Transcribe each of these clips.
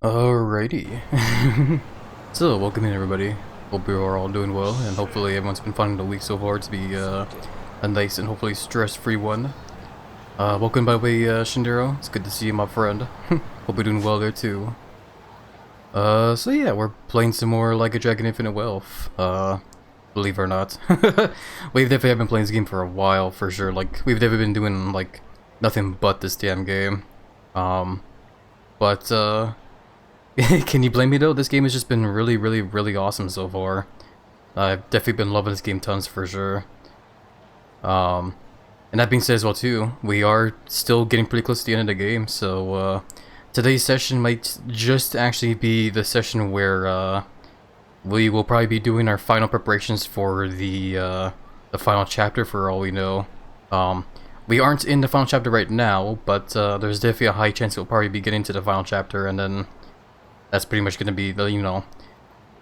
Alrighty. So, welcome in everybody. Hope you're all doing well, and hopefully everyone's been finding the week so far to be a nice and hopefully stress-free one. Welcome by the way, Shindero. It's good to see you, my friend. Hope you're doing well there too. So yeah, we're playing some more Like a Dragon Infinite Wealth. Believe it or not. We've definitely been playing this game for a while, for sure. Like, we've definitely been doing, like, nothing but this damn game. Can you blame me though? This game has just been really awesome so far. I've definitely been loving this game tons for sure. And that being said as well too, we are still getting pretty close to the end of the game, so today's session might just actually be the session where we will probably be doing our final preparations for the final chapter for all we know. We aren't in the final chapter right now, but there's definitely a high chance we'll probably be getting to the final chapter, and then that's pretty much going to be the,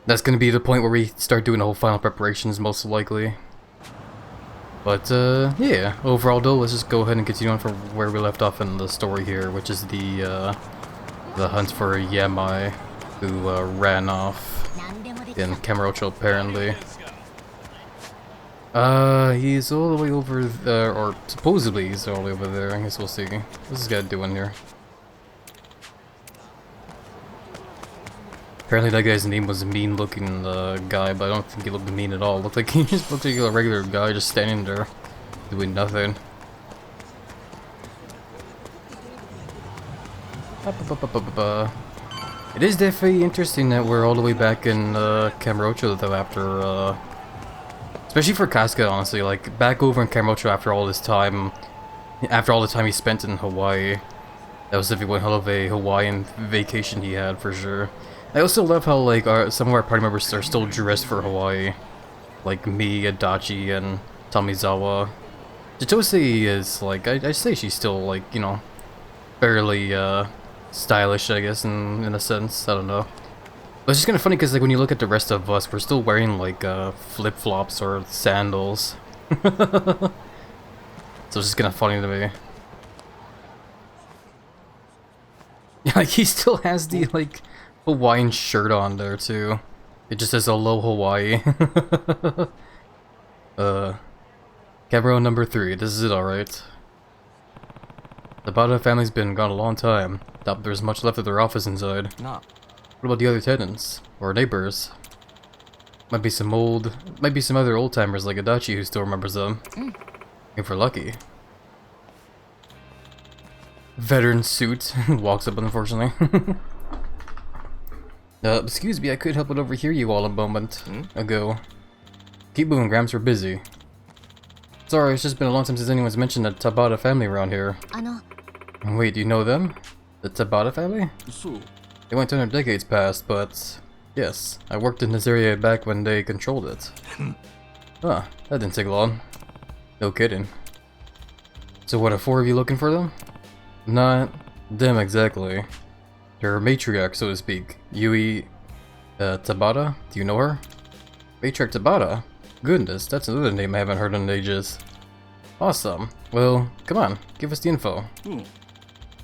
that's going to be the point where we start doing the whole final preparations, most likely. But, yeah, overall though, let's just go ahead and continue on from where we left off in the story here, which is the hunt for Yamai, who, ran off in Kamurocho, apparently. He's all the way over there, or supposedly he's all the way over there. I guess we'll see. What's this guy doing here? Apparently that guy's name was Mean Looking Guy, but I don't think he looked mean at all. Looked like he just looked like a regular guy just standing there doing nothing. It is definitely interesting that we're all the way back in Kamurocho though, after especially for Casca, honestly, like back over in Kamurocho after all this time, after all the time he spent in Hawaii. That was definitely one hell of a Hawaiian vacation he had for sure. I also love how, like, some of our party members are still dressed for Hawaii. Like me, Adachi, and Tomizawa. Jitose is, like, I say she's still, like, fairly, stylish, I guess, in a sense. I don't know. But it's just kind of funny because, like, when you look at the rest of us, we're still wearing, like, flip-flops or sandals. So it's just kind of funny to me. Yeah, like, he still has the, like, Hawaiian shirt on there too. It just says "Hello Hawaii." Camera number 3. This is it, alright. The Bada family's been gone a long time. Doubt there's much left of their office inside. No. What about the other tenants or neighbors? Might be some other old timers like Adachi who still remembers them. If we're lucky. Veteran suit walks up, unfortunately. Excuse me, I could help but overhear you all a moment ago. Keep moving, Gramps, we're busy. Sorry, it's just been a long time since anyone's mentioned the Tabata family around here. Wait, do you know them? The Tabata family? They went under decades past, but... yes, I worked in this area back when they controlled it. Huh, that didn't take long. No kidding. So what, are 4 of you looking for them? Not them exactly. Her matriarch, so to speak. Yui Tabata? Do you know her? Matriarch Tabata? Goodness, that's another name I haven't heard in ages. Awesome. Well, come on, give us the info. She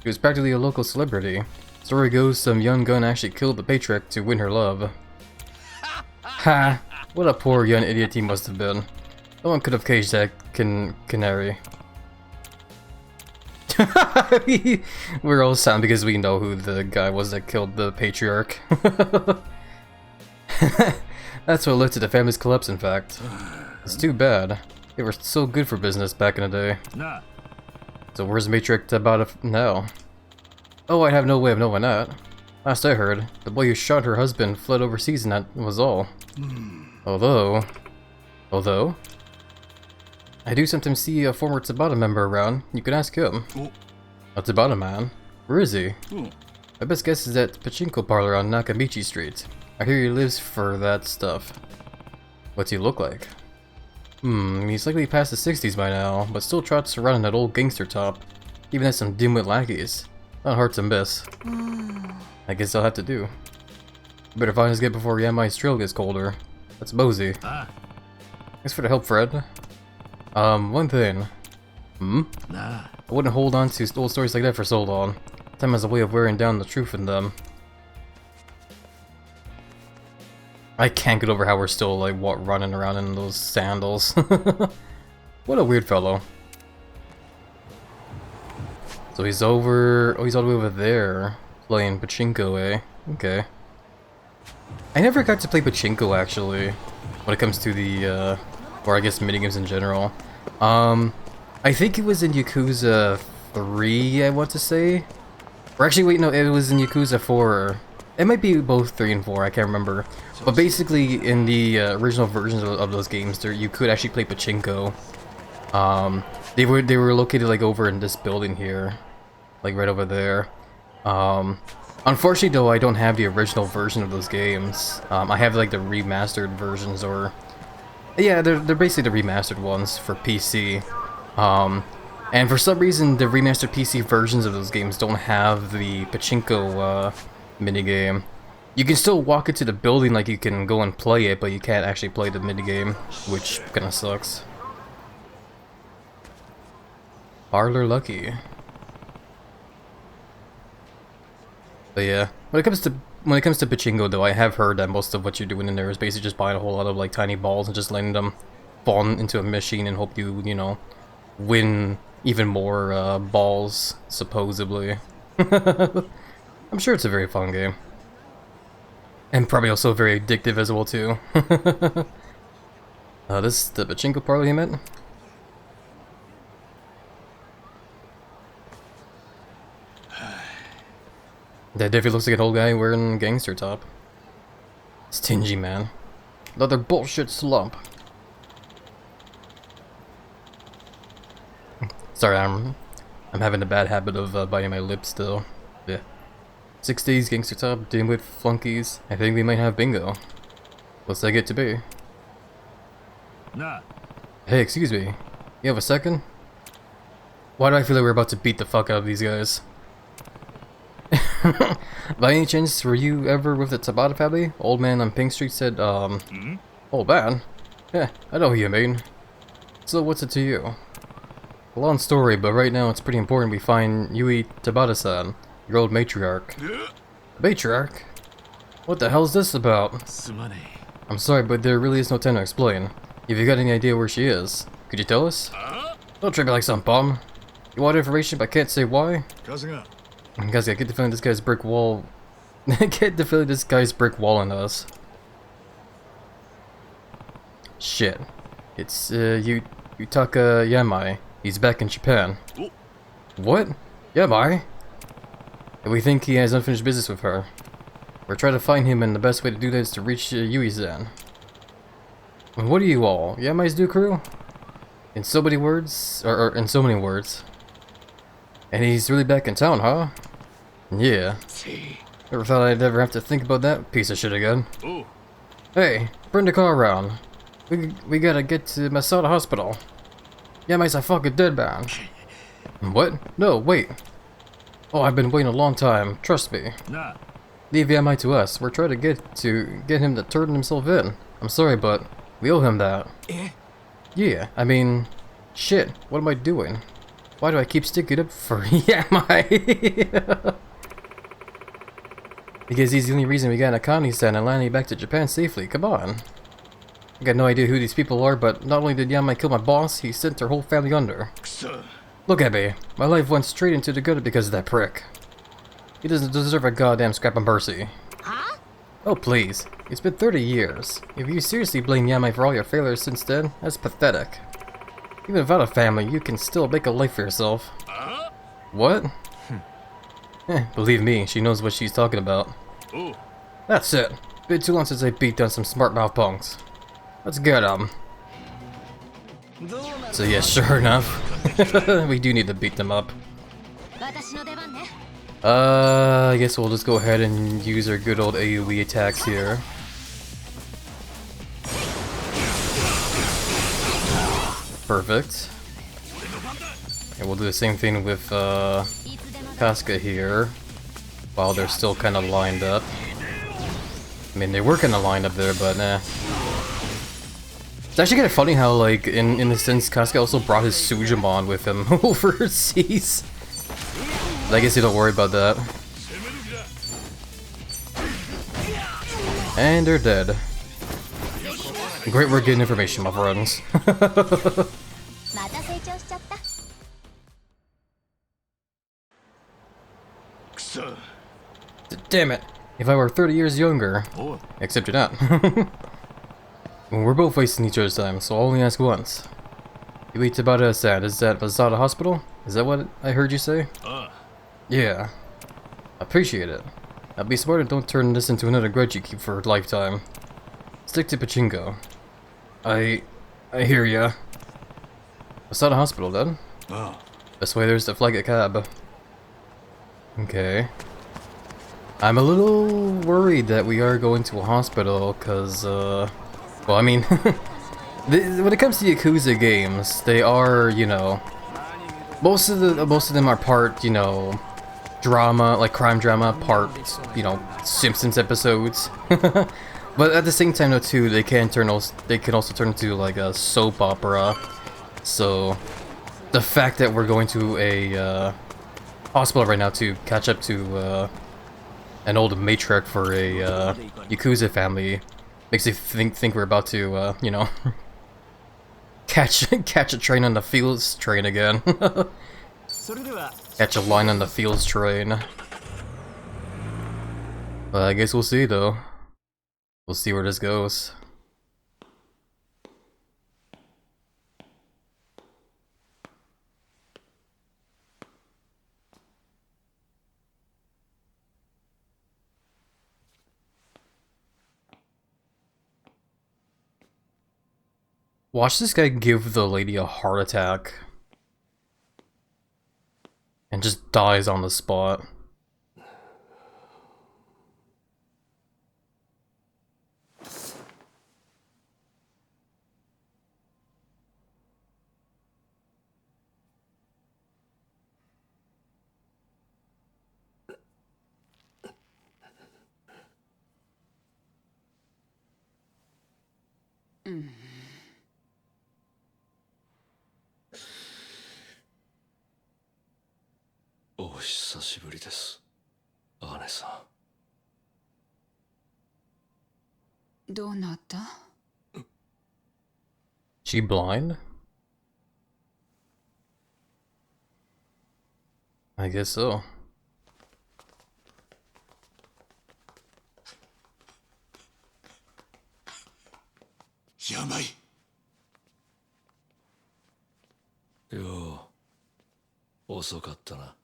was practically a local celebrity. Story goes some young gun actually killed the patriarch to win her love. Ha! What a poor young idiot he must have been. No one could have caged that canary. We're all sad because we know who the guy was that killed the patriarch. That's what led to the family's collapse, in fact. It's too bad. They were so good for business back in the day. So where's matriarch Tabata now? Oh, I have no way of knowing that. Last I heard, the boy who shot her husband fled overseas and that was all. Although... I do sometimes see a former Tabata member around. You could ask him. A Tabata man? Where is he? My best guess is that pachinko parlor on Nakamichi Street. I hear he lives for that stuff. What's he look like? He's likely past the 60s by now, but still trots around in that old gangster top. Even has some dimwit lackeys. Not hard to miss. I guess I'll have to do. Better find his get before Yamai's trail gets colder. That's Mosey. Thanks for the help, Fred. One thing. I wouldn't hold on to old stories like that for so long. Time has a way of wearing down the truth in them. I can't get over how we're still like running around in those sandals. What a weird fellow. So he's over. Oh, he's all the way over there playing pachinko, eh? Okay. I never got to play pachinko actually, when it comes to the, or I guess minigames in general. I think it was in Yakuza 3, I want to say. Or actually, wait, no, it was in Yakuza 4. It might be both 3 and 4, I can't remember. But basically, in the original versions of those games, you could actually play pachinko. They were located like over in this building here, like right over there. Unfortunately, though, I don't have the original version of those games. I have like the remastered versions, or yeah, they're basically the remastered ones for PC. And for some reason, the remastered PC versions of those games don't have the pachinko minigame. You can still walk into the building, like you can go and play it, but you can't actually play the minigame, which kind of sucks. Parlor Lucky. But yeah, when it comes to pachinko, though, I have heard that most of what you're doing in there is basically just buying a whole lot of like tiny balls and just letting them fall into a machine and hope you know, win even more balls, supposedly. I'm sure it's a very fun game. And probably also very addictive as well, too. This is the pachinko parlor he meant? That definitely looks like an old guy wearing a gangster top. Stingy man. Another bullshit slump. Sorry, I'm having a bad habit of biting my lips still. Yeah. 6 days gangster top, dealing with flunkies. I think we might have bingo. What's that get to be? Nah. Hey, excuse me. You have a second? Why do I feel like we're about to beat the fuck out of these guys? By any chance, were you ever with the Tabata family? Old man on Pink Street said, Old man? Yeah, I know who you mean. So what's it to you? A long story, but right now it's pretty important we find Yui Tabata-san, your old matriarch. Matriarch? What the hell is this about? I'm sorry, but there really is no time to explain. If you got any idea where she is, could you tell us? Don't treat me like some bum. You want information but can't say why? Guys, I get the feeling this guy's brick wall. I get the feeling this guy's brick walling us. Shit. It's Yutaka Yamai. He's back in Japan. What? Yamai? We think he has unfinished business with her. We're trying to find him, and the best way to do that is to reach Yui-san. What are you all? Yamai's new crew? In so many words? Or in so many words. And he's really back in town, huh? Yeah. Never thought I'd ever have to think about that piece of shit again. Hey, bring the car around. We gotta get to Masada Hospital. Yamai's a fucking dead man. What? No, wait. Oh, I've been waiting a long time. Trust me. Nah. Leave Yamai to us. We're trying to get him to turn himself in. I'm sorry, but we owe him that. Yeah, I mean, shit. What am I doing? Why do I keep sticking up for Yamai? Because he's the only reason we got Akane-san and landing back to Japan safely. Come on. I got no idea who these people are, but not only did Yamai kill my boss, he sent her whole family under. Look at me. My life went straight into the gutter because of that prick. He doesn't deserve a goddamn scrap of mercy. Huh? Oh, please. It's been 30 years. If you seriously blame Yamai for all your failures since then, that's pathetic. Even without a family, you can still make a life for yourself. What? Believe me, she knows what she's talking about. Ooh. That's it. Been too long since I beat down some smart mouth punks. Let's get 'em. So yeah, sure enough, we do need to beat them up. I guess we'll just go ahead and use our good old AoE attacks here. Perfect. And we'll do the same thing with Casca here, while they're still kind of lined up. I mean, they were kind of lined up there, but nah. It's actually kind of funny how, like, in a sense, Casca also brought his Sujimon with him overseas. But I guess you don't worry about that. And they're dead. Great work getting information, my friends. Damn it! If I were 30 years younger. Except you're not. We're both wasting each other's time, so I'll only ask once. You eat Tabata-san, is that Masada Hospital? Is that what I heard you say? Yeah. Appreciate it. Now be smart and don't turn this into another grudge you keep for a lifetime. Stick to pachinko. I hear ya. Masada Hospital then? This way there's the flag at cab. Okay. I'm a little worried that we are going to a hospital, cause well, I mean, when it comes to Yakuza games, they are, you know, most of them are part, you know, drama, like crime drama, part, you know, Simpsons episodes. But at the same time, though, too, they can also turn into like a soap opera. So the fact that we're going to a hospital right now to catch up to an old matriarch for a Yakuza family makes you think we're about to, you know, catch a train on the fields train again. Catch a line on the fields train. But I guess we'll see, though. We'll see where this goes. Watch this guy give the lady a heart attack. And just dies on the spot. Mm. お久しぶりです、姉さん。どうなった？ She blind? I guess so. やばい。よう、遅かったな。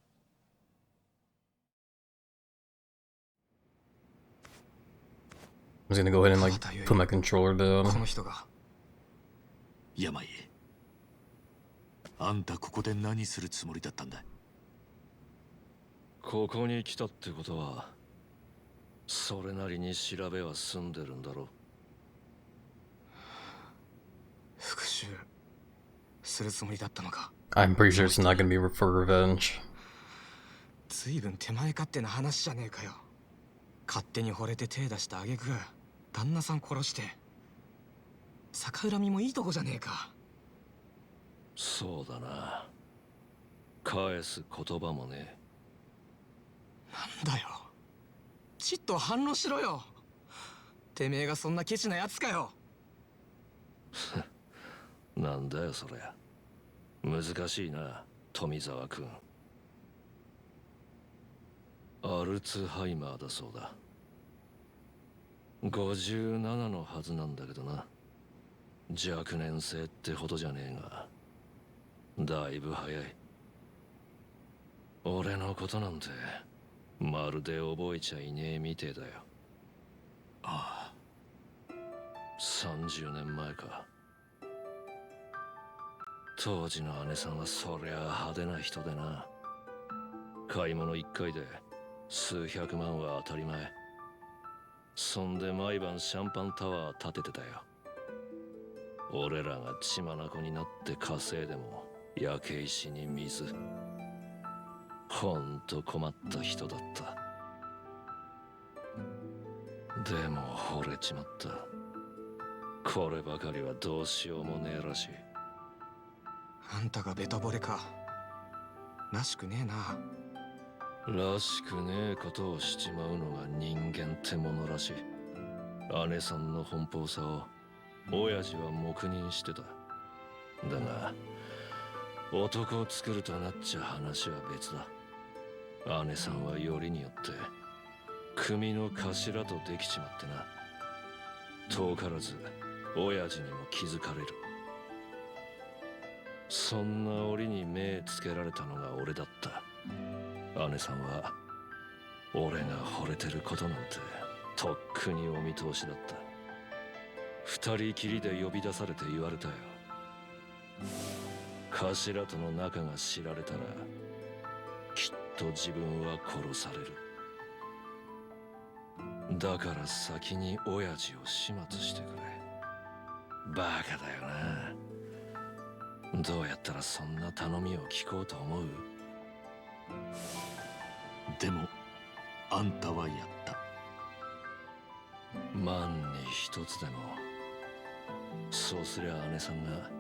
I was gonna go ahead and like put my controller down. この人が。山井。あんたここで何するつもりだったんだ。ここに来たってことは、それなりに調べは済んでるんだろう。復讐するつもりだったのか。I'm pretty sure it's not gonna be for revenge. ずいぶん手前勝手な話じゃねえかよ。勝手に惚れて手出した挙句旦那さん殺して逆恨みもいいとこじゃねえか。そうだな。返す言葉もね。なんだよ、ちっと反論しろよ。てめえがそんなケチなやつかよ。なんだよそれ。難しいな、富沢君。アルツハイマーだそうだ。57のはずなんだけどな。若年性ってほどじゃねえが、だいぶ早い。俺のことなんてまるで覚えちゃいねえみてえだよ。ああ、30年前か。当時の姉さんはそりゃ派手な人でな。買い物1回で数百万は当たり前。そんで毎晩シャンパンタワー建ててたよ。俺らが血眼になって稼いでも焼け石に水。ほんと困った人だった。でも惚れちまった。こればかりはどうしようもねえらしい。あんたがベタ惚れか。らしくねえな。らしくねえことをしちまうのが人間ってものらしい。姉さんの奔放さを親父は黙認してた。だが男を作るとなっちゃ話は別だ。姉さんはよりによって組の頭とできちまってな。遠からず親父にも気づかれる。そんな折に目つけられたのが俺だった。姉さんは俺が惚れてることなんてとっくにお見通しだった。二人きりで呼び出されて言われたよ。頭との仲が知られたらきっと自分は殺される。だから先に親父を始末してくれ。バカだよな。どうやったらそんな頼みを聞こうと思う？でもあんたはやった。万に一つでも。そうすりゃ姉さんが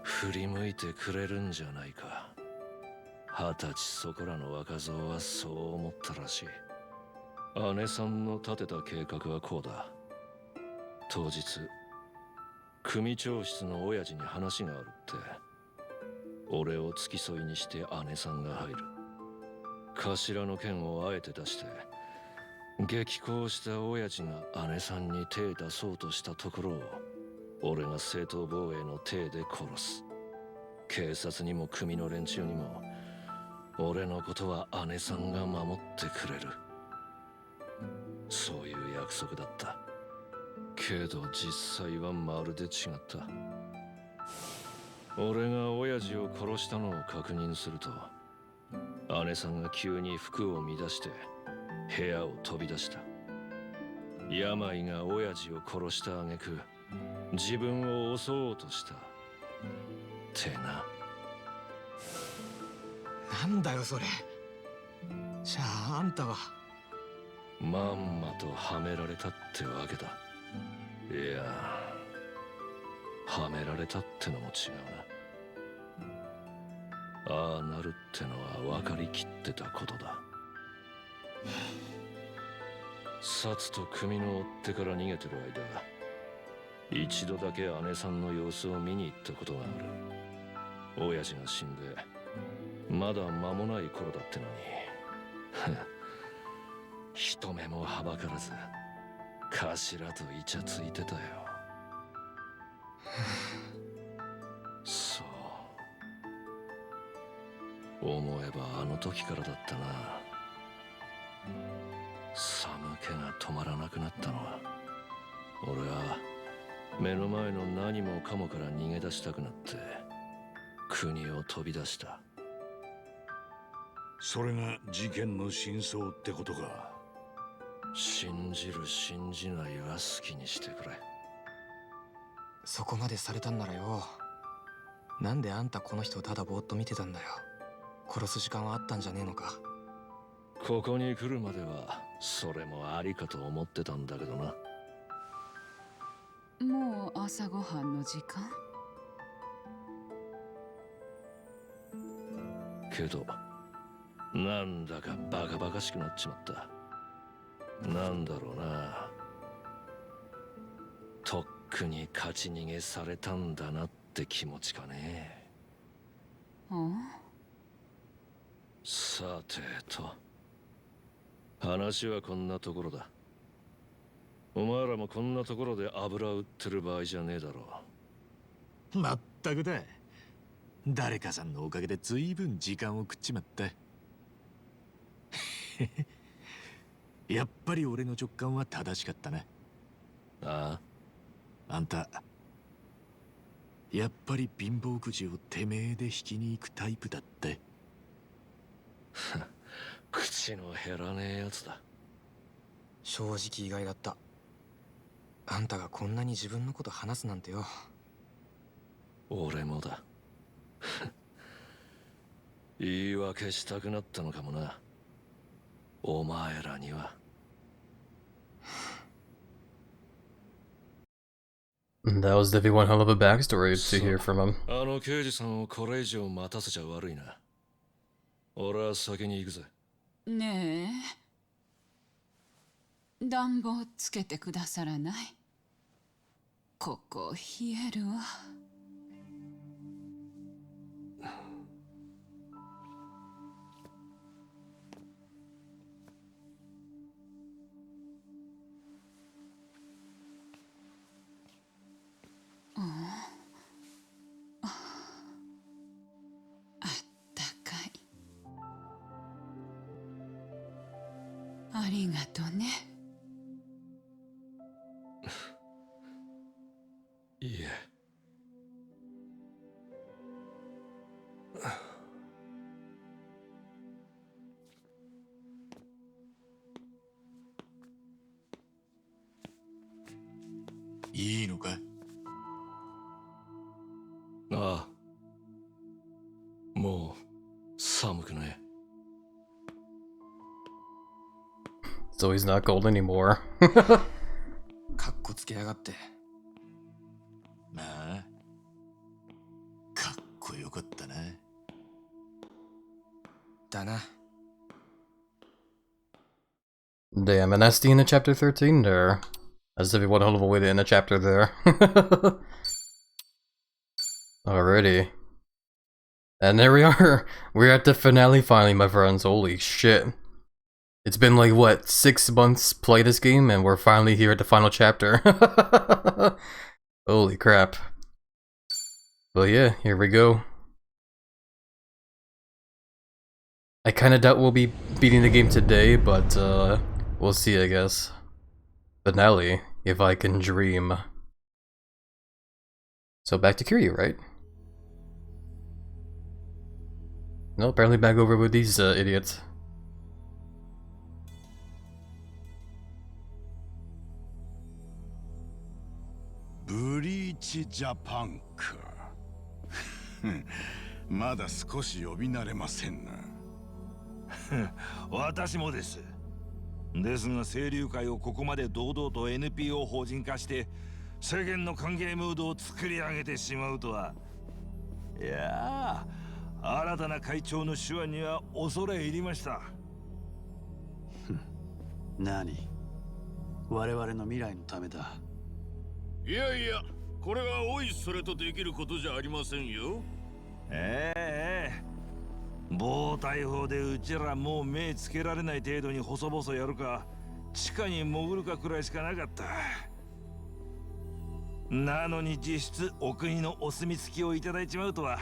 振り向いてくれるんじゃないか。20歳そこらの若造はそう思ったらしい。姉さんの立てた計画はこうだ。当日組長室の親父に話があるって俺を付き添いにして姉さんが入る。頭の剣をあえて出して激高した親父が姉さんに手出そうとしたところを俺が正当防衛の手で殺す。警察にも組の連中にも俺のことは姉さんが守ってくれる。そういう約束だった。けど実際はまるで違った。俺が親父を殺したのを確認すると姉さんが急に服を乱して部屋を飛び出した。病が親父を殺した挙句自分を襲おうとしたってな。なんだよそれ。じゃああんたは。まんまとはめられたってわけだ。いや、はめられたってのも違うな。ああなるってのは分かりきってたことだ。札と組の追ってから逃げてる間一度だけ姉さんの様子を見に行ったことがある。親父が死んでまだ間もない頃だってのに一目もはばからず頭とイチャついてたよ。そう思えばあの時からだったな。寒気が止まらなくなったのは俺は目の前の何もかもから逃げ出したくなって国を飛び出した。それが事件の真相ってことか。信じる信じないは好きにしてくれ。そこまでされたんならよ、なんであんたこの人をただぼーっと見てたんだよ。殺す時間はあったんじゃねえのか。ここに来るまではそれもありかと思ってたんだけどな。もう朝ごはんの時間？けどなんだかバカバカしくなっちまった。なんだろうな、とっくに勝ち逃げされたんだなって気持ちかね。さてと、話はこんなところだ。お前らもこんなところで油売ってる場合じゃねえだろう。まったくだ。誰かさんのおかげで随分時間を食っちまった。やっぱり俺の直感は正しかったな。ああんたやっぱり貧乏くじをてめえで引きに行くタイプだって。口の減らねえやつだ。正直意外だった。あんたがこんなに自分のこと話すなんてよ。俺もだ。言い訳したくなったのかもな、お前らには。That was definitely one hell of a backstory to hear from him. あの刑事さんをこれ以上待たせちゃ悪いな。俺は先に行くぜ。ねえ、暖房つけてくださらない？ここ冷えるわ。あったかい。ありがとね。いいえ。いいのか？ああ。もう寒くね。So he's not cold anymore. かっこつけやがって。まあ、かっこよかったな。だな。Damn, an SD in a chapter 13 there. As if it would a hell of a way to end a chapter there. Alrighty. And there we are. We're at the finale finally, my friends. Holy shit. It's been like, what, 6 months play this game, and we're finally here at the final chapter. Holy crap. But yeah, here we go. I kinda doubt we'll be beating the game today, but we'll see, I guess. Finale, if I can dream. So back to Kiryu, right? No, apparently back over with these idiots. ブリーチジャパンか。まだ少し呼び慣れませんな。私もです。ですが清流会をここまで堂々と NPO 法人化して世間の歓迎ムードを作り上げてしまうとは。いやー、新たな会長の手腕には恐れ入りました。何？我々の未来のためだ。いやいや、これはおいそれとできることじゃありませんよ。暴対法でうちらもう目つけられない程度に細々やるか、地下に潜るかくらいしかなかった。なのに実質お国のお墨付きをいただいちまうとは、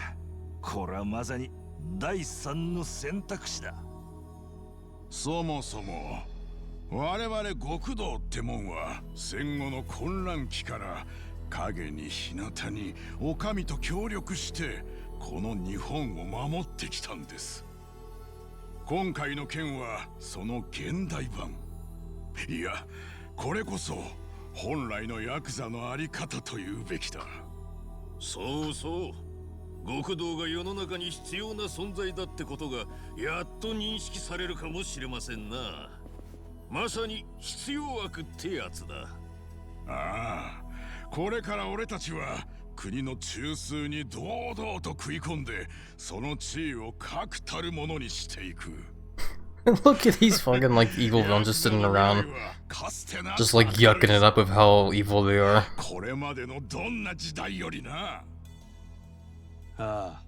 これはまさに第三の選択肢だ。そもそも我々極道ってもんは戦後の混乱期から影に日向にお上と協力してこの日本を守ってきたんです。今回の件はその現代版。いや、これこそ本来のヤクザのあり方というべきだ。そうそう、極道が世の中に必要な存在だってことがやっと認識されるかもしれませんな。まさに必要悪ってやつだ。ああ、これから俺たちは国の中枢に堂々と食い込んでその地位を確たるものにしていく。Look at these fucking like evil villains just sitting around, just like yucking it up with how evil they are. これまでのどんな時代よりな。ああ、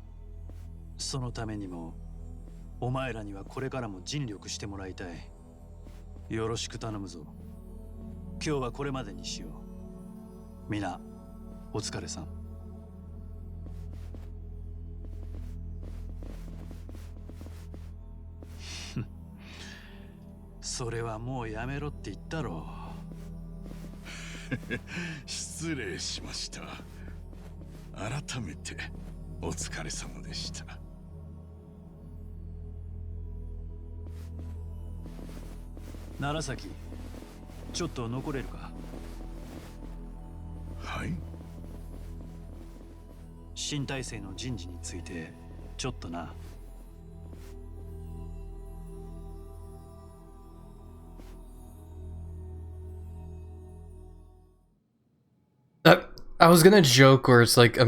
そのためにもお前らにはこれからも尽力してもらいたい。よろしく頼むぞ。今日はこれまでにしよう。みな、お疲れさん。それはもうやめろって言ったろ。失礼しました。改めてお疲れ様でした。楢崎、ちょっと残れるか？はい。新体制の人事についてちょっとな。I was gonna joke where it's like I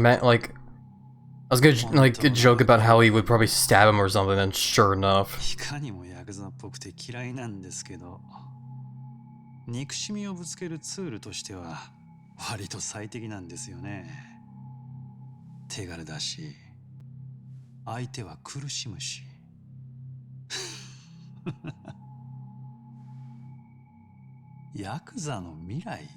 was gonna like joke about how he would probably stab him or something, and sure enough. いかにもヤクザっぽくて嫌いなんですけど、憎しみをぶつけるツールとしては割と最適なんですよね。手軽だし、相手は苦しむし。ヤクザの未来？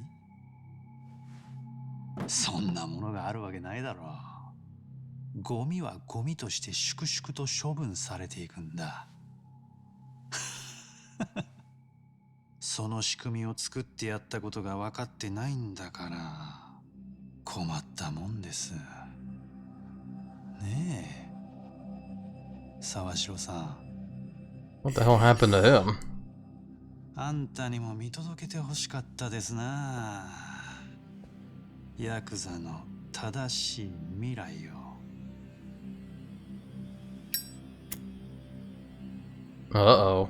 そんなものがあるわけないだろう。ゴミはゴミとして粛々と処分されていくんだ。その仕組みを作ってやったことが分かってないんだから困ったもんです。ねえ、沢城さん。What the hell happened to him? あんたにも見届けてほしかったですな。ヤクザの正しい未来を。Uh-oh.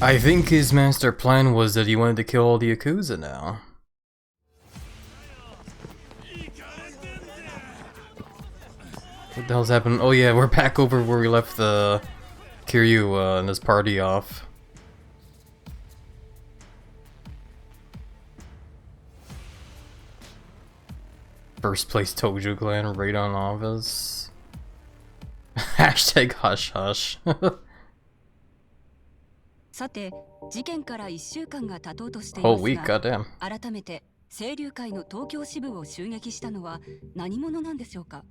I think his master plan was that he wanted to kill all the Yakuza now. What the hell's happening? Oh yeah, we're back over where we left the Kiryu and his party off. First place Tojo clan, raid on office. Hashtag hush hush. さて、事件から1週間が経とうとしてい Whole ます week, が、 goddamn. 改めて清流会の東京支部を襲撃したのは何者なんでしょうか。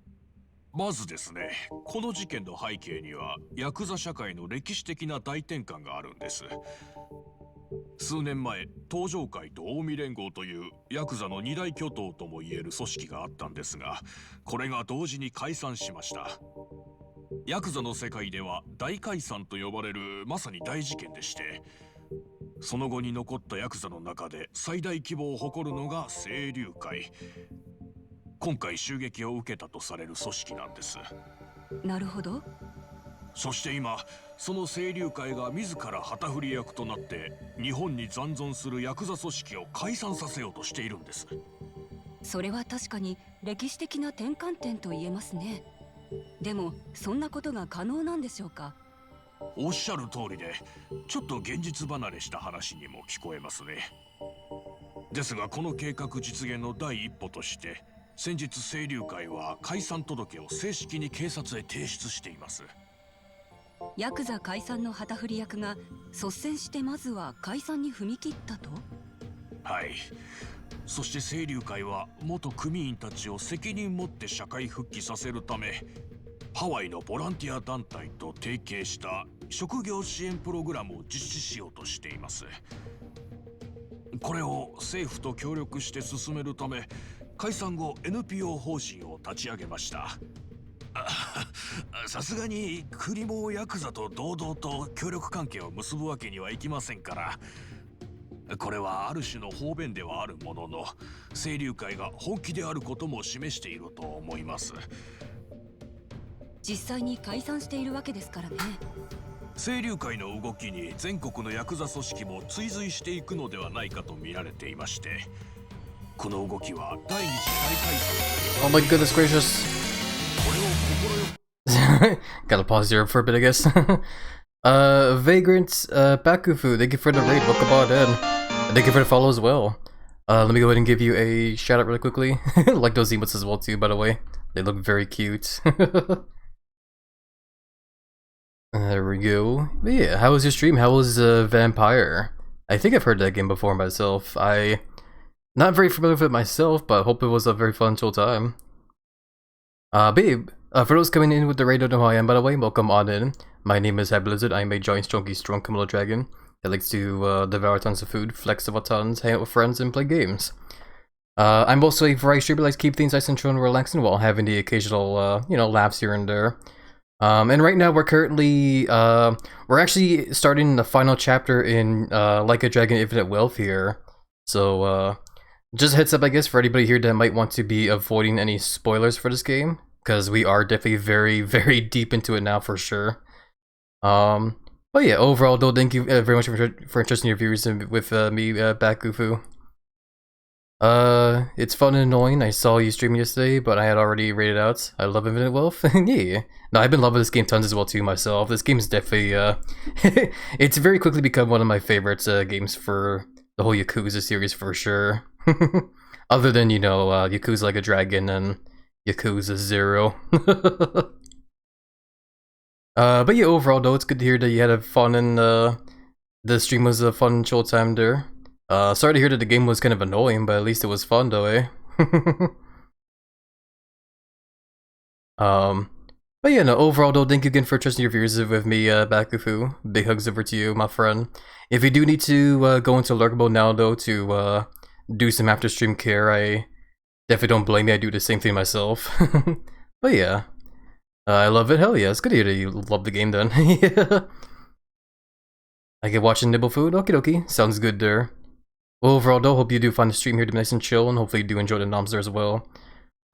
まずですね、この事件の背景にはヤクザ社会の歴史的な大転換があるんです。数年前、東上会と近江連合というヤクザの二大巨頭ともいえる組織があったんですが、これが同時に解散しました。ヤクザの世界では大解散と呼ばれるまさに大事件でして、その後に残ったヤクザの中で最大規模を誇るのが清流会。今回襲撃を受けたとされる組織なんです。なるほど。そして今、その清流会が自ら旗振り役となって日本に残存するヤクザ組織を解散させようとしているんです。それは確かに歴史的な転換点と言えますね。でもそんなことが可能なんでしょうか。おっしゃる通りで、ちょっと現実離れした話にも聞こえますね。ですがこの計画実現の第一歩として、先日清流会は解散届を正式に警察へ提出しています。ヤクザ解散の旗振り役が率先してまずは解散に踏み切ったと。はい。そして清流会は元組員たちを責任持って社会復帰させるため、ハワイのボランティア団体と提携した職業支援プログラムを実施しようとしています。これを政府と協力して進めるため、解散後 NPO 法人を立ち上げました。さすがに国もヤクザと堂々と協力関係を結ぶわけにはいきませんから、これはある種の方便ではあるものの、清流会が本気であることも示していると思います。実際に解散しているわけですからね。清流会の動きに全国のヤクザ組織も追随していくのではないかと見られていまして、この動きは第二次大解散 Oh my goodness gracious. これを心よ Gotta pause here for a bit, I guess. Vagrant, Bakufu, thank you for the raid, welcome on in. And thank you for the follow as well. Let me go ahead and give you a shout out really quickly. Like those emotes as well too, by the way. They look very cute. There we go. But yeah, how was your stream? How was Vampire? I think I've heard that game before myself. Not very familiar with it myself, but hope it was a very fun chill time. Babe, for those coming in with the raid, don't know who I am, by the way, welcome on in. My name is HappyLizard. I am a giant, strong Komodo dragon that likes to devour tons of food, flex about tons, hang out with friends, and play games. I'm also a variety streamer that likes to keep things nice and chill and relaxing while having the occasional, you know, laughs here and there. And right now we're currently, we're actually starting the final chapter in Like a Dragon Infinite Wealth here. So, just a heads up, I guess, for anybody here that might want to be avoiding any spoilers for this game, because we are definitely very, very deep into it now for sure. But yeah, overall though, thank you very much for interesting your viewers with me, Bakufu. It's fun and annoying. I saw you stream yesterday, but I had already rated out. I love Infinite Wealth. Yeah. No, I've been loving this game tons as well too myself. This game is definitely, it's very quickly become one of my favorite games for the whole Yakuza series for sure. Other than, you know, Yakuza Like a Dragon and Yakuza 0. But yeah, overall though, it's good to hear that you had a fun and the stream was a fun chill time there. Sorry to hear that the game was kind of annoying, but at least it was fun though, eh? But yeah, no, overall though, thank you again for trusting your viewers with me, Bakufu. Big hugs over to you, my friend. If you do need to go into lurk mode now though to do some after stream care, I definitely don't blame you, I do the same thing myself. But yeah, I love it, hell yeah, it's good to hear that you love the game then. Yeah. I get watching nibble food, okie dokie, sounds good there. Well, overall though, hope you do find the stream here to be nice and chill, and hopefully you do enjoy the noms there as well.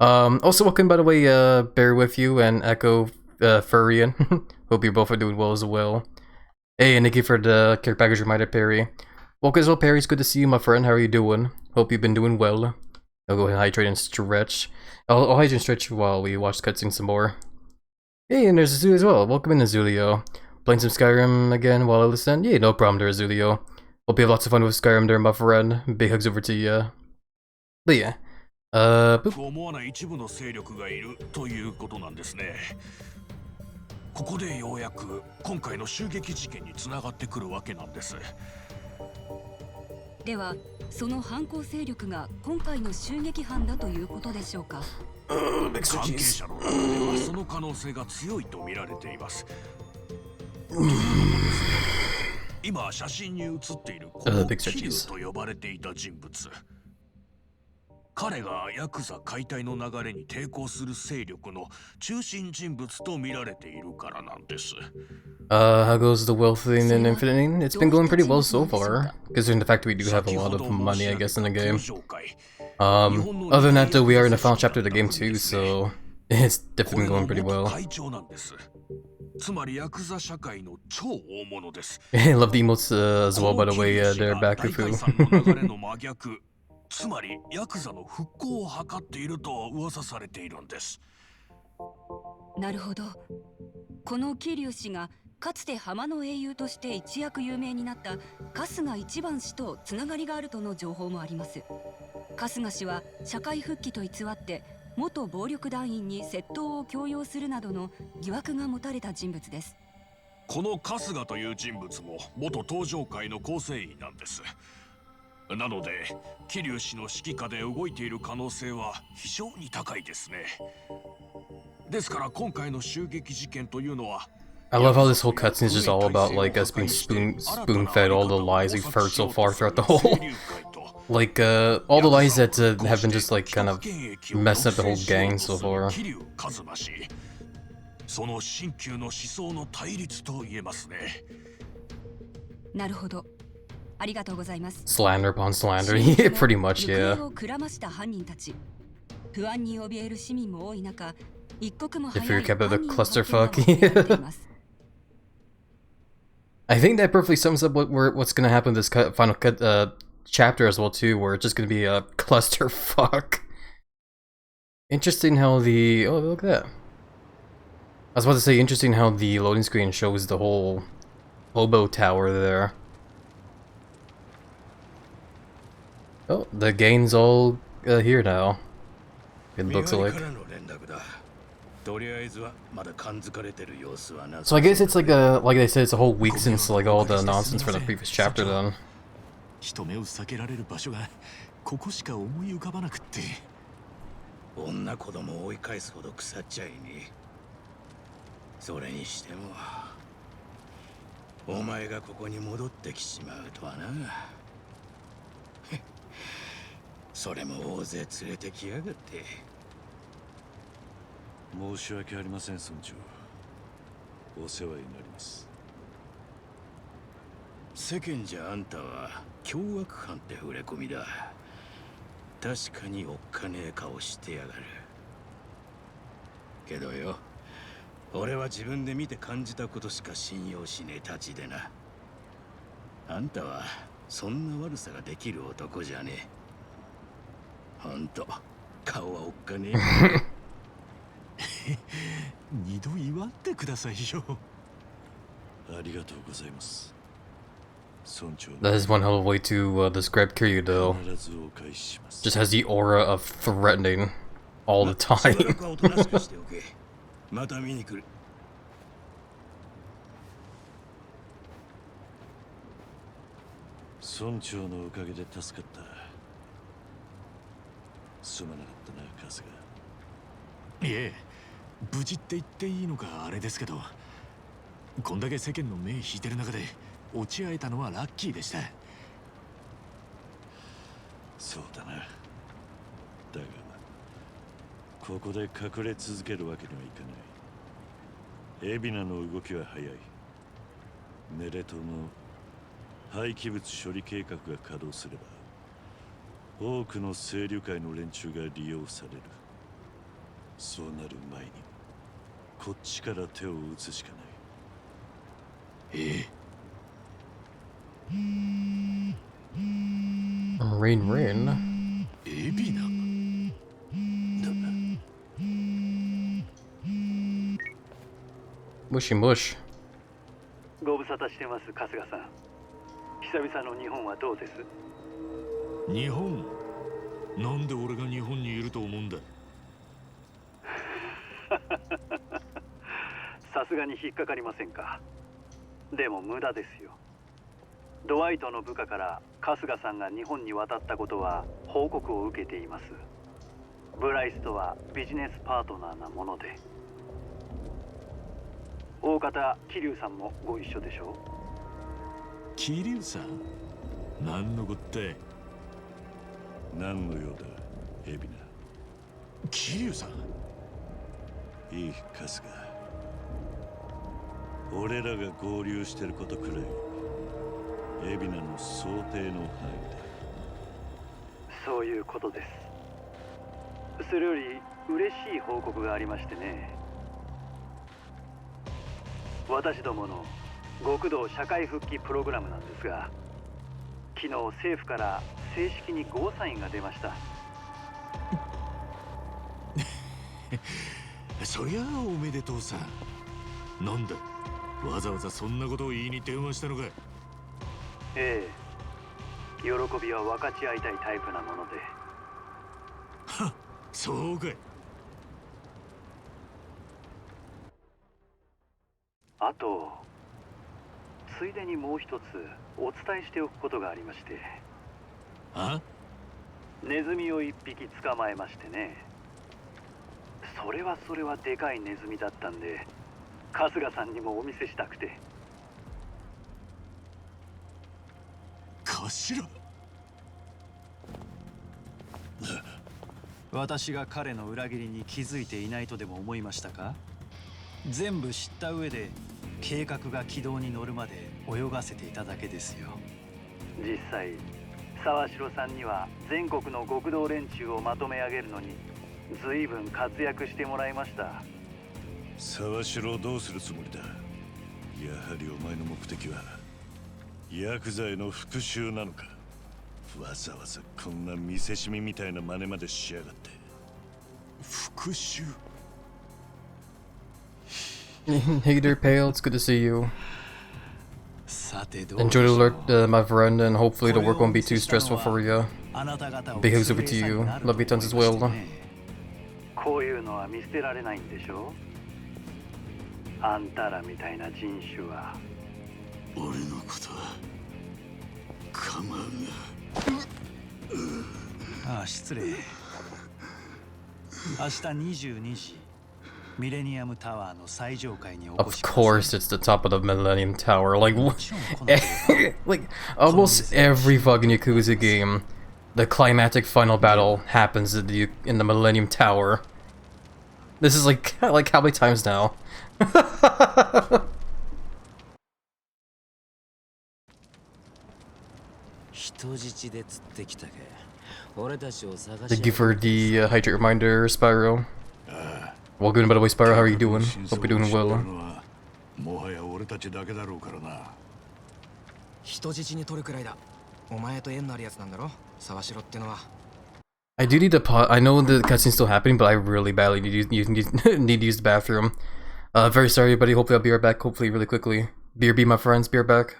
Also welcome by the way, Bear With You and Echo Furrian. Hope you both are doing well as well. Hey, and thank you for the care package reminder, Perry. Welcome as well, Perry, it's good to see you, my friend, how are you doing? Hope you've been doing well. I'll go ahead and hydrate and stretch. I'll hydrate and stretch while we watch the cutscene some more. Hey, and there's Azulio as well, welcome in Azulio. Playing some Skyrim again while I listen? Yeah, no problem there, Azulio. Hope you have lots of fun with Skyrim there, my friend. Big hugs over to you. But yeah. Boop. 思わない一部の勢力がいるということなんですね。ここでようやく今回の襲撃事件につながってくるわけなんです。では、その犯行勢力が今回の襲撃犯だということでしょうか。関係者の中ではその可能性が強いと見られています。今写真に写っているこの桐生と呼ばれていた人物。彼がヤクザ解体の流れに抵抗する勢力の中心人物と見られているからなんです。How goes the wealth thing in Infinite? It's been going pretty well so far, considering the fact that we do have a lot of money, I guess, in the game. Other than that, though, we are in the final chapter of the game too, so it's definitely been going pretty well. つまりヤクザ社会の超大物です。I love the emotes as well, by the way, there, Bakufu. つまりヤクザの復興を図っていると噂されているんです。なるほど。この桐生氏がかつて浜の英雄として一躍有名になった春日一番氏とつながりがあるとの情報もあります。春日氏は社会復帰と偽って元暴力団員に窃盗を強要するなどの疑惑が持たれた人物です。この春日という人物も元東上会の構成員なんです。なので、桐生氏の指揮下で動いている可能性は非常に高いですね。ですから今回の襲撃事件というのは I love how this whole cutscene is just all about like us being spoon-fed all the lies we've heard so far throughout the whole like all the lies that have been just like kind of messing up the whole gang so far. その新旧の思想の対立と言えますね。なるほど。ありがとうございます。Slander upon slander, yeah, pretty much, yeah. 行方をくらました犯人たち。不安に怯える市民も多い中、一刻も The 早 fear い kept of the 犯人の発見 clusterfuck. が求められています。I think that perfectly sums up what's gonna happen in this final chapter as well too, where it's just gonna be a clusterfuck. Interesting how the look at that. I was about to say interesting how the loading screen shows the whole hobo tower there. Oh, the gang's all here now. It looks like. So I guess it's like they said, it's a whole week since like all the nonsense from the previous chapter then. 人目を避けられる場所がここしか思い浮かばなくって。女子供を追い返すほど腐っちゃいね。それにしてもお前がここに戻ってきちまうとはな。それも大勢連れてきやがって。申し訳ありません、村長。お世話になります。世間じゃあんたは凶悪犯って触れ込みだ。確かにおっかねえ顔してやがる。けどよ、俺は自分で見て感じたことしか信用しねえたちでな。あんたはそんな悪さができる男じゃねえ。ほんと顔はおっかねえ。二度祝ってくださいよ。ありがとうございます。尊重。 That is one hell of a way to describe Kiryu, though. 必ずお返しします。 Just has the aura of threatening all the しばら time. くはおとなしくしておけ。また見に来る。村長のおかげで助かった。すまなかったな、春日。いえ、無事って言っていいのかあれですけど、こんだけ世間の目引いてる中で落ち合えたのはラッキーでした。そうだな。だがここで隠れ続けるわけにはいかない。海老名の動きは早い。ネレ島の廃棄物処理計画が稼働すれば多くの清流会の連中が利用される。そうなる前にこっちから手を打つしかない。Rain, rain. 海老名。Mushy mush. ご無沙汰してます、春日さん。久々の日本はどうです？日本？なんで俺が日本にいると思うんだ？さすがに引っかかりませんか。でも無駄ですよ。ドワイトの部下から春日さんが日本に渡ったことは報告を受けています。ブライスとはビジネスパートナーなもので。大方桐生さんもご一緒でしょう。桐生さん？何のこって？何の用だ、海老名。桐生さん？いい、春日。俺らが合流してることくらい海老名の想定の範囲だ。そういうことです。それより嬉しい報告がありましてね。私どもの極道社会復帰プログラムなんですが、昨日政府から正式にゴーサインが出ました。そりゃあおめでとうさ。なんだ、わざわざそんなことを言いに電話したのか。ええ、喜びは分かち合いたいタイプなもので。はっ、そうかい。あとついでにもう一つお伝えしておくことがありまして。あ？ネズミを一匹捕まえましてね。それはでかいネズミだったんで、春日さんにもお見せしたくて。頭？私が彼の裏切りに気づいていないとでも思いましたか？全部知った上で計画が軌道に乗るまで泳がせていただけですよ。実際沢城さんには全国の極道連中をまとめ上げるのに随分活躍してもらいました。沢城をどうするつもりだ。やはりお前の目的はヤクザへの復讐なのか。わざわざこんな見せしみみたいな真似までしやがって。復讐？ Hey there, Pale. It's good to see you. さてどう Enjoy the alert, my friend, and hopefully the work won't be too stressful for you. Big hugs over to you. Love you tons as well. こういうのは見捨てられないんでしょ。あんたらみたいな人種は。俺のことは構うな。ああ、失礼。明日22時、ミレニアムタワーの最上階にお越 Of しください。 course, it's the top of the Millennium Tower. Like, like almost every fucking Yakuza game, the climactic final battle happens in the Millennium Tower. This is like how many times now? 人質で釣ってきたか。俺たちを探し Thank you for the hydrate reminder, Spyro. Welcome, by the way, Spyro. How are you doing? Hope you're doing well. もはや俺たちだけだろうからな。人質に取るくらいだ。お前と縁のあるやつなんだろ、沢城ってのは。I do need to pause. I know the cutscene's still happening, but I really badly need to use the bathroom. Very sorry, everybody. Hopefully I'll be right back. Hopefully really quickly. BRB, my friends. Be right back.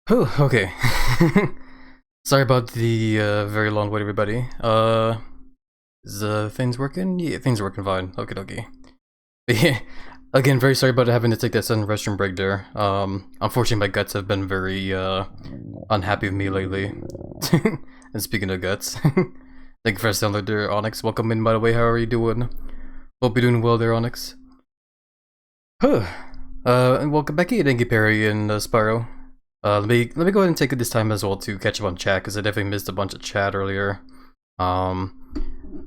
Whew, okay. Sorry about the very long wait, everybody. Is things working? Yeah, things are working fine. Okay, okay. Yeah, again, very sorry about having to take that sudden restroom break there. Unfortunately, my guts have been very unhappy with me lately. And speaking of guts, thank you for download there, Onyx. Welcome in, by the way. How are you doing? Hope you're doing well there, Onyx. Huh. And welcome back here, thank you, Perry and Spyro. Let me go ahead and take it this time as well to catch up on chat, because I definitely missed a bunch of chat earlier. I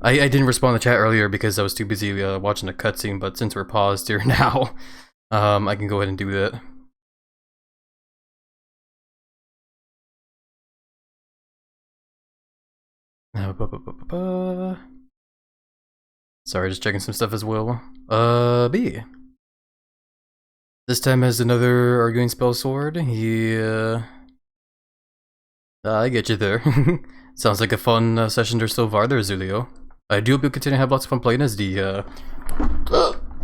didn't respond to chat earlier because I was too busy watching the cutscene, but since we're paused here now, I can go ahead and do that. Sorry, just checking some stuff as well. B. This time has another Arguing Spell Sword. Yeah. I get you there. Sounds like a fun session there so far there, Zulio. I do hope you'll continue to have lots of fun playing as the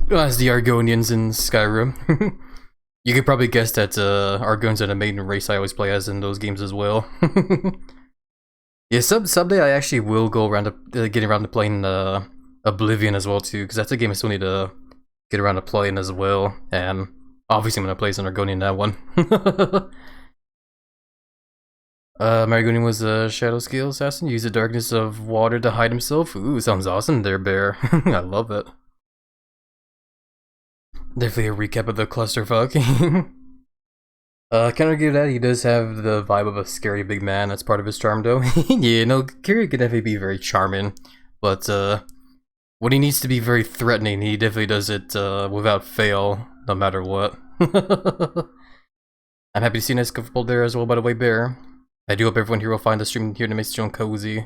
Argonians in Skyrim. You could probably guess that Argonians are the main race I always play as in those games as well. Yeah, someday I actually will go around to getting around to playing Oblivion as well too, because that's a game I still need to get around to playing as well. And obviously I'm gonna play as an Argonian in that one. Marigonian was a shadow scale assassin, used the darkness of water to hide himself. Ooh, sounds awesome there, Bear. I love it. Definitely a recap of the clusterfuck. Can I give that? He does have the vibe of a scary big man. That's part of his charm, though. Yeah, no, Kiryu could definitely be very charming, but when he needs to be very threatening, he definitely does it without fail, no matter what. I'm happy to see nice comfortable there as well, by the way, Bear. I do hope everyone here will find the stream here to make it cozy.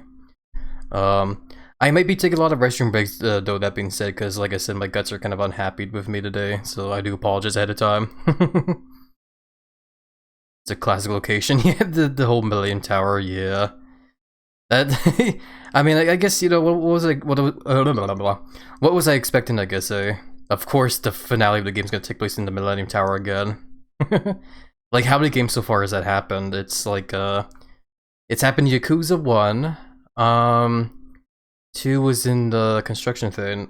I might be taking a lot of restroom breaks, though, that being said, because, like I said, my guts are kind of unhappy with me today, so I do apologize ahead of time. It's a classic location. Yeah, the whole Millennium Tower, yeah. That, I mean, I guess, you know, what was I expecting, I guess, Of course, the finale of the game is going to take place in the Millennium Tower again. Like, how many games so far has that happened? It's like, it's happened in Yakuza 1, 2 was in the construction thing,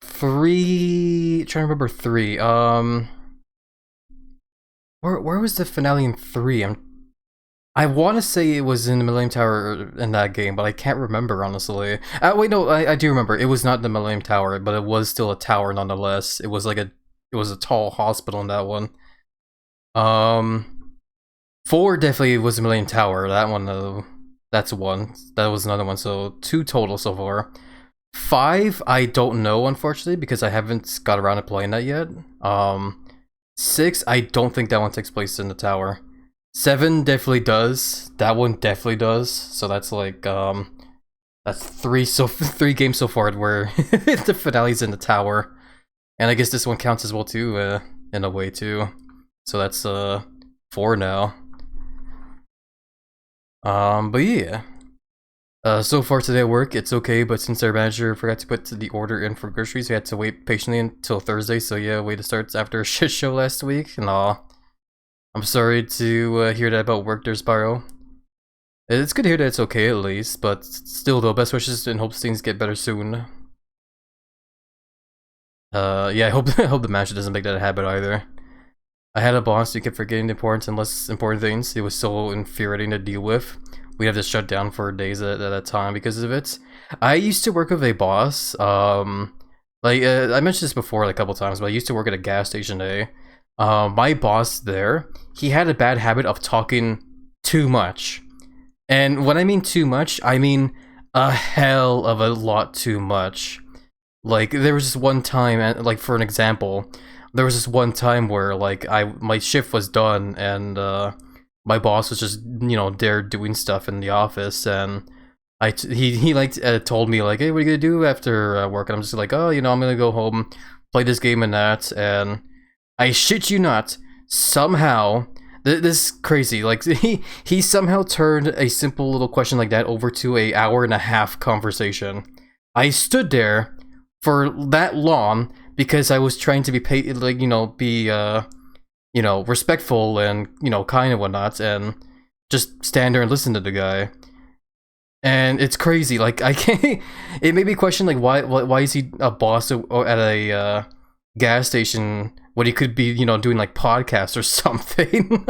3, trying to remember 3, where was the finale in 3? I want to say it was in the Millennium Tower in that game, but I can't remember, honestly. Wait, no, I do remember. It was not the Millennium Tower, but it was still a tower nonetheless. It was like it was a tall hospital in that one. 4 definitely was the Millennium Tower. That one, though, that's 1. That was another one, so 2 total so far. 5, I don't know, unfortunately, because I haven't got around to playing that yet. 6, I don't think that one takes place in the tower. 7 definitely does. That one definitely does. So that's like, that's 3 games so far where the finale's in the tower. And I guess this one counts as well too, in a way too. So that's 4 now. But yeah. So far today at work, it's okay, but since our manager forgot to put the order in for groceries, we had to wait patiently until Thursday, so yeah, way to start after a shit show last week, and I'm sorry to hear that about work there, Spyro. It's good to hear that it's okay at least, but still though, best wishes and hopes things get better soon. Yeah, I hope the manager doesn't make that a habit either. I had a boss who kept forgetting the important and less important things. It was so infuriating to deal with. We'd have to shut down for days at a time because of it. I used to work with a boss, I mentioned this before like, a couple times, but I used to work at a gas station, my boss there, he had a bad habit of talking too much. And when I mean too much, I mean a hell of a lot too much. Like, there was this one time, like, for an example, there was this one time where, like, my shift was done, and, my boss was just, you know, there doing stuff in the office, and he told me, like, hey, what are you gonna do after work? And I'm just like, oh, you know, I'm gonna go home, play this game and that, and I shit you not, somehow, this is crazy, like, he somehow turned a simple little question like that over to an hour-and-a-half conversation. I stood there for that long because I was trying to be you know, respectful and, you know, kind and whatnot, and just stand there and listen to the guy. And it's crazy, like, I can't, it made me question, like, why is he a boss at a gas station when he could be, you know, doing, like, podcasts or something.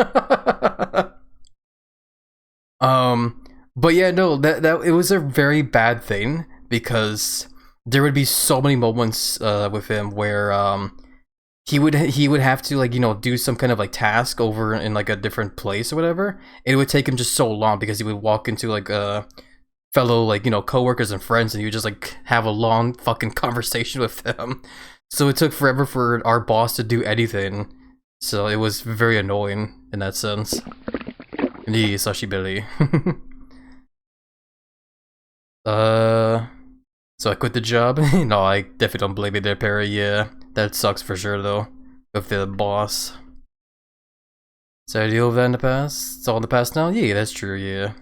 But yeah, no, that it was a very bad thing, because there would be so many moments with him where he would have to, like, you know, do some kind of like task over in like a different place or whatever. It would take him just so long because he would walk into like fellow, like, you know, coworkers and friends, and you just like have a long fucking conversation with them. So it took forever for our boss to do anything. So it was very annoying in that sense. Ni Sashibeli. So I quit the job. No, I definitely don't blame you there, Perry. Yeah, that sucks for sure though. With the boss. So I deal with that in the past. It's all in the past now? Yeah, that's true, yeah.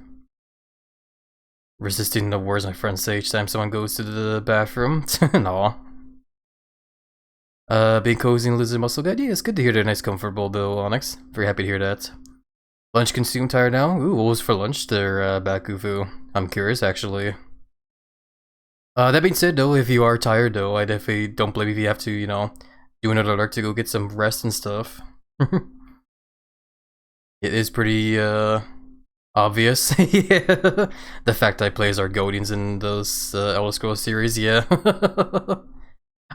Resisting the words my friends say each time someone goes to the bathroom. No. Being cozy and losing muscle good. Yeah, it's good to hear they're nice, comfortable though, Onyx. Very happy to hear that. Lunch consumed, tired now? Ooh, what was for lunch there, Bakufu? I'm curious, actually. That being said, though, if you are tired, though, I definitely don't blame you if you have to, you know, do another lurk to go get some rest and stuff. It is pretty, obvious. Yeah. The fact I play as Argonians in those, Elder Scrolls series, yeah.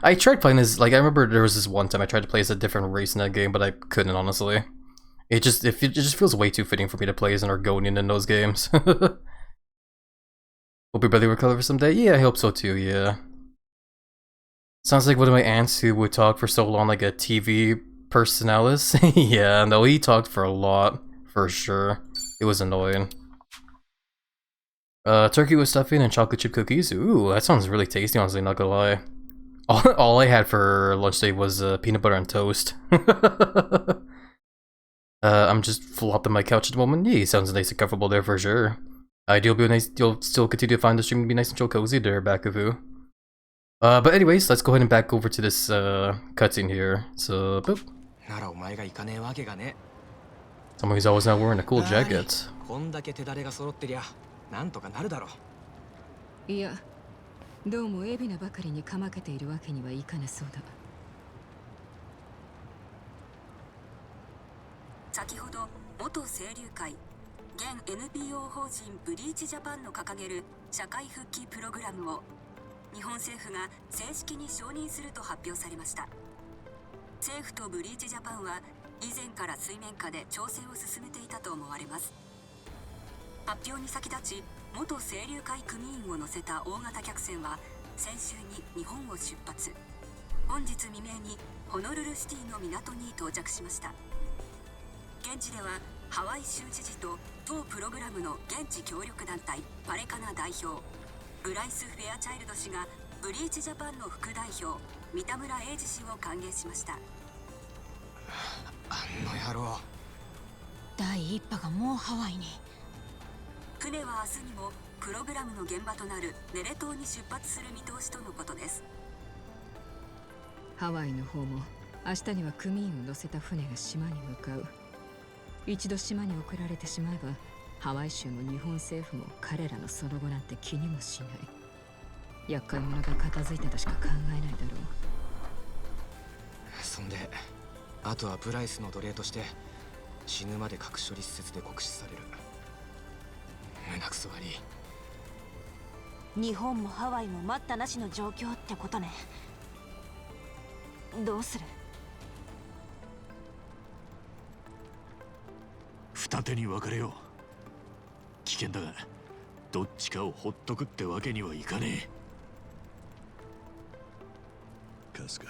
I tried playing as, like, I remember there was this one time I tried to play as a different race in that game, but I couldn't, honestly. It just feels way too fitting for me to play as an Argonian in those games. Hope your brother will recover someday. Yeah, I hope so too, yeah. Sounds like one of my aunts who would talk for so long like a TV personalis. Yeah, no, he talked for a lot, for sure. It was annoying. Turkey with stuffing and chocolate chip cookies. Ooh, that sounds really tasty, honestly, not gonna lie. All I had for lunch today was peanut butter and toast. I'm just flopped on my couch at the moment. Yeah, sounds nice and comfortable there for sure. You'll still continue to find the stream to be nice and chill cozy there, Bakufu. But anyways, let's go ahead and back over to this cutscene here. So, boop. Someone who's always not wearing a cool jacket. いや、どうも海老名ばかりにかまけているわけにはいかなそうだ。先ほど元清流会現 NPO 法人ブリーチジャパンの掲げる社会復帰プログラムを日本政府が正式に承認すると発表されました。政府とブリーチジャパンは以前から水面下で調整を進めていたと思われます。発表に先立ち元清流会組員を乗せた大型客船は先週に日本を出発。本日未明にホノルルシティの港に到着しました。現地ではハワイ州知事と当プログラムの現地協力団体パレカナ代表ブライス・フェアチャイルド氏がブリーチジャパンの副代表三田村英二氏を歓迎しました。あの野郎。第一波がもうハワイに。船は明日にもプログラムの現場となるネレ島に出発する見通しとのことです。ハワイの方も明日には組員を乗せた船が島に向かう。一度島に送られてしまえばハワイ州も日本政府も彼らのその後なんて気にもしない。厄介者が片付いてとしか考えないだろう。そんであとはプライスの奴隷として死ぬまで核処理施設で酷使される。胸くそ悪い。日本もハワイも待ったなしの状況ってことね。どうする？二手に分かれよう。危険だがどっちかをほっとくってわけにはいかねえ。カスカ、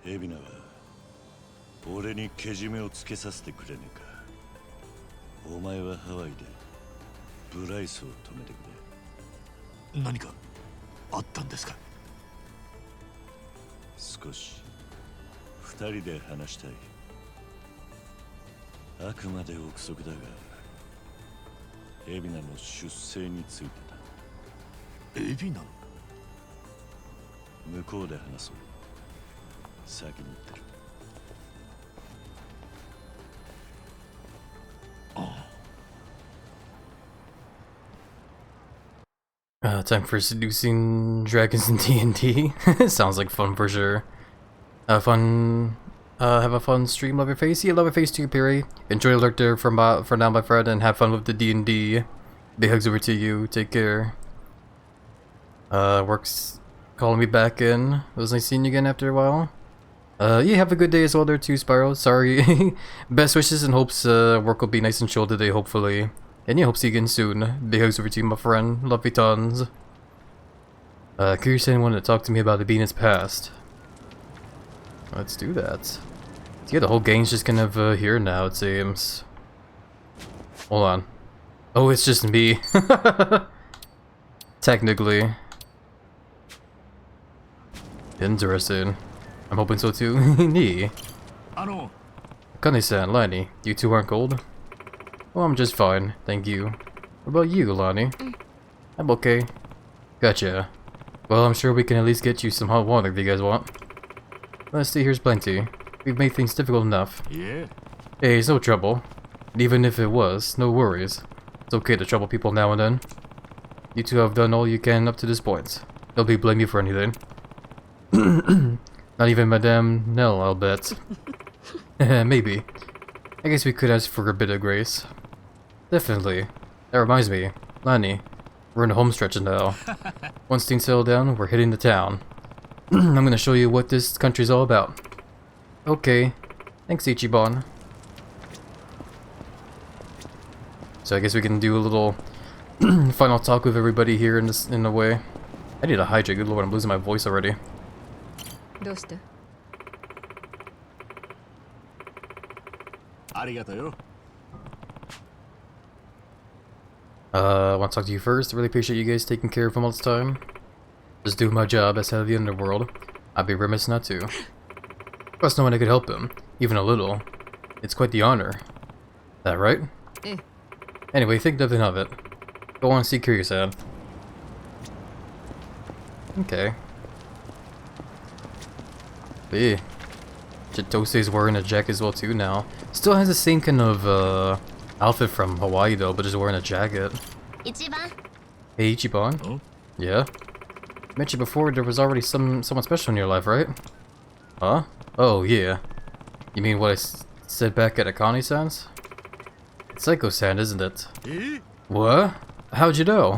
海老名は俺にけじめをつけさせてくれねえか。お前はハワイでブライスを止めてくれ。何かあったんですか？少し二人で話したい。あくまで憶測だが海老名の出生についてだ。海老名の？向こうで話そう。先に言ってる。Time for seducing dragons in D&D. Sounds like fun for sure. Have a fun stream, love your face. Yeah, love your face too, Piri. Enjoy Lurk there for now, my friend, and have fun with the D&D. Big hugs over to you. Take care. Work's calling me back in. It was nice seeing you again after a while. Yeah, have a good day as well there too, Spyro. Sorry. Best wishes and hopes work will be nice and chill today, hopefully. And yeah, hope to see you again soon. Big hugs over to you, my friend. Love you tons. Curious anyone to talk to me about it being its past. Let's do that. Yeah, the whole gang's just kind of here now, it seems. Hold on. Oh, it's just me. Technically. Interesting. I'm hoping so too. Nee. Kane-san, Lani, you two aren't cold? Oh, I'm just fine, thank you. What about you, Lani? I'm okay. Gotcha. Well, I'm sure we can at least get you some hot water if you guys want. Let's see, here's plenty. We've made things difficult enough. Yeah. Hey, it's no trouble. And even if it was, no worries. It's okay to trouble people now and then. You two have done all you can up to this point. Nobody blame you for anything. Not even Madame Nell, I'll bet. Maybe. I guess we could ask for a bit of grace. Definitely. That reminds me, Lani, we're in the home stretch now. Once things settle down, we're hitting the town. I'm gonna show you what this country's all about. Okay. Thanks, Ichiban. So I guess we can do a little final talk with everybody here in a way. I need a hydrate, good lord, I'm losing my voice already. Want to talk to you first. I really appreciate you guys taking care of him all this time. Just doing my job as head of the underworld. I'd be remiss not to. Plus, knowing I could help him, even a little. It's quite the honor. That right? Anyway, think nothing of it. Go on and see Kiryu-san. Okay. Yeah. Chitose's wearing a jacket as well too now. Still has the same kind of outfit from Hawaii though, but just wearing a jacket. Ichiban? Hey Ichiban? Oh? Yeah? You mentioned before there was already someone special in your life, right? Huh? Oh yeah. You mean what I said back at Akane-san's? It's Psycho-san, isn't it? What? How'd you know?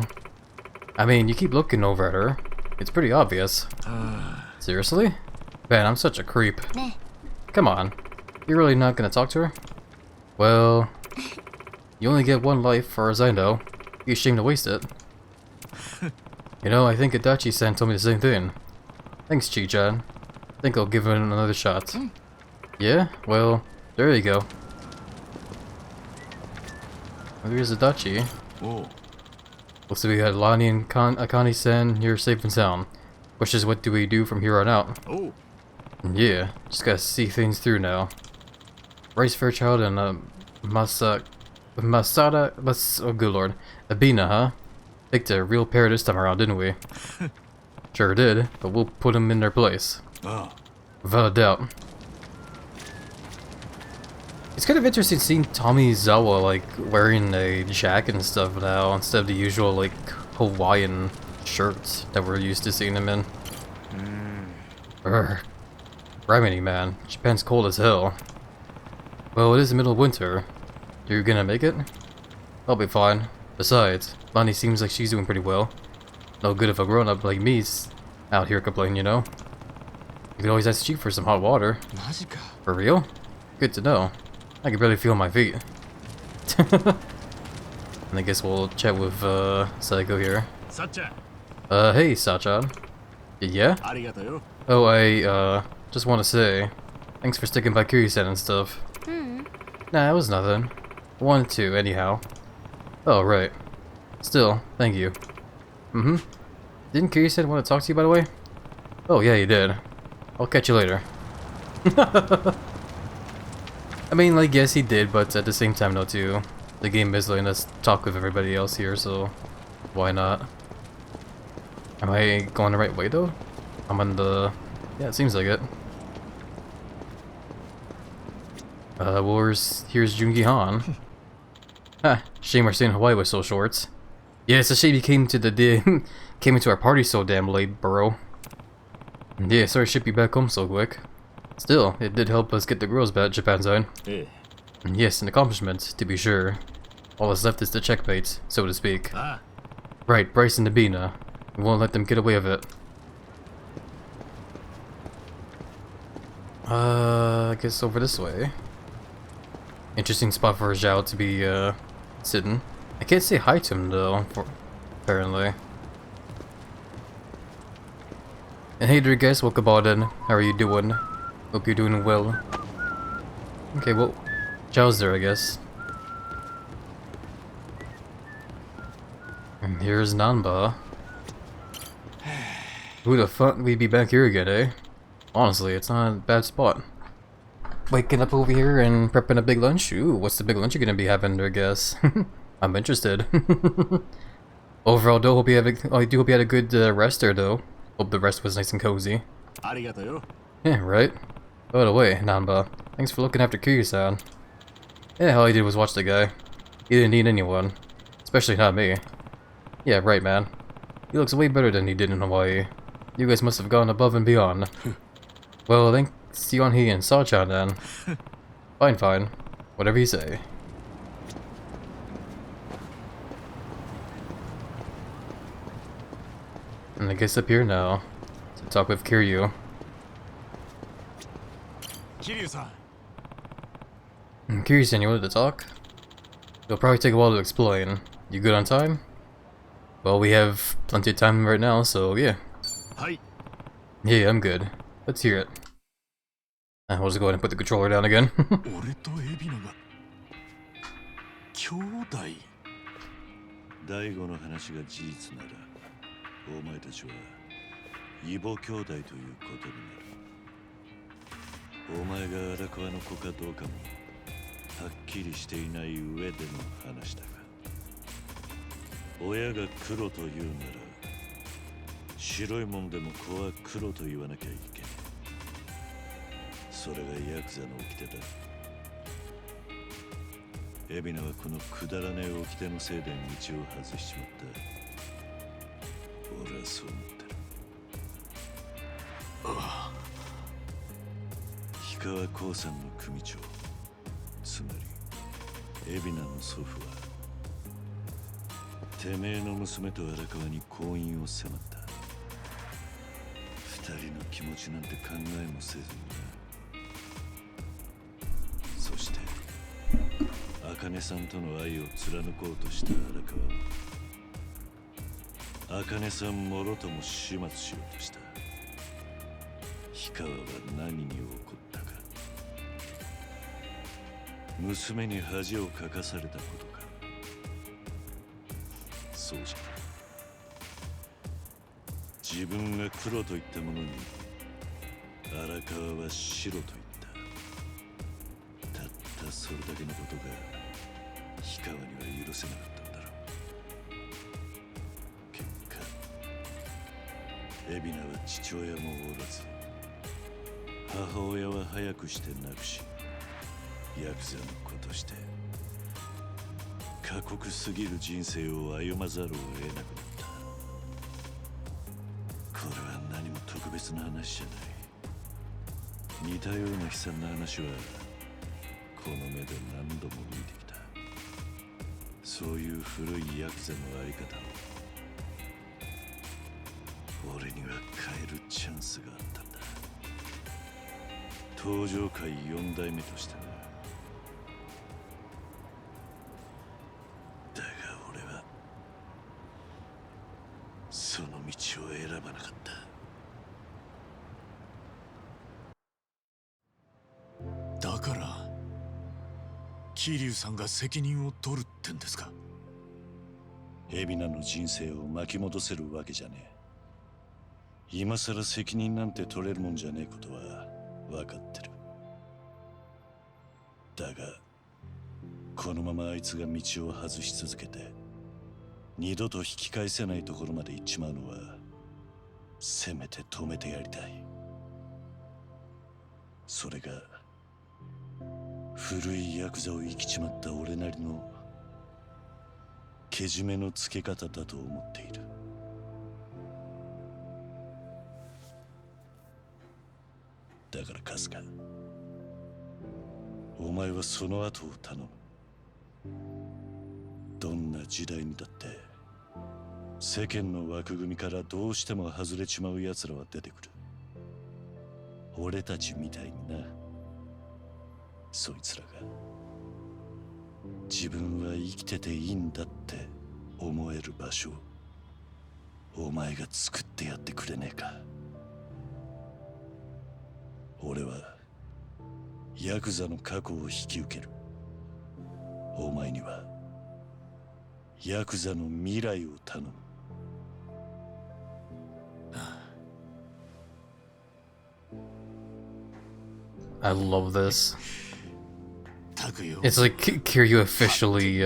I mean, you keep looking over at her. It's pretty obvious. Seriously? Man, I'm such a creep. Come on. You're really not gonna talk to her? Well, you only get one life, far as I know. Be ashamed to waste it. You know, I think Adachi-san told me the same thing. Thanks, Chi-chan. I think I'll give it another shot. Yeah? Well, there you go. There's Adachi. Oh. Looks like we had Lani and Akane-san here safe and sound. Which is what do we do from here on out? Oh. Yeah, just gotta see things through now. Rice Fairchild and oh good lord, Abina, huh? Picked a real pair this time around, didn't we? Sure did, but we'll put them in their place. Without a doubt. It's kind of interesting seeing Tomizawa like wearing a jacket and stuff now instead of the usual like Hawaiian shirts that we're used to seeing him in. Griminy, man. Japan's cold as hell. Well, it is the middle of winter. You gonna make it? I'll be fine. Besides, Lani seems like she's doing pretty well. No good if a grown-up like me's out here complaining, you know? You could always ask Chief for some hot water. For real? Good to know. I can barely feel my feet. And I guess we'll chat with Saiko here. Hey, Sachan. Yeah? Oh, I just want to say, thanks for sticking by Kiryu-san and stuff. Nah, it was nothing. Wanted to, anyhow. Oh, right. Still, thank you. Didn't Kiryu-san want to talk to you, by the way? Oh, yeah, he did. I'll catch you later. I mean, like, yes, he did, but at the same time, no, too. The game is letting us talk with everybody else here, so why not? Am I going the right way, though? I'm on the... yeah, it seems like it. Well, here's Jungi Han. Ha, shame our stay in Hawaii was so short. Yeah, it's a shame you came to the came into our party so damn late, bro. And yeah, sorry to ship you back home so quick. Still, it did help us get the girls back at Japan side. Eh. And yes, an accomplishment, to be sure. All that's left is the checkmate, so to speak. Ah. Right, Bryce and Nabina. We won't let them get away with it. I guess over this way. Interesting spot for Zhao to be, sitting. I can't say hi to him, though, apparently. And hey there guys, welcome on in. How are you doing? Hope you're doing well. Okay, well, Zhao's there, I guess. And here's Nanba. Who the fuck we'd be back here again, eh? Honestly, it's not a bad spot. Waking up over here and prepping a big lunch? Ooh, what's the big lunch you're gonna be having, I guess? I'm interested. Overall, though, I do hope you had a good rest there, though. Hope the rest was nice and cozy. Yeah, right? By the way, Nanba, thanks for looking after Kiryu-san. Yeah, all I did was watch the guy. He didn't need anyone. Especially not me. Yeah, right, man. He looks way better than he did in Hawaii. You guys must have gone above and beyond. Well, thanks Yeon-hee and Saw-chan then. Fine, fine. Whatever you say. And I guess up here now, to talk with Kiryu. Kiryu-san. Kiryu-san, you wanted to talk? It'll probably take a while to explain. You good on time? Well, we have plenty of time right now, so yeah. Hi. Yeah, I'm good. Let's hear it. We'll just go ahead and put the controller down again. 俺とエビナが兄弟。第五の話が事実なら、お前たちは異母兄弟ということになる。お前が荒川の子かどうかもはっきりしていない上での話だが、親が黒と言うなら、白いもんでも子は黒と言わなきゃいけない。それがヤクザの掟だ。海老名はこのくだらねえ掟のせいで道を外しちまった。俺はそう思ってる。氷川興産の組長、つまり海老名の祖父はてめえの娘と荒川に婚姻を迫った。二人の気持ちなんて考えもせずにな。そして茜さんとの愛を貫こうとした荒川を茜さんもろとも始末しようとした。氷川は何に怒ったか。娘に恥をかかされたことか。そうじゃ。自分が黒と言ったものに荒川は白と言った。たったそれだけのことが氷川には許せなかったんだろう。結果海老名は父親もおらず、母親は早くして亡くし、ヤクザの子として過酷すぎる人生を歩まざるを得なくなった。これは何も特別な話じゃない。似たような悲惨な話はこの目で何度も見てきた。そういう古いヤクザのあり方を俺には変えるチャンスがあったんだ。登場界4代目としてな。だが俺はその道を選ばなかった。だから桐生さんが責任を取るってんですか。海老名の人生を巻き戻せるわけじゃねえ。今さら責任なんて取れるもんじゃねえことは分かってる。だがこのままあいつが道を外し続けて二度と引き返せないところまで行っちまうのはせめて止めてやりたい。それが古いヤクザを生きちまった俺なりのけじめのつけ方だと思っている。だからカスカ、お前はその後を頼む。どんな時代にだって世間の枠組みからどうしても外れちまう奴らは出てくる。俺たちみたいにな。そいつらが自分は生きてていいんだって思える場所をお前が作ってやってくれねえか。俺はヤクザの過去を引き受ける。お前にはヤクザの未来を頼む。I love this. It's like Kiryu officially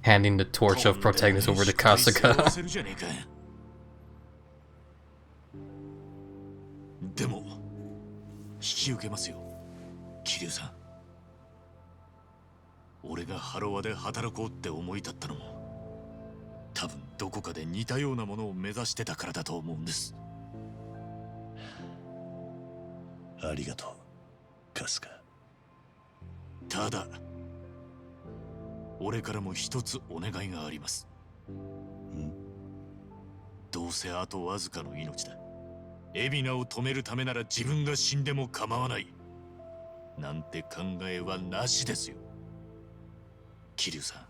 handing the torch of protagonist over to Kasuga. でも引き受けますよ、桐生さん。俺がハロワで働こうって思い立ったのも多分どこかで似たようなものを目指してたからだと思うんです。ありがとう、カスカ。ただ俺からも一つお願いがあります。どうせあとわずかの命だ。海老名を止めるためなら自分が死んでも構わないなんて考えはなしですよ。桐生さん、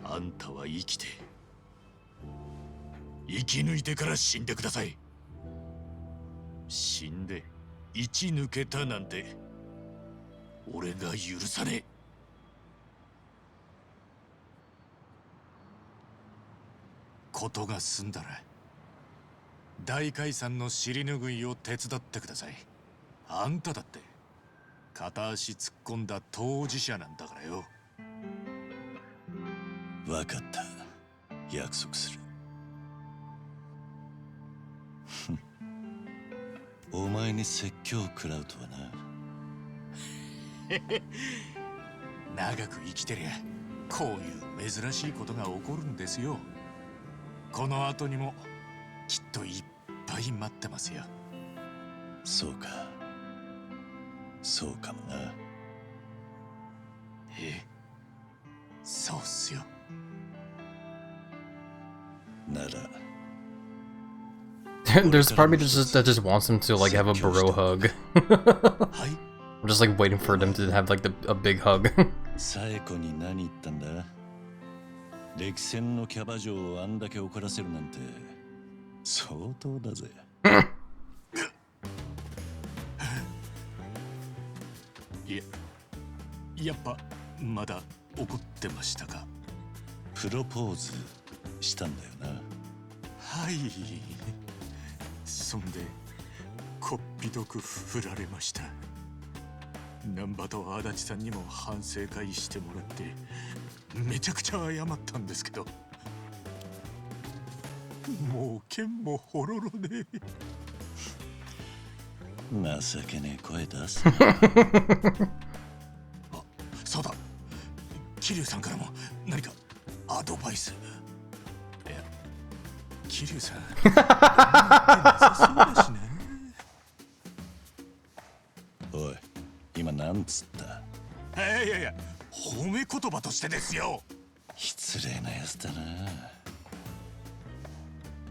あんたは生きて生き抜いてから死んでください。死んで生き抜けたなんて俺が許さねえ。ことが済んだら大解散の尻拭いを手伝ってください。あんただって片足突っ込んだ当事者なんだからよ。わかった、約束する。お前に説教を食らうとはな。長く生きてりゃこういう珍しいことが起こるんですよ。この後にもきっといっぱい待ってますよ。そうか、そうかもな。ええ、そうっすよ。ならThere's part of me that just wants him to like have a bro hug. I'm just like waiting for them to have like a big hug. 最後に何言ったんだ？歴戦のキャバ嬢をあんだけ怒らせるなんて相当だぜ。やっぱまだ怒ってましたか？プロポーズしたんだよな。はい。そんでこっぴどく振られました。難波と足立さんにも反省会してもらってめちゃくちゃ謝ったんですけど、もう剣もほろろで。情けねえ声出す。あ、そうだ。桐生さんからも何かアドバイス。いや、桐生さんなさそうだしね。おい、今なんつった？いやいや、褒め言葉としてですよ。失礼なやつだな。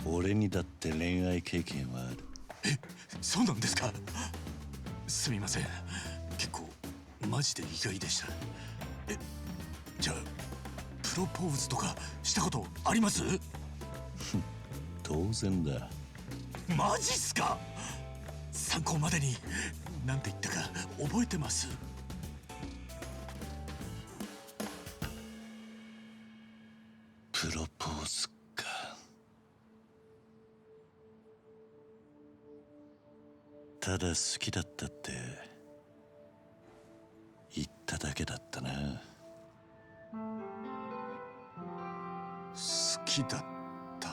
俺にだって恋愛経験はある。え、そうなんですか？すみません。結構マジで意外でした。え、じゃあプロポーズとかしたことあります？当然だ。マジっすか？参考までに何て言ったか覚えてます？プロポーズか。ただ好きだったって言っただけだったな。好きだった。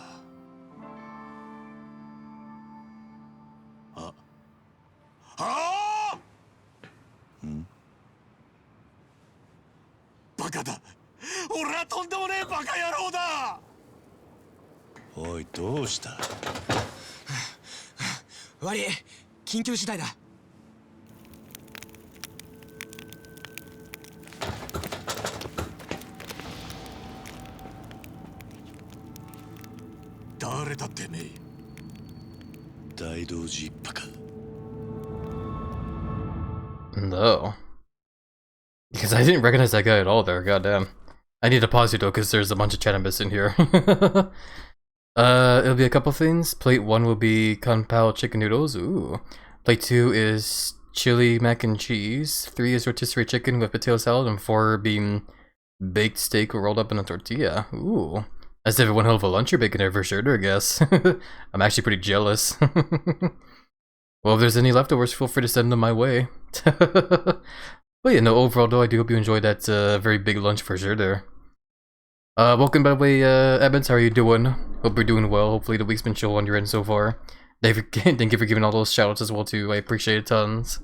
ああ！ん？バカだ。俺はとんでもねえバカ野郎だ。おい、どうした？悪い、緊急事態だ。誰だてめえ。大道寺一派か。No. Because I didn't recognize that guy at all there, goddamn. I need to pause you though, because there's a bunch of chat I missed in here. It'll be a couple things. Plate 1 will be Kung Pao chicken noodles, ooh. Plate 2 is chili mac and cheese. 3 is rotisserie chicken with potato salad, and 4 being baked steak rolled up in a tortilla, ooh. As if one hell of a lunch you're baking there for sure, I guess. I'm actually pretty jealous. Well, if there's any leftovers, feel free to send them my way. But yeah, no, overall though, I do hope you enjoyed that very big lunch for sure there. Welcome by the way, Evans, how are you doing? Hope you're doing well. Hopefully the week's been chill on your end so far. Thank you for giving all those shoutouts as well too, I appreciate it tons.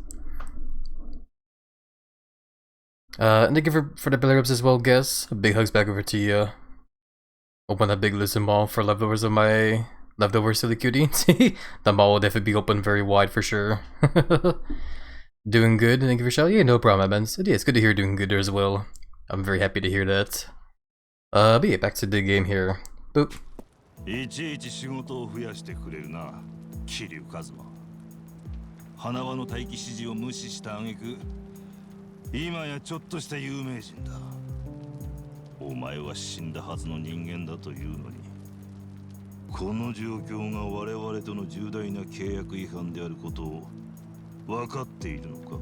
And thank you for the belly rubs as well, guess. Big hugs back over to you. Open that big listen ball for leftovers of my leftover silly cutie. The ball will definitely be open very wide for sure. Doing good, thank you for shouting. Yeah, no problem, Evans. Yeah, it's good to hear you're doing good there as well. I'm very happy to hear that. But yeah, back to the game here. Boop. いちいち仕事を増やしてくれるな、桐生一馬。花輪の待機指示を無視した挙句、今やちょっとした有名人だ。お前は死んだはずの人間だというのに、この状況が我々との重大な契約違反であることを分かっているのか？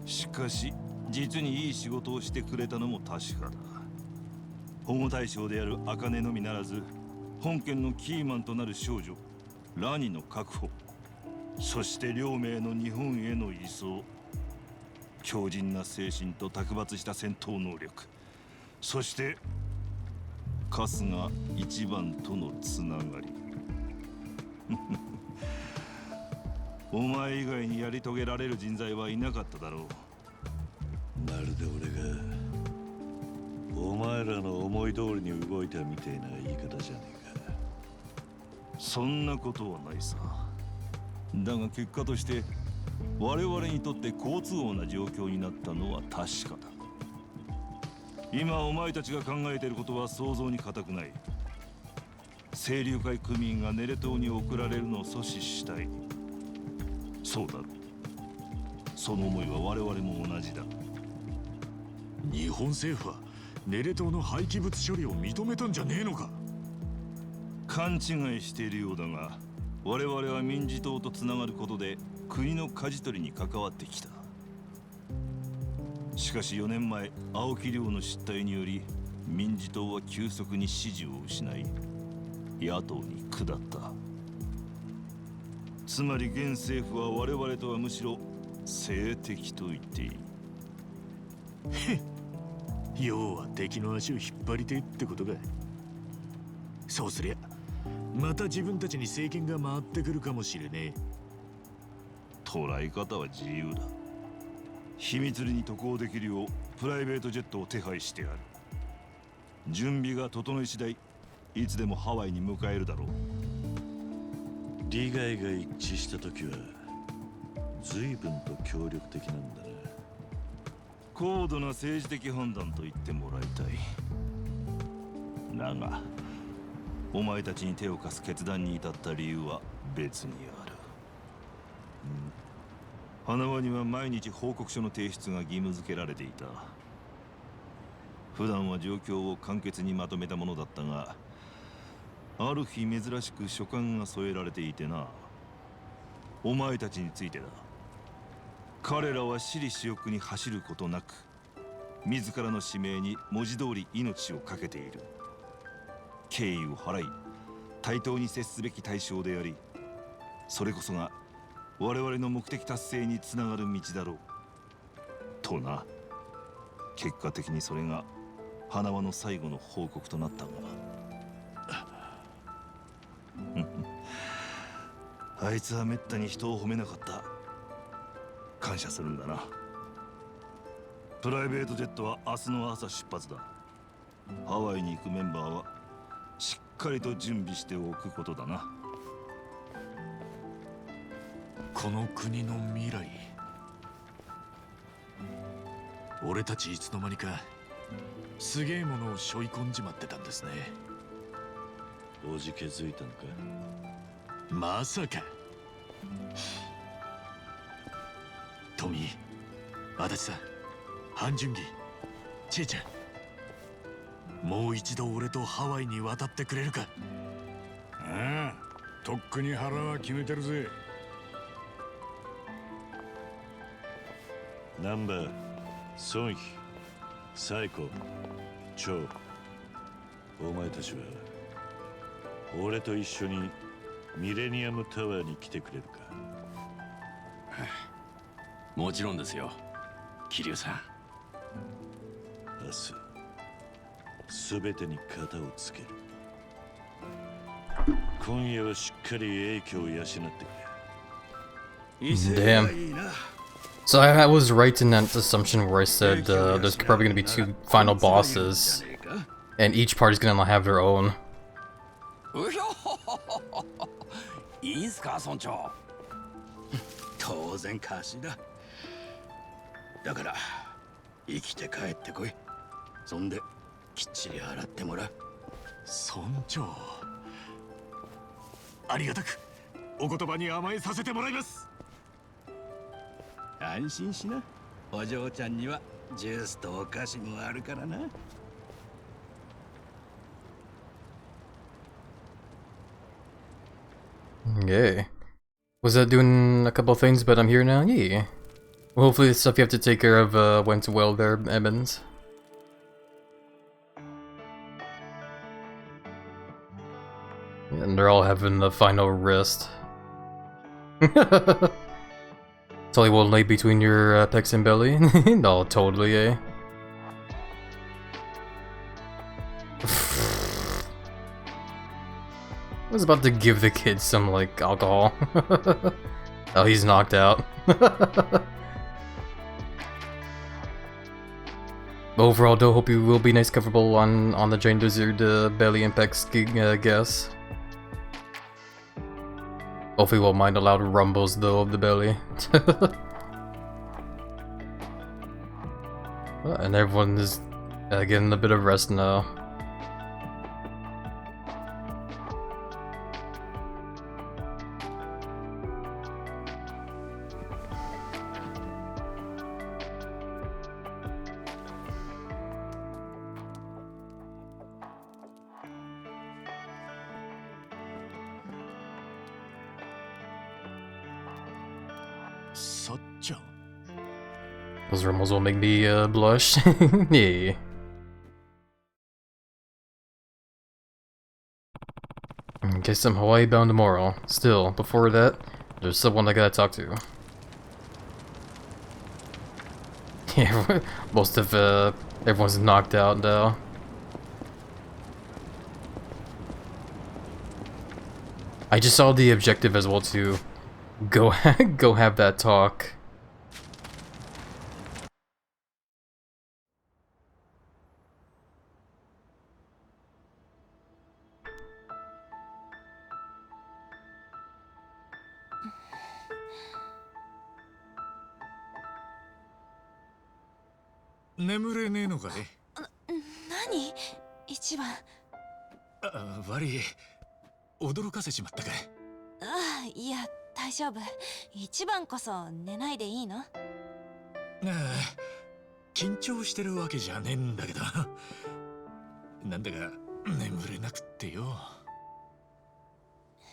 しかし実にいい仕事をしてくれたのも確かだ。保護対象である茜のみならず、本件のキーマンとなる少女ラニの確保、そして両名の日本への移送、強靭な精神と卓抜した戦闘能力、そして春日一番とのつながり。お前以外にやり遂げられる人材はいなかっただろう。まるで俺がお前らの思い通りに動いたみたいな言い方じゃねえか。そんなことはないさ。だが結果として我々にとって好都合な状況になったのは確かだ。今お前たちが考えていることは想像に難くない。清流会組員がネレ島に送られるのを阻止したい。そうだろう。その思いは我々も同じだ。日本政府はネレ島の廃棄物処理を認めたんじゃねえのか？勘違いしているようだが、我々は民事党とつながることで国の舵取りに関わってきた。しかし4年前、青木亮の失態により民事党は急速に支持を失い、野党に下った。つまり現政府は我々とはむしろ政敵と言っていい。要は敵の足を引っ張りてってことか。そうすりゃまた自分たちに政権が回ってくるかもしれねえ。捉え方は自由だ。秘密裏に渡航できるようプライベートジェットを手配してある。準備が整い次第、いつでもハワイに迎えるだろう。利害が一致した時は随分と協力的なんだな。高度な政治的判断と言ってもらいたい。だがお前たちに手を貸す決断に至った理由は別にある。花輪には毎日報告書の提出が義務付けられていた。普段は状況を簡潔にまとめたものだったが、ある日珍しく書簡が添えられていてな。お前たちについてだ。彼らは私利私欲に走ることなく、自らの使命に文字通り命を懸けている。敬意を払い、対等に接すべき対象であり、それこそが我々の目的達成につながる道だろう。とな。結果的にそれが花輪の最後の報告となったが。あいつはめったに人を褒めなかった。感謝するんだな。プライベートジェットは明日の朝出発だ。ハワイに行くメンバーはしっかりと準備しておくことだな。この国の未来、俺たちいつの間にかすげえものを背負い込んじまってたんですね。おじ気づいたのか？まさか。トミー、足立さん、ハンジュンギ、チエちゃん、もう一度俺とハワイに渡ってくれるか？ああ、とっくに腹は決めてるぜ。ナンバー、ソンヒ、サイコ、チョウ、お前たちは俺と一緒にミレニアムタワーに来てくれるか？もちろんですよ、桐生さん。明日、すべてに型をつける。今夜はしっかり影響を養ってくれ。 Damn. So I was right in that assumption where I said there's probably going to be 2 final bosses, and each party's going to have their own. いいんすか、村長。当然貸しだ。だから生きて帰ってこい。そんできっちり払ってもらう。村長、ありがたくお言葉に甘えさせてもらいます。安心しな。お嬢ちゃんにはジュースとお菓子もあるからな。Yay. Was that doing a couple things, but I'm here now? Yeah. Well, hopefully the stuff you have to take care of went well there, Evans. And they're all having the final rest. Sully will lay between your pecs and belly? No, totally, eh? I was about to give the kid some, like, alcohol. Oh, he's knocked out. Overall, though, hope you will be nice comfortable on the giant lizard belly and pecs, guess. Hopefully won't mind the loud rumbles, though, of the belly. And everyone is getting a bit of rest now. Those rumbles will make me blush. Yeah. Guess I'm Hawaii bound tomorrow. Still, before that, there's someone I gotta talk to. Yeah, most of everyone's knocked out now. I just saw the objective as well to go go have that talk.何一番。悪い。驚かせちまったか。ああ、いや、大丈夫。一番こそ寝ないでいいの？ああ、緊張してるわけじゃねえんだけど。なんだか眠れなくってよ。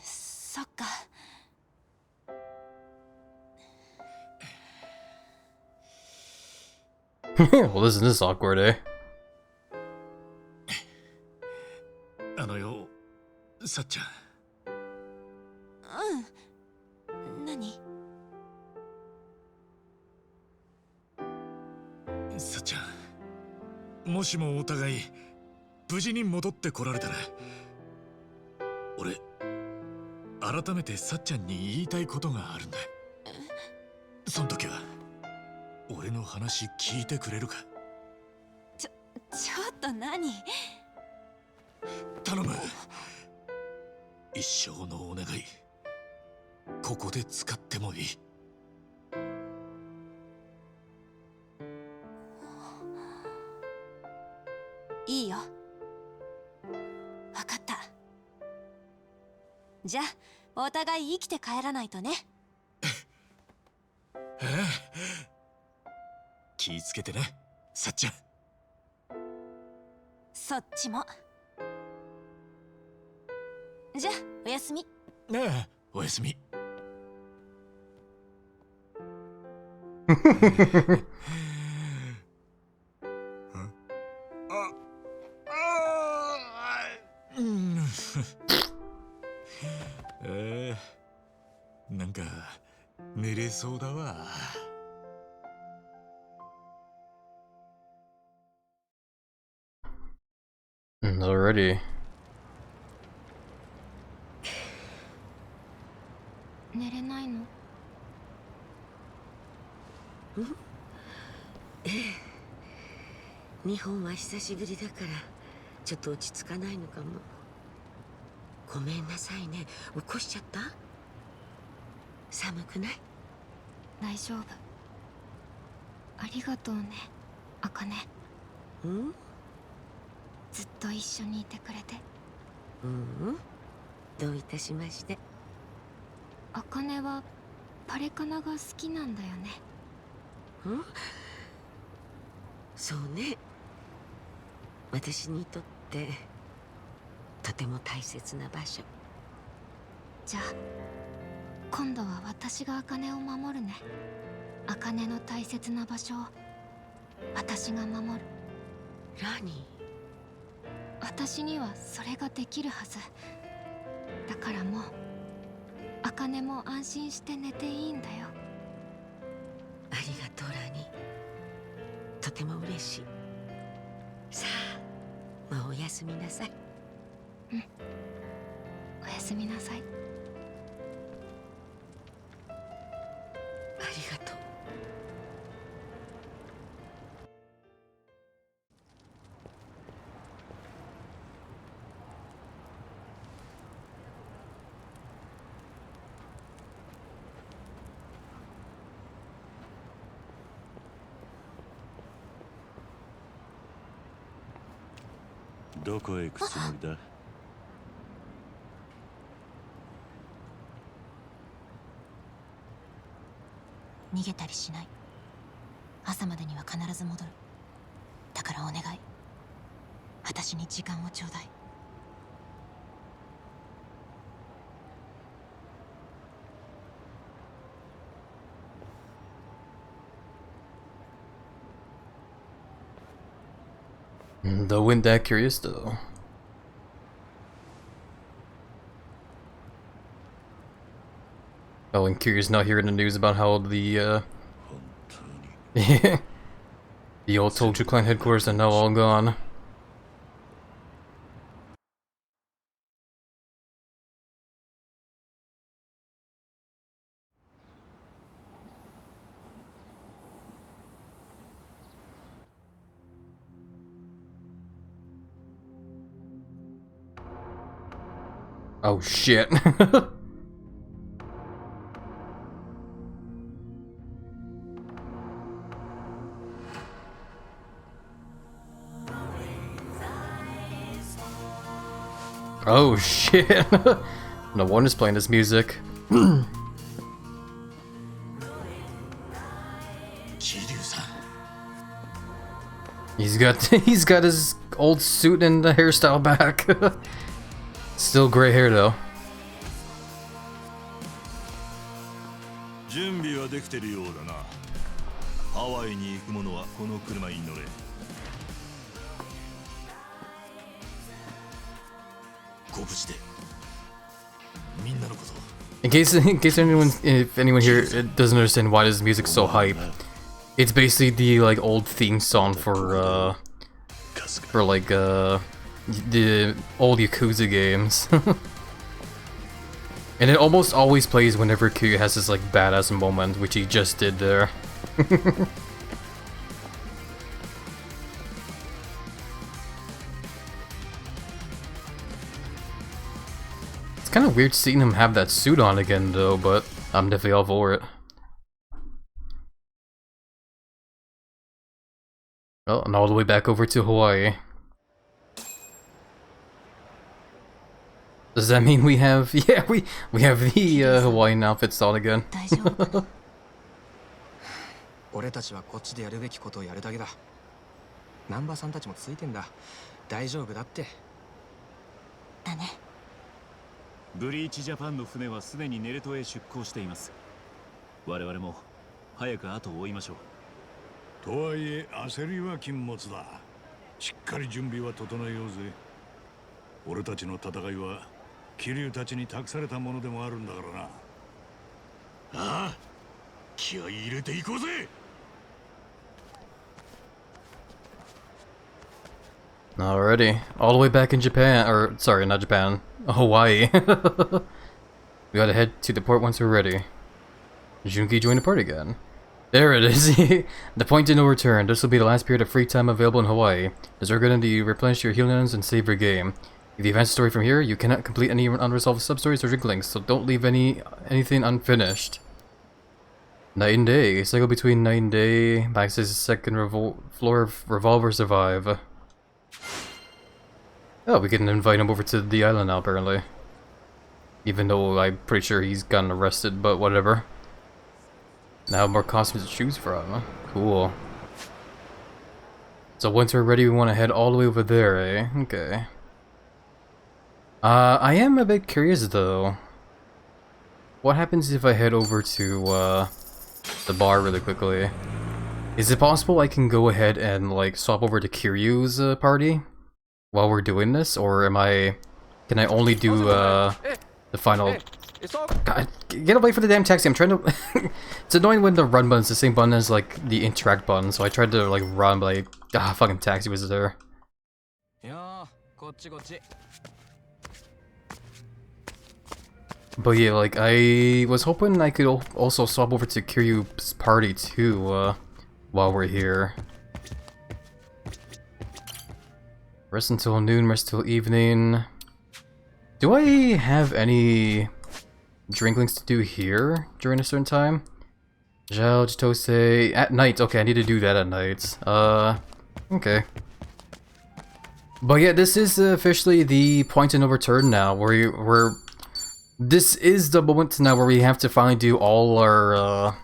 そっか。Well, isn't this awkward, eh? よ、さっちゃん。うん。何？さっちゃん、もしもお互い無事に戻ってこられたら、俺改めてさっちゃんに言いたいことがあるんだ。その時は俺俺の話聞いてくれるか。ちょっと何。頼む。一生のお願い、ここで使ってもいい。いいよ。わかった。じゃあお互い生きて帰らないとね。気ぃつけてな、さっちゃん。そっちも。じゃあおやすみ。ああ、おやすみ。なんか寝れそうだわ。Already. 寝れないの？ええ。日本は久しぶりだからちょっと落ち着かないのかも。ごめんなさいね。起こしちゃった？寒くない？大丈夫。ありがとうね、あかね。うん？ずっと一緒にいてくれて。どういたしまして。あかねはパレカナが好きなんだよね。そうね。私にとってとても大切な場所。じゃあ今度は私があかねを守るね。あかねの大切な場所を私が守る。何？私にはそれができるはず。だからもうあかねも安心して寝ていいんだよ。ありがとうラニ。とても嬉しい。さあ、もうおやすみなさい。おやすみなさい。ありがとう。どこへ行くつもりだ？逃げたりしない。朝までには必ず戻る。だからお願い、私に時間をちょうだい。Though wasn't that curious though. Oh, and curious not hearing the news about how the the old Toju clan headquarters are now all gone. Oh shit. Oh shit. No wonder he's playing this music. He's got his old suit and the hairstyle back. Still gray hair though. 準備はできてるようだな。ハワイに行く者はこの車に乗れ。ご無事で。みんなのこと。In case if anyone here doesn't understand why this music's so hype, it's basically the like old theme song for like the old Yakuza games. And it almost always plays whenever Kiryu has this like badass moment, which he just did there. weird seeing him have that suit on again though, but I'm definitely all for it. Oh, and all the way back over to Hawaii. Does that mean we have... Yeah, we have the Hawaiian outfits on again. 俺たちはこっちでやるべきことをやるだけだ。南波さんたちもついてんだ。大丈夫だって。だね。ブリーチジャパンの船はすでにネレトへ出港しています。我々も早く後を追いましょう。とはいえ焦りは禁物だ。しっかり準備は整えようぜ。俺たちの戦いは桐生たちに託されたものでもあるんだからな。ああ、気合い入れていこうぜ。Alrighty, all the way back in Japan, or sorry, not Japan, Hawaii. We gotta head to the port once we're ready. Junki joined the port again. There it is. The point of no return. This will be the last period of free time available in Hawaii. Desert to replenish your healings and save your game. If you advance the story from here, you cannot complete any unresolved sub-stories or drink links, so don't leave anything unfinished. Night and Day. Cycle between Night and Day. Max's second floor of Revolver Survive. Oh, we can invite him over to the island now, apparently. Even though I'm pretty sure he's gotten arrested, but whatever. Now more costumes to choose from. Cool. So once we're ready, we want to head all the way over there, eh? Okay. I am a bit curious, though. What happens if I head over to, the bar really quickly? Is it possible I can go ahead and, like, swap over to Kiryu's, party? While we're doing this? Or am can I only do, the final... God, get away from the damn taxi, I'm trying to... It's annoying when the run button's the same button as, like, the interact button, so I tried to, like, run, but, like, fucking taxi was there. But yeah, like, I was hoping I could also swap over to Kiryu's party, too, while we're here. Rest until noon, rest till evening. Do I have any drink links to do here during a certain time? Gel, Jitose, at night. Okay, I need to do that at night. Okay. But yeah, this is officially the point of no return now, where this is the moment now where we have to finally do all our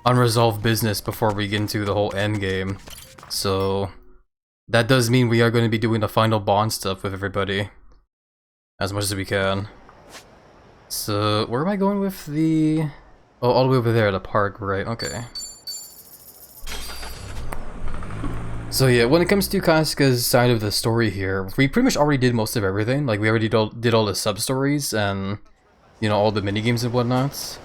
unresolved business before we get into the whole end game. So that does mean we are going to be doing the final bond stuff with everybody as much as we can. So where am I going with the... Oh, all the way over there, the park, right? Okay. So yeah, when it comes to Kasuga's side of the story here, we pretty much already did most of everything. Like, we already did all the sub-stories and, you know, all the minigames and whatnot.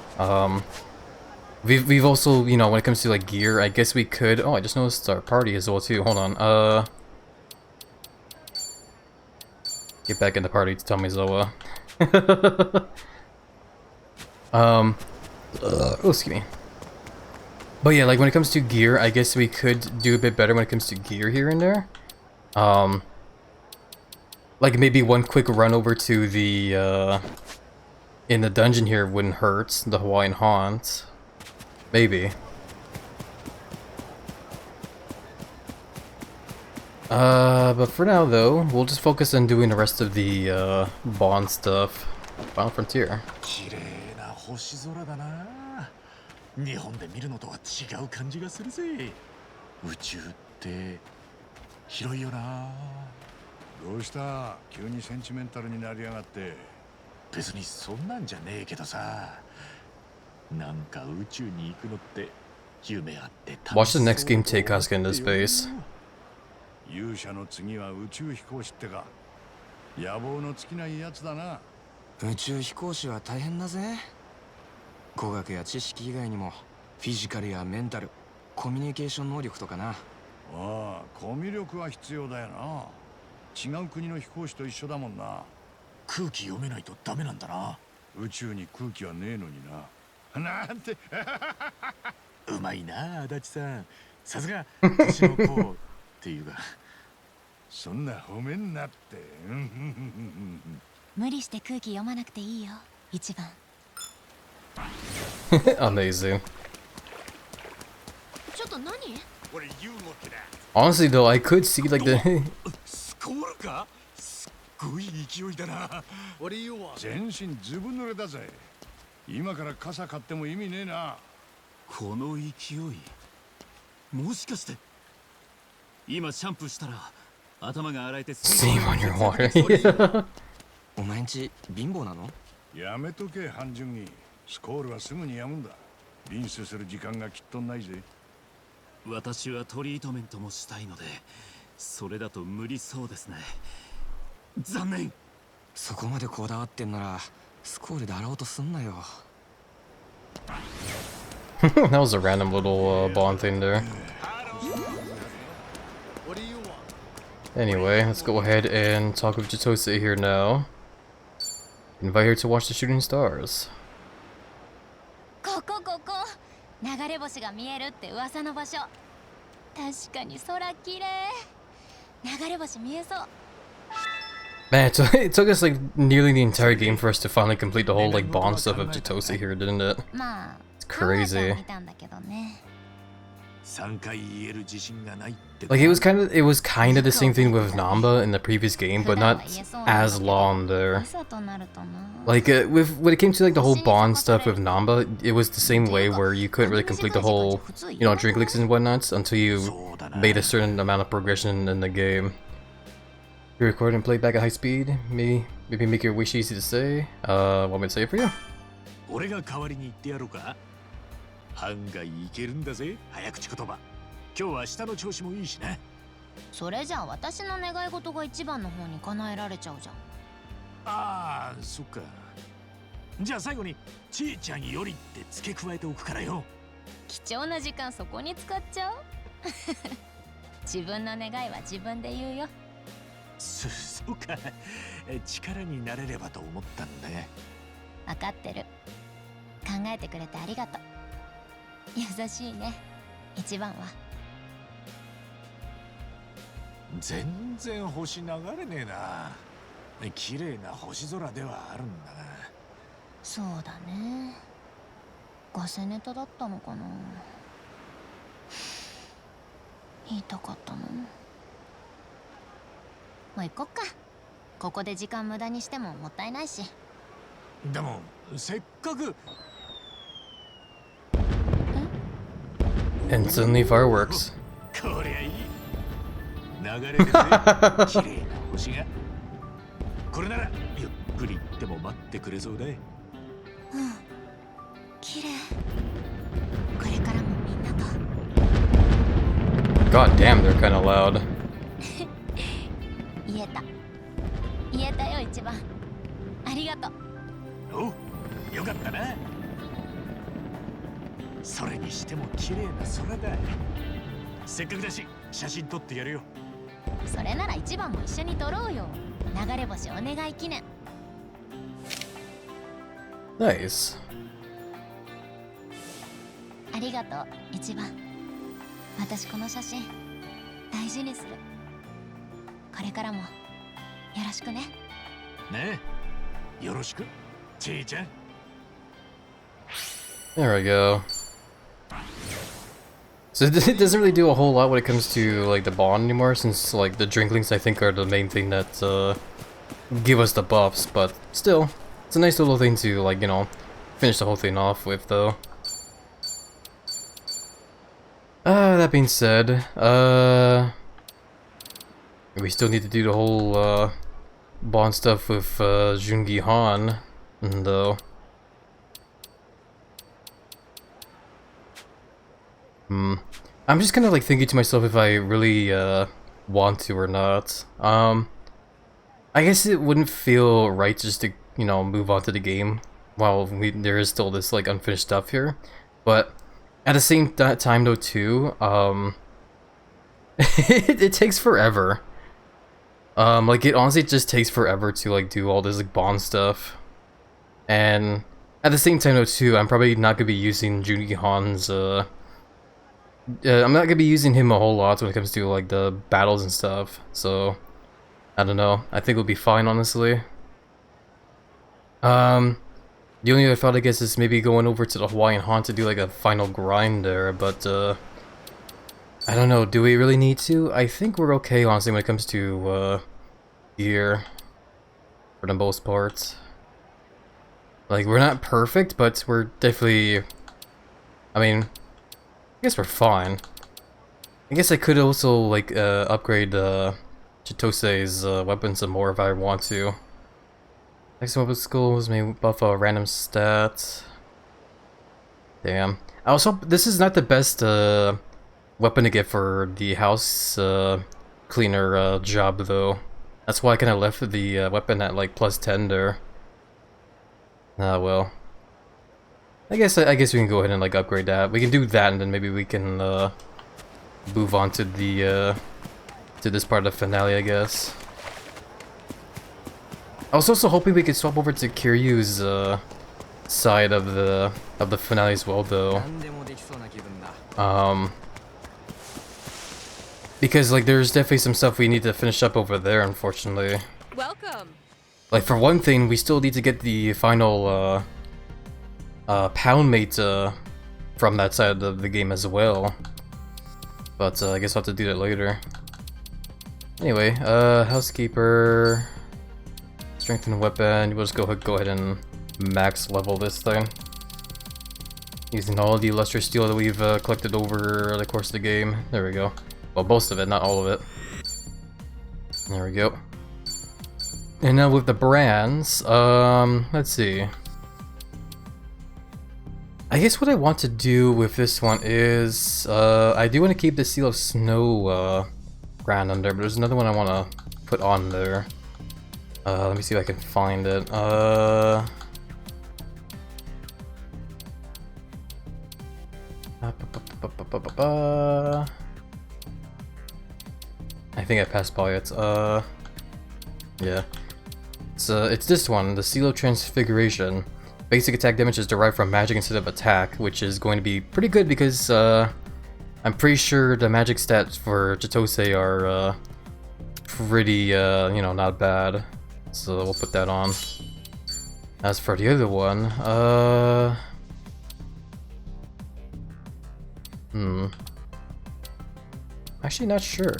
We've also, you know, when it comes to, like, gear, I guess we could... Oh, I just noticed our party as well, too. Hold on, get back in the party to Tomizawa. Oh, excuse me. But yeah, like, when it comes to gear, I guess we could do a bit better when it comes to gear here and there. Like, maybe one quick run over to the, in the dungeon here wouldn't hurt, the Hawaiian Haunt. Maybe. But for now, though, we'll just focus on doing the rest of the, Bond stuff. Final Frontier. 星空だな。日本で見るのとは違う感じがするぜ。宇宙って広いよな。どうした？急にセンチメンタルになりやがって。別にそんなんじゃねえけどさ。なんか宇宙に行くのって夢あって楽しそう。 Watch the next game take Kasuga into space. 勇者の次は宇宙飛行士ってか。野望の尽きないやつだな。宇宙飛行士は大変だぜ。語学や知識以外にもフィジカルやメンタル、コミュニケーション能力とかな。ああ、コミュ力は必要だよな。違う国の飛行士と一緒だもんな。空気読めないとダメなんだな。宇宙に空気はねえのにな。なんてうまいな、足立さん。さすが年の子っていうか。そんな褒めんなって。無理して空気読まなくていいよ、一番。Amazing. ちょっと何？ Honestly though, I could see like the スコールか？すっごい勢いだな。全身ずぶ濡れだぜ。今から傘買っても意味ねえな。この勢い、もしかして今シャンプーしたら頭が洗えて steam on your water. お前んち貧乏なの？やめとけ、半純に。スコールはすぐにやむんだ。リンスする時間がきっとないぜ。私はトリートメントもしたいので、それだと無理そうですね。残念。そこまでこだわってんならスコールで洗おうとすんなよ。That was a random little bond thing there. Anyway, let's go ahead and talk with Chitose here now. Invite her to watch the shooting stars. ここ流れ星が見えるって噂の場所。確かに空綺麗。流れ星見えそう。 Man, it took us like nearly the entire game for us to finally complete the whole like bond stuff of Chitose here, didn't it? It's crazy. Like it was kind of the same thing with Namba in the previous game, but not as long there. Like when it came to like the whole bond stuff with Namba, it was the same way where you couldn't really complete the whole, you know, drink licks and whatnot until you made a certain amount of progression in the game. You record and play back at high speed. Maybe make your wish easy to say. Want me to say it for you? 俺が代わりに言ってやろうか。案外いけるんだぜ、早口言葉。今日は下の調子もいいしな。それじゃあ私の願い事が一番の方に叶えられちゃうじゃん。ああ、そっか。じゃあ最後にちーちゃんよりって付け加えておくからよ。貴重な時間そこに使っちゃう。自分の願いは自分で言うよ。そうか。力になれればと思ったんだが。分かってる。考えてくれてありがとう。優しいね、一番は。全然星流れねえな。綺麗な星空ではあるんだが。そうだね。ガセネタだったのかな。言いたかったの。もう行こっか。ここで時間無駄にしてももったいないし。でもせっかく。And suddenly fireworks. こりゃいい。流れるぜ。綺麗な星が。これならゆっくり行っても待ってくれそうだ。うん。綺麗。これからもみんなと。God damn, they're kind of loud. 言えたよ一番。ありがとう。お、よかったな。それにしても綺麗な空だ。せっかくだし写真撮ってやるよ。それなら一番も一緒に撮ろうよ。流れ星お願い記念。Nice. ありがとう一番。私この写真大事にする。これからもよろしくね。ねえ、よろしく、ちーちゃん。There we go. So it doesn't really do a whole lot when it comes to like the bond anymore, since like the drinklings I think are the main thing that give us the buffs, but still, it's a nice little thing to like, you know, finish the whole thing off with though. That being said, we still need to do the whole bond stuff with Jungi Han, though. I'm just kind of like thinking to myself if I really want to or not. I guess it wouldn't feel right just to, you know, move on to the game while there is still this like unfinished stuff here. But at the same time though too, it takes forever. Like it honestly just takes forever to like do all this like bond stuff. And at the same time though too, I'm probably not gonna be using Jungi Han's I'm not gonna be using him a whole lot when it comes to like the battles and stuff, so I don't know. I think it'll be fine, honestly. The only other thought, I guess, is maybe going over to the Hawaiian Haunt to do like a final grind there, but I don't know, do we really need to? I think we're okay, honestly, when it comes to gear, for the most part. Like, we're not perfect, but we're definitely, I mean, I guess we're fine. I guess I could also, like, upgrade Chitose's weapons some more if I want to. Next weapon skills may buff a random stat. Damn. I also, this is not the best weapon to get for the house cleaner job, though. That's why I kind of left the weapon at like +10 there. Ah, well. I guess we can go ahead and like upgrade that. We can do that, and then maybe we can move on to the to this part of the finale, I guess. I was also hoping we could swap over to Kiryu's side of the finale as well, though. Because like there's definitely some stuff we need to finish up over there, unfortunately. Welcome. Like for one thing, we still need to get the final pound mate from that side of the game as well. But I guess I'll have to do that later. Anyway, housekeeper, strengthen weapon. We'll just go ahead and max level this thing using all the illustrious steel that we've collected over the course of the game. There we go. Well, most of it, not all of it. There we go. And now with the brands, let's see. I guess what I want to do with this one is, I do want to keep the Seal of Snow brand on there, but there's another one I want to put on there. Let me see if I can find it. I think I passed by it. Yeah. It's this one, the Seal of Transfiguration. Basic attack damage is derived from magic instead of attack, which is going to be pretty good because I'm pretty sure the magic stats for Chitose are pretty, you know, not bad. So we'll put that on. As for the other one, actually not sure.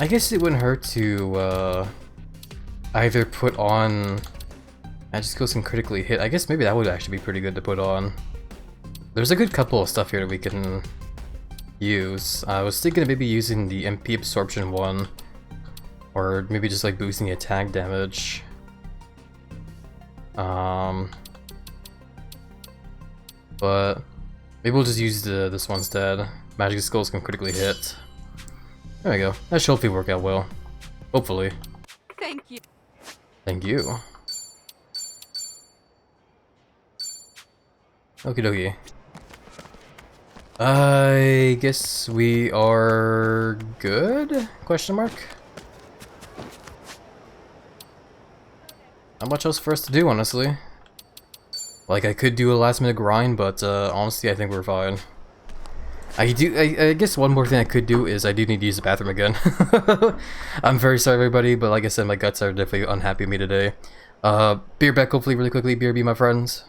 I guess it wouldn't hurt to either put on magic skills can critically hit. I guess maybe that would actually be pretty good to put on. There's a good couple of stuff here that we can use. I was thinking of maybe using the MP absorption one, or maybe just like boosting the attack damage. But maybe we'll just use this one instead. Magic skills can critically hit. There we go. That should hopefully work out well. Hopefully. Thank you. Thank you. Okie dokie. I guess we are good? Question mark? Not much else for us to do, honestly. Like, I could do a last minute grind, but honestly, I think we're fine. I guess one more thing I could do is I do need to use the bathroom again. I'm very sorry, everybody, but like I said, my guts are definitely unhappy with me today. Be back hopefully really quickly. BRB, my friends.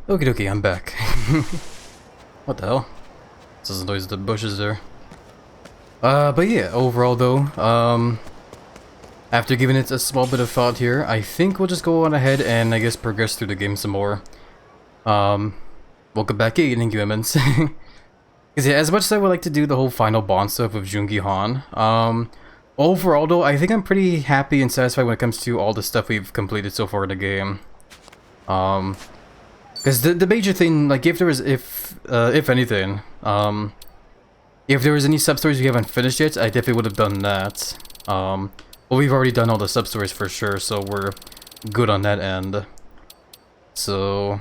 Okie dokie, I'm back. What the hell? This is the noise of the bushes there. But yeah, overall though, after giving it a small bit of thought here, I think we'll just go on ahead and I guess progress through the game some more. Welcome back, eating humans. Because yeah, as much as I would like to do the whole final bond stuff with Jungi Han, overall though, I think I'm pretty happy and satisfied when it comes to all the stuff we've completed so far in the game. Because the major thing, like if anything, if there was any sub-stories we haven't finished yet, I definitely would have done that. Well, we've already done all the sub-stories for sure, so we're good on that end. So,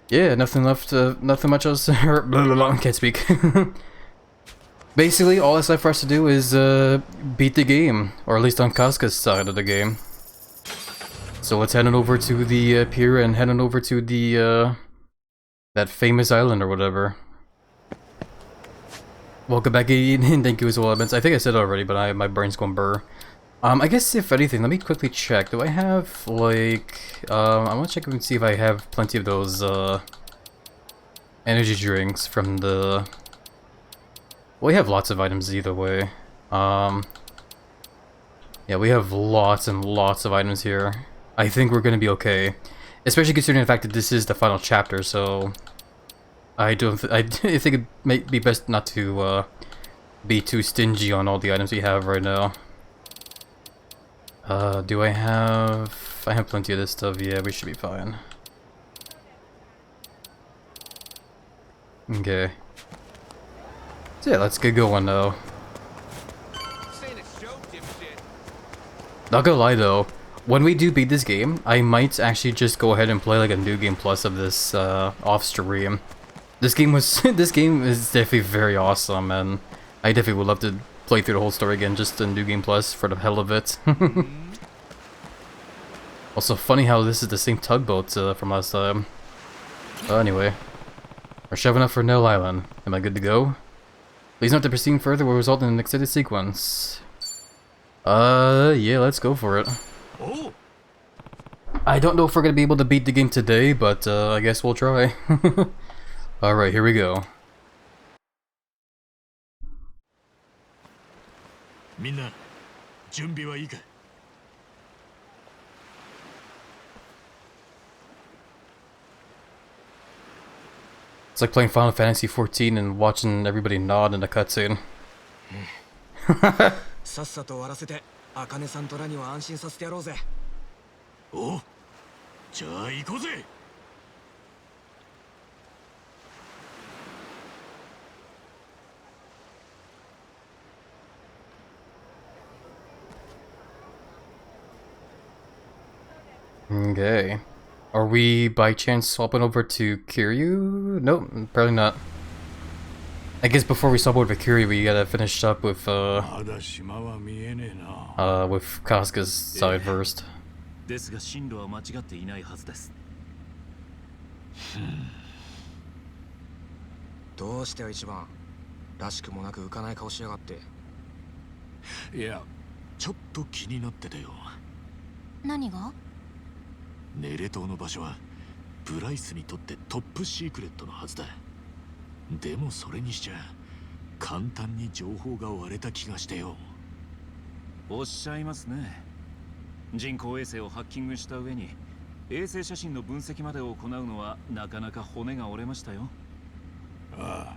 yeah, nothing left, nothing much else, can't speak. Basically, all that's left for us to do is, beat the game, or at least on Casca's side of the game. So let's head on over to the pier and head on over to the, that famous island or whatever. Welcome back, Ian. Thank you as well, Evans. I think I said it already, but my brain's going burr. I guess if anything, let me quickly check. Do I have, like, I want to check and see if I have plenty of those, energy drinks from the... Well, we have lots of items either way. Yeah, we have lots and lots of items here. I think we're gonna be okay. Especially considering the fact that this is the final chapter, so... I think it may be best not to be too stingy on all the items we have right now. Do I have... I have plenty of this stuff, yeah, we should be fine. Okay. So yeah, let's get going though. Not gonna lie though, when we do beat this game, I might actually just go ahead and play like a New Game Plus of this off stream. This game is definitely very awesome, and I definitely would love to play through the whole story again, just in New Game Plus for the hell of it. Also, funny how this is the same tugboat from last time. Anyway, we're shoving up for Nell Island. Am I good to go? Please note that proceeding further will result in an extended sequence. Yeah, let's go for it. I don't know if we're gonna be able to beat the game today, but I guess we'll try. Alright, here we go. Minna, 準備はいいか? It's like playing Final Fantasy XIV and watching everybody nod in the cutscene. さっさと終わらせて、茜さんとラには安心させてやろうぜ。お、じゃあ行こうぜ。Okay. Are we by chance swapping over to Kiryu? Nope, probably not. I guess before we swap over to Kiryu, we gotta finish up with Casca's side first. ですが進路は間違っていないはずです。どうしてよ一番らしくもなく浮かない顔しやがって。いや、ちょっと気になってたよ。何が？ネレ島の場所はブライスにとってトップシークレットのはずだ。でもそれにしちゃ簡単に情報が割れた気がしてよ。おっしゃいますね。人工衛星をハッキングした上に衛星写真の分析まで行うのはなかなか骨が折れましたよ。ああ、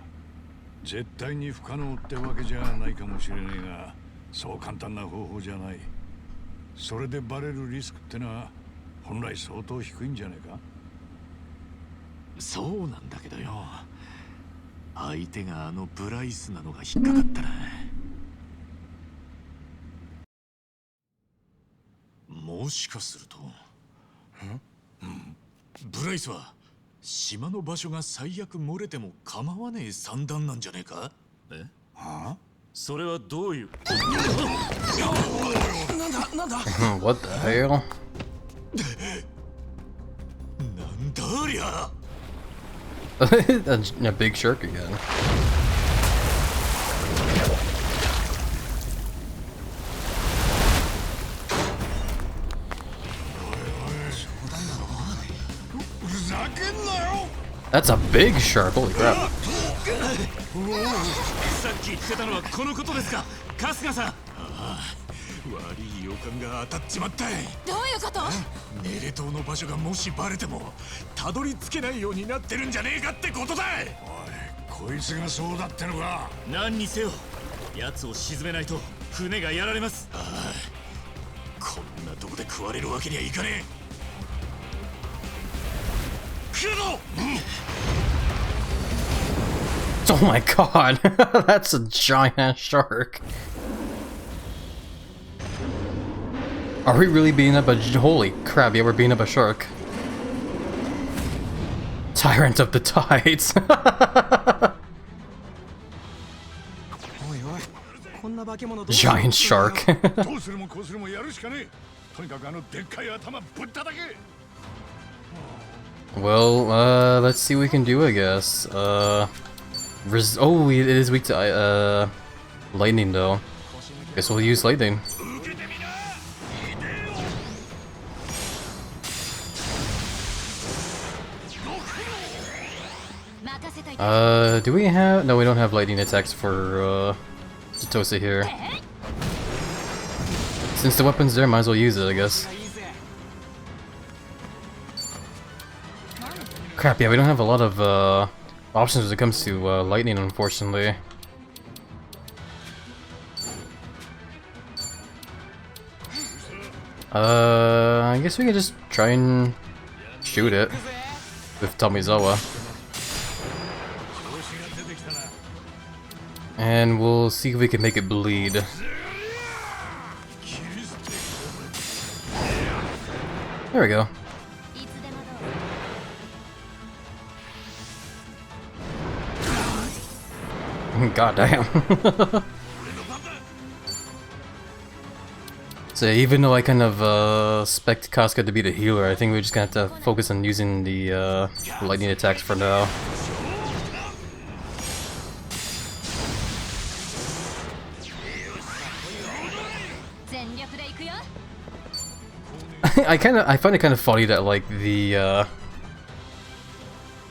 絶対に不可能ってわけじゃないかもしれねえが、そう簡単な方法じゃない。それでバレるリスクってのは本来相当低いんじゃねえか。そうなんだけどよ、相手があのブライスなのが引っかかったな。もしかすると、ブライスは島の場所が最悪漏れても構わねえ算段なんじゃねえか。え？はあ？それはどういう？なんだWhat the hell? なんだありゃ。A big shark again. That's a big shark, holy crap. さっき言ってたのはこのことですか、春日さん。ああ、悪い予感が当たっちまったい。どういうこと？ネレ島の場所がもしバレてもたどり着けないようになってるんじゃねえかってことだい。おい、こいつがそうだってのか。何にせよ奴を沈めないと船がやられます。ああ、こんなとこで食われるわけにはいかねえ。来るぞ。Oh my god, that's a giant ass shark. Are we really beating up a... holy crap, yeah, we're beating up a shark. Tyrant of the tides. Giant shark. Well, let's see what we can do, I guess. Oh, it is weak to lightning, though. Guess we'll use lightning. Do we have... no, we don't have lightning attacks for, Satosa here. Since the weapon's there, might as well use it, I guess. Crap, yeah, we don't have a lot of, options when it comes to, lightning, unfortunately. I guess we can just try and shoot it with Tomizawa. And we'll see if we can make it bleed. There we go. God damn. So even though I kind of expect Casca to be the healer, I think we're just gonna have to focus on using the lightning attacks for now. I find it kind of funny that like the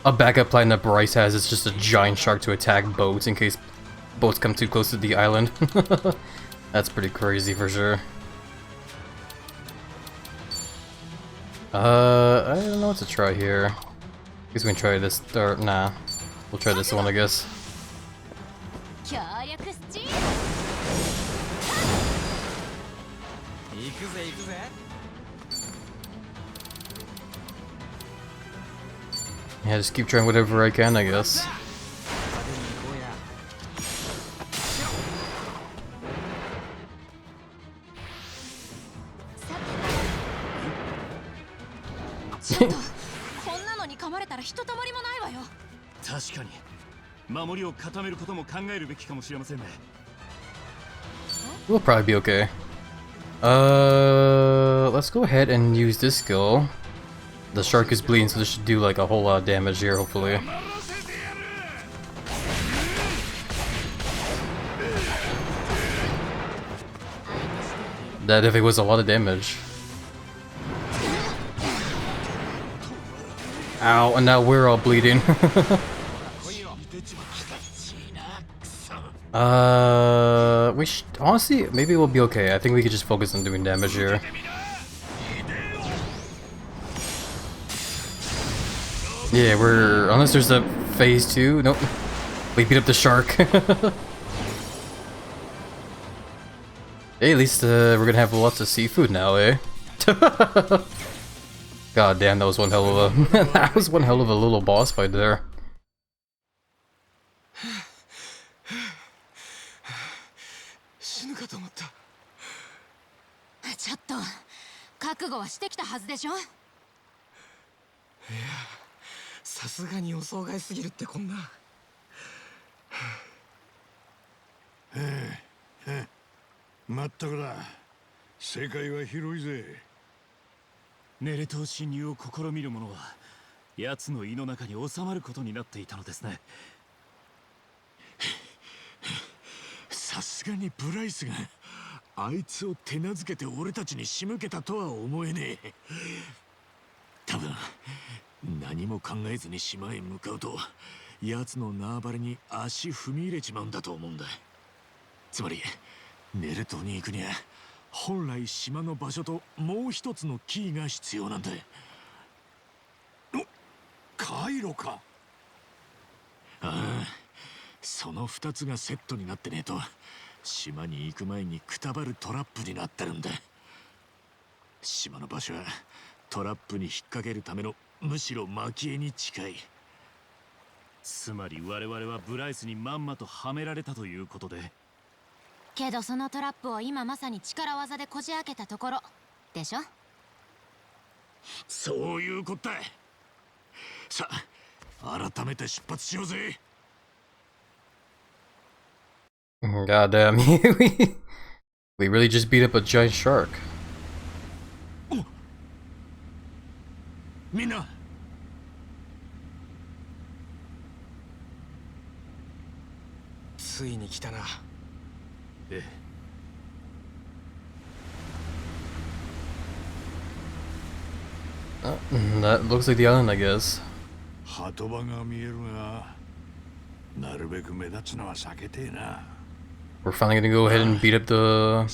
a backup plan that Bryce has is just a giant shark to attack boats in case boats come too close to the island. That's pretty crazy for sure. I don't know what to try here. I guess we can try this, or nah. We'll try this one, I guess. Yeah, just keep trying whatever I can, I guess. We'll probably be okay. Let's go ahead and use this skill. The shark is bleeding, so this should do like a whole lot of damage here, hopefully. That if it was a lot of damage. Ow, and now we're all bleeding. We should honestly, maybe we'll be okay. I think we could just focus on doing damage here. Yeah, we're... unless there's a phase 2. Nope. We beat up the shark. Hey, at least we're gonna have lots of seafood now, eh? God damn, that was one hell of a... that was one hell of a little boss fight there. Yeah. さすがに予想外すぎるってこんな。まったくだ。世界は広いぜ。ネレ島侵入を試みる者は奴の胃の中に収まることになっていたのですね。さすがにブライスがあいつを手なずけて俺たちに仕向けたとは思えねえ。多分何も考えずに島へ向かうと奴の縄張りに足踏み入れちまうんだと思うんだ。つまりネルトに行くには本来島の場所ともう一つのキーが必要なんだ。回路か。ああ、その2つがセットになってねえと島に行く前にくたばるトラップになってるんだ。島の場所はトラップに引っ掛けるためのむしろ蒔絵に近い。つまり我々はブライスにまんまとはめられたということで。けどそのトラップを今まさに力技でこじ開けたところでしょ。そういうことだ。さあ改めて出発しようぜ。God damn, we really just beat up a giant shark. みんなついに来たな。ええ。That looks like the island, I guess. 鳩場が見えるが、なるべく目立つのは避けてえな。We're finally gonna go ahead and beat up the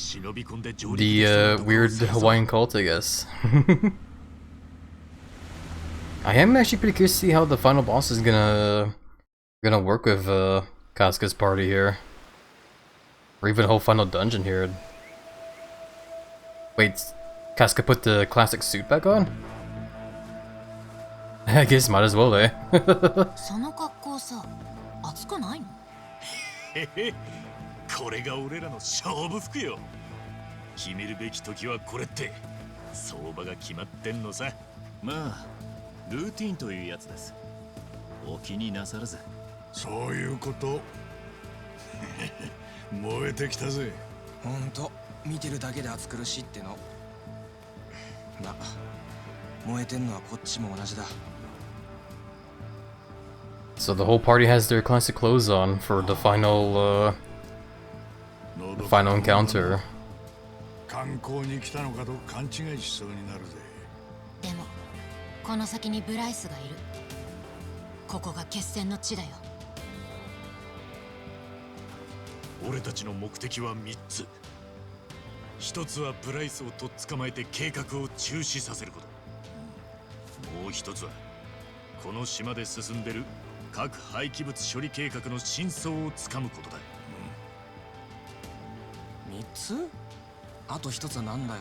weird Hawaiian cult, I guess. I am actually pretty curious to see how the final boss is gonna work with Casca's party here, or even the whole final dungeon here. Wait, Casca put the classic suit back on? I guess might as well, eh? その格好さ、熱くないの？へへ、これが俺らの勝負服よ。決めるべき時はこれって相場が決まってんのさ。まあルーティンというやつです。お気になさらず。そういうこと。燃えてきたぜ。ほんと見てるだけで暑苦しいっての。ま、燃えてんのはこっちも同じだ。So the whole party has their classic clothes on for the final encounter. 観光に来たのかと勘違いしそうになるぜ。でもこの先にブライスがいる。ここが決戦の地だよ。俺たちの目的は3つ。1つはブライスをとっ捕まえて計画を中止させること。もう1つはこの島で進んでる核廃棄物処理計画の真相をつかむことだ。3つ？あと1つは何だよ。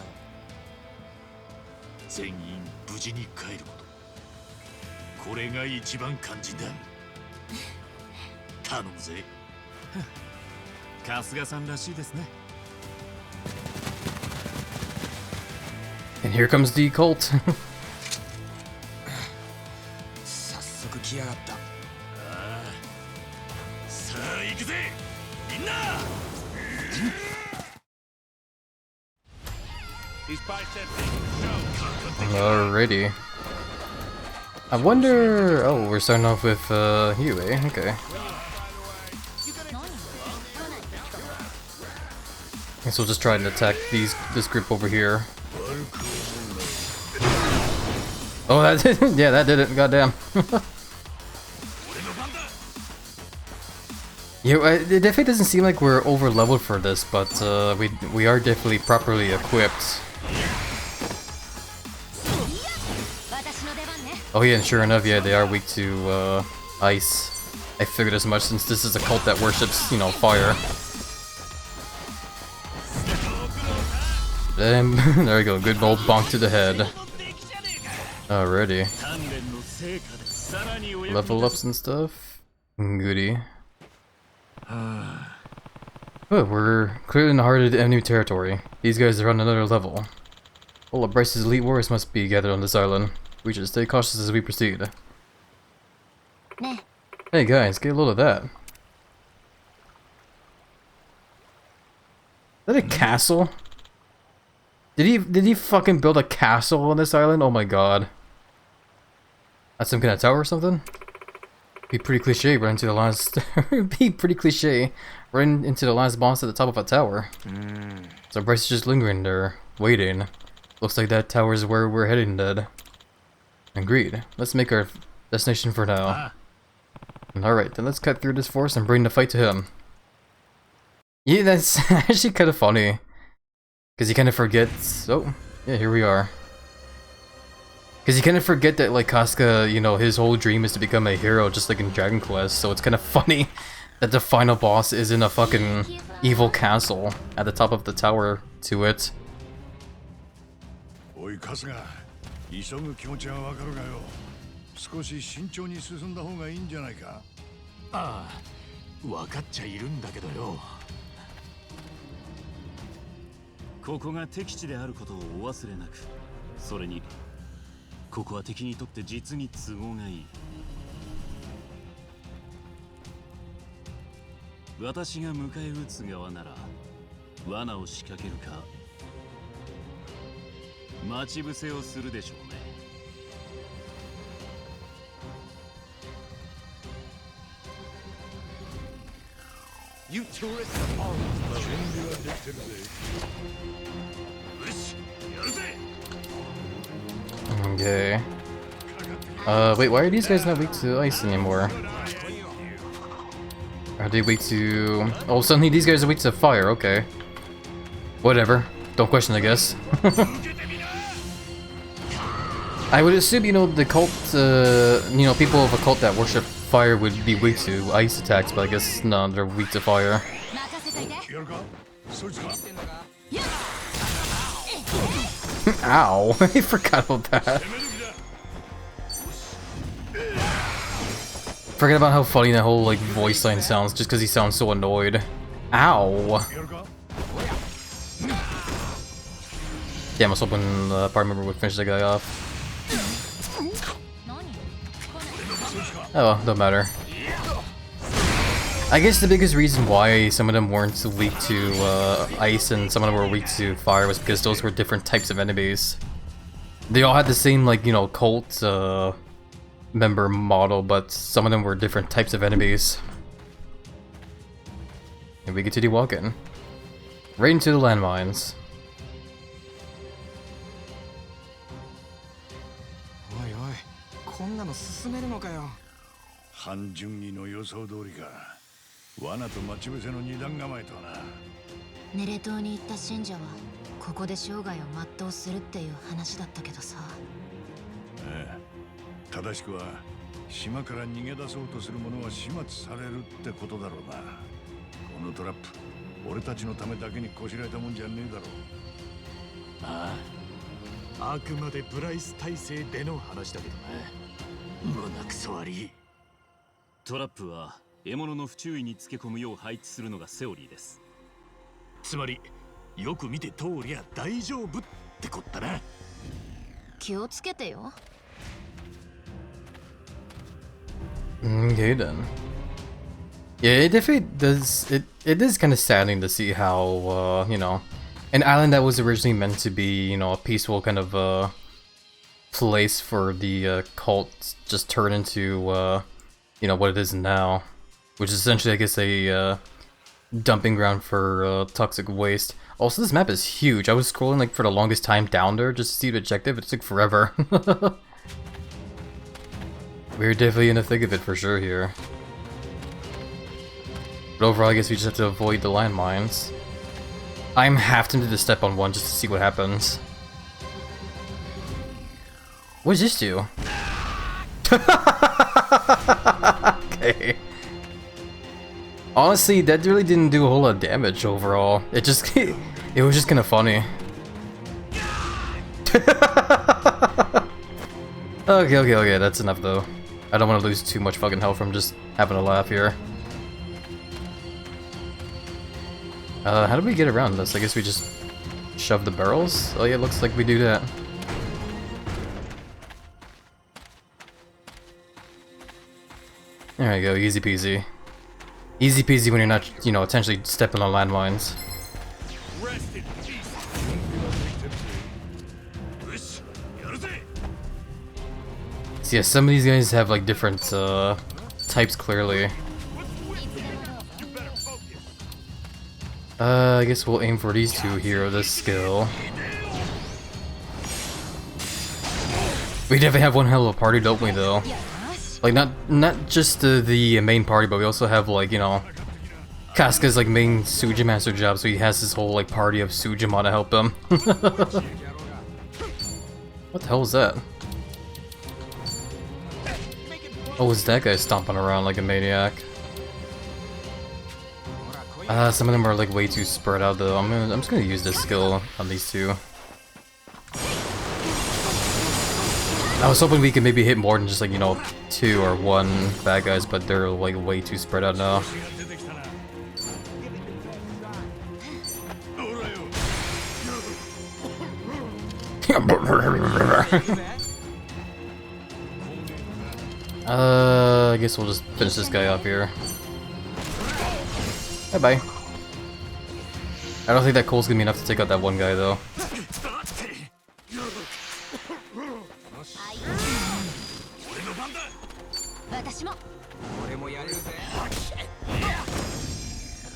全員無事に帰ること。これが一番肝心だ。頼むぜ。春日さんらしいですね。And here comes the cult. 早速来やがった。ああ、さあ行くぜみんな。Alrighty. I wonder... Oh, we're starting off with you, eh? Okay. Guess we'll just try and attack this group over here. Oh, that didn't... Yeah, that did it. Goddamn. Yeah, it definitely doesn't seem like we're over leveled for this, but we are definitely properly equipped. Oh yeah, and sure enough, yeah, they are weak to ice. I figured as much since this is a cult that worships, you know, fire. There we go, good old bonk to the head. Alrighty. Level ups and stuff. Goody. Oh, we're clearly in the heart of the enemy territory. These guys are on another level. All of Bryce's elite warriors must be gathered on this island. We should stay cautious as we proceed. Hey guys, get a load of that. Is that a castle? Did he fucking build a castle on this island? Oh my god. That's some kind of tower or something? Be pretty cliche right into the last be pretty cliche right into the last boss at the top of a tower. So Bryce is just lingering there, waiting. Looks like that tower is where we're heading, Dad. Agreed. Let's make our destination for now. Alright, then let's cut through this forest and bring the fight to him. Yeah, that's actually kind of funny. Because you kind of forget... Oh, yeah, here we are. Because you kind of forget that, like, Casca, you know, his whole dream is to become a hero, just like in Dragon Quest, so it's kind of funny that the final boss is in a fucking evil castle at the top of the tower to it. おい春日、急ぐ気持ちはわかるがよ。少し慎重に進んだ方がいいんじゃないか。ああ、分かっちゃいるんだけどよ。ここが敵地であることをお忘れなく。それにここは敵にとって実に都合がいい。私が迎え撃つ側なら罠を仕掛けるか待ち伏せをするでしょうね。You tourists are always準備はできてるぜ。よし、やるぜ。 Okay. Wait, why are these guys not weak to ice anymore? Are they weak to... Oh, suddenly these guys are weak to fire, okay. Whatever. Don't question, I guess. I would assume, you know, the cult, you know, people of a cult that worship fire would be weak to ice attacks, but I guess no, they're weak to fire. Ow, I forgot about that. Forget about how funny that whole, like, voice line sounds just because he sounds so annoyed. Ow. Damn, I was hoping the party member would finish that guy off. Oh well, don't matter. I guess the biggest reason why some of them weren't weak to ice and some of them were weak to fire was because those were different types of enemies. They all had the same, like, you know, cult member model, but some of them were different types of enemies. And we continue walking. Right into the landmines. おいおい、こんなの進めるのかよ。半順義の予想通りか。罠と待ち伏せの二段構えとはな。ネレ島に行った信者はここで生涯を全うするっていう話だったけどさ。ええ、正しくは島から逃げ出そうとする者は始末されるってことだろうな。このトラップ、俺たちのためだけにこしらえたもんじゃねえだろう。ああ、あくまでブライス体制での話だけどな。胸くそ悪い。トラップは獲物の不注意につけ込むよう配置するのがセオリーです。つまりよく見て通りゃ大丈夫ってこったな。気をつけてよ。Okay then. Yeah, it definitely does. It is kind of saddening to see how you know, an island that was originally meant to be, you know, a peaceful kind of place for the cult just turned into you know, what it is now, which is essentially, I guess, a dumping ground for toxic waste. Also, this map is huge. I was scrolling like for the longest time down there just to see the objective. It took forever. We're definitely in the thick of it for sure here. But overall, I guess we just have to avoid the landmines. I'm half tempted to step on one just to see what happens. What does this do? Okay. Honestly, that really didn't do a whole lot of damage overall. It just, it was just kind of funny. Okay, that's enough though. I don't want to lose too much fucking health from just having a laugh here. How do we get around this? I guess we just shove the barrels? Oh yeah, it looks like we do that. There we go, easy peasy. Easy peasy when you're not, you know, potentially stepping on landmines. So yeah, some of these guys have like different types clearly. I guess we'll aim for these two here with this skill. We definitely have one hell of a party, don't we, though? Like, not just the main party, but we also have, like, you know, Casca's, like, main Suja Master job, so he has this whole, like, party of Sujima to help him. What the hell is that? Oh, is that guy stomping around like a maniac? Some of them are, like, way too spread out, though. I'm just gonna use this skill on these two. I was hoping we could maybe hit more than just, like, you know, 2 or 1 bad guys, but they're, like, way too spread out now. I guess we'll just finish this guy off here. Bye-bye. I don't think that coal's gonna be enough to take out that one guy, though.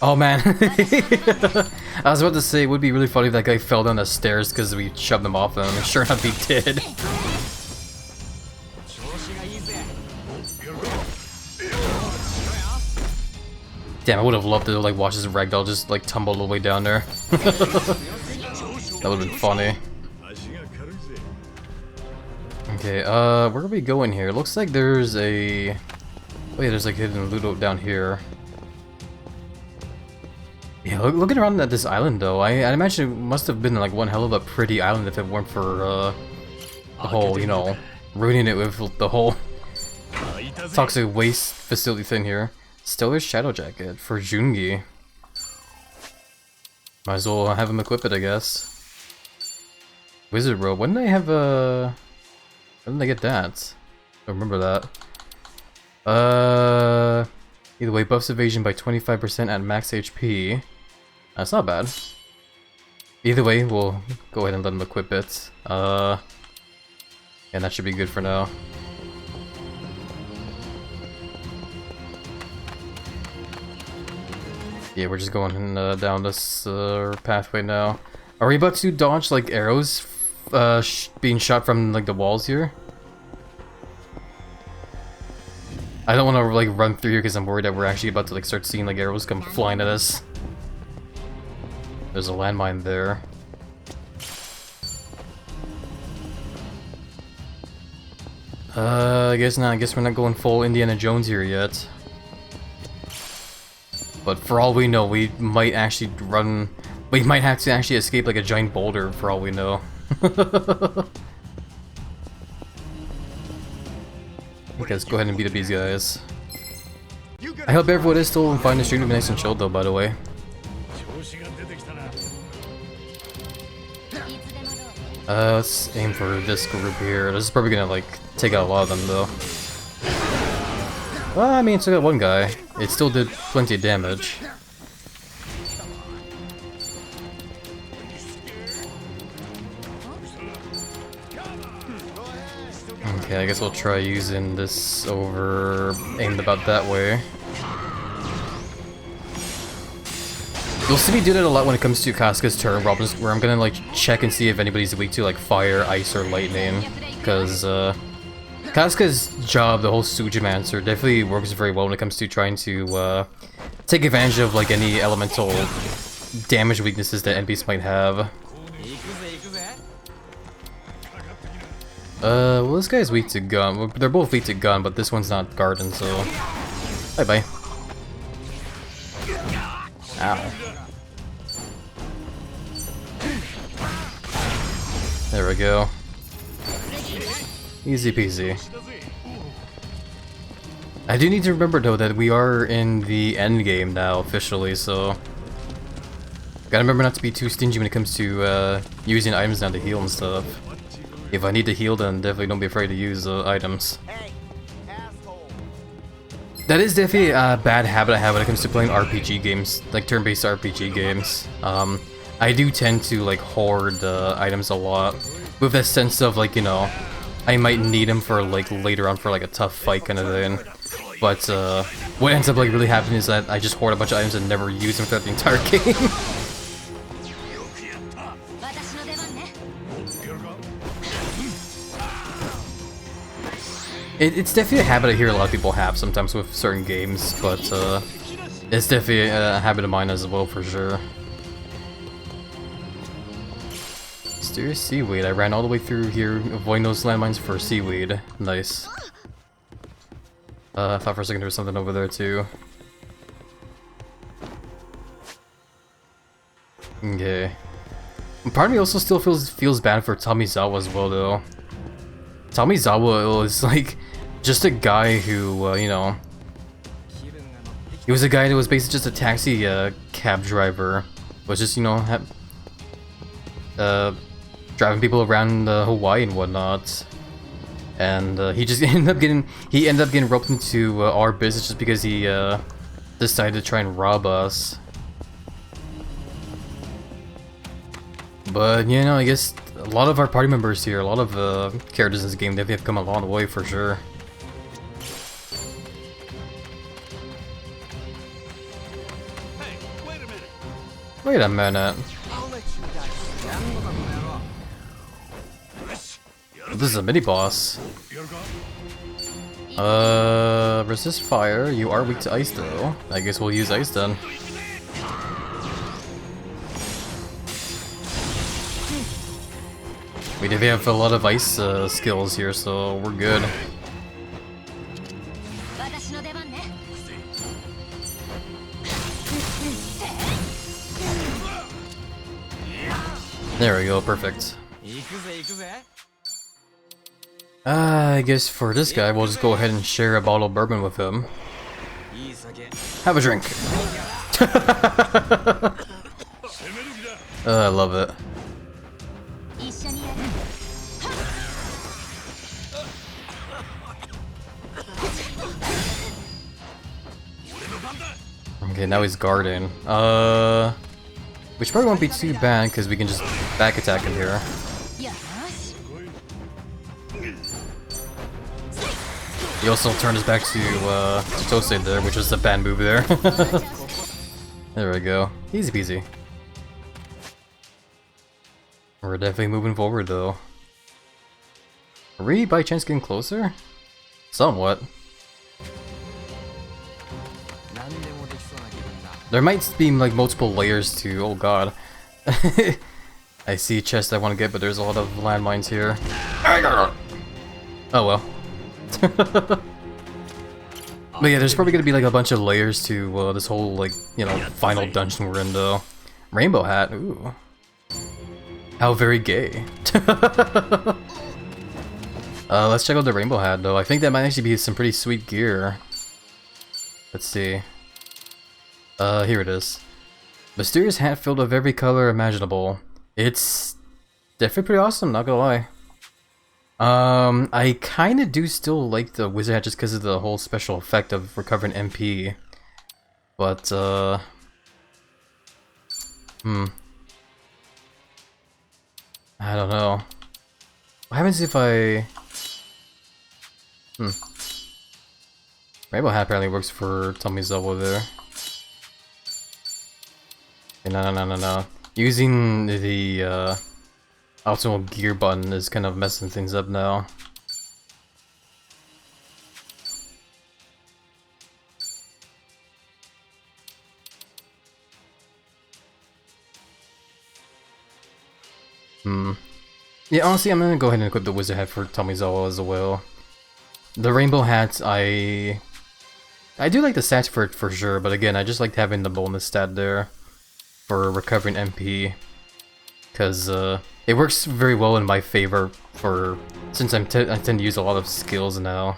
Oh man, I was about to say it would be really funny if that guy fell down the stairs because we shoved him off them, and sure enough he did. Damn, I would have loved to like watch this ragdoll just like tumble all the way down there. That would have been funny. Okay, where are we going here? It looks like there's a... Oh yeah, there's like hidden loot down here. Yeah, looking around at this island though, I imagine it must have been like one hell of a pretty island if it weren't for the whole, you know, ruining it with the whole toxic waste facility thing here. Stellar Shadow Jacket for Jungi. Might as well have him equip it, I guess. Wizard Robe, when did I have when did I get that? I don't remember that. Either way, buffs evasion by 25% at max HP. That's not bad. Either way, we'll go ahead and let him equip it. And that should be good for now. Yeah, we're just going down this pathway now. Are we about to dodge like arrows being shot from like the walls here? I don't want to like run through here because I'm worried that we're actually about to like start seeing like arrows come flying at us. There's a landmine there. I guess not. I guess we're not going full Indiana Jones here yet. But for all we know, we might actually run... We might have to actually escape like a giant boulder for all we know. Okay, let's go ahead and beat up these guys. I hope everyone is still finding the stream to be nice and chilled though, by the way. Let's aim for this group here. This is probably gonna like take out a lot of them though. Well, I mean, it's got one guy. It still did plenty of damage. Okay, I guess we'll try using this over aimed about that way. You'll see me do that a lot when it comes to Casca's turn problems, where I'm gonna like check and see if anybody's weak to like fire, ice, or lightning, because Casca's job, the whole Sujimancer, definitely works very well when it comes to trying to take advantage of like any elemental damage weaknesses that NPCs might have. Well, this guy's weak to gun. Well, they're both weak to gun, but this one's not garden, so bye-bye. Ow. There we go. Easy peasy. I do need to remember though that we are in the end game now officially, so gotta remember not to be too stingy when it comes to using items now to heal and stuff. If I need to heal, then definitely don't be afraid to use items. That is definitely a bad habit I have when it comes to playing RPG games, like turn-based RPG games. I do tend to like hoard items a lot, with that sense of like, you know, I might need them for like later on for like a tough fight kind of thing. But what ends up like really happening is that I just hoard a bunch of items and never use them throughout the entire game. It's definitely a habit I hear a lot of people have sometimes with certain games, but it's definitely a habit of mine as well, for sure. Mysterious seaweed. I ran all the way through here, avoiding those landmines for seaweed. Nice. I thought for a second there was something over there too. Okay. Part of me also still feels bad for Tomizawa as well, though. Tomizawa was like just a guy who, you know, he was a guy that was basically just a taxi cab driver. Was just, you know, driving people around Hawaii and whatnot. And he just ended up getting roped into our business just because he decided to try and rob us. But, you know, I guess a lot of our party members here, a lot of characters in this game, they've come a long way for sure. Hey, wait a minute. Wait a minute. I'll let you This is a mini-boss. Resist fire. You are weak to ice though. I guess we'll use ice then. We definitely have a lot of ice skills here, so we're good. There we go, perfect. I guess for this guy, we'll just go ahead and share a bottle of bourbon with him. Have a drink. I love it. Okay, now he's guarding. Which probably won't be too bad because we can just back attack him here. He also turned his back to Tosei there, which was a bad move there. There we go. Easy peasy. We're definitely moving forward though. Are we by chance getting closer? Somewhat. There might be like multiple layers to. Oh god. I see a chest I want to get, but there's a lot of landmines here. Oh well. But yeah, there's probably gonna be like a bunch of layers to this whole like, you know, final dungeon we're in though. Rainbow hat, ooh. How very gay. Let's check out the rainbow hat though. I think that might actually be some pretty sweet gear. Let's see. Here it is. Mysterious hat filled with every color imaginable. It's definitely pretty awesome, not gonna lie. I kinda do still like the wizard hat just because of the whole special effect of recovering MP. But, I don't know. What happens if I... Rainbow hat apparently works for Tomizawa there. Okay, no. Using the, optimal gear button is kind of messing things up now. Yeah, honestly, I'm gonna go ahead and equip the wizard hat for Tomizawa as well. The rainbow hat, I do like the stats for it for sure, but again, I just like having the bonus stat there for recovering MP, because it works very well in my favor for since I tend to use a lot of skills now.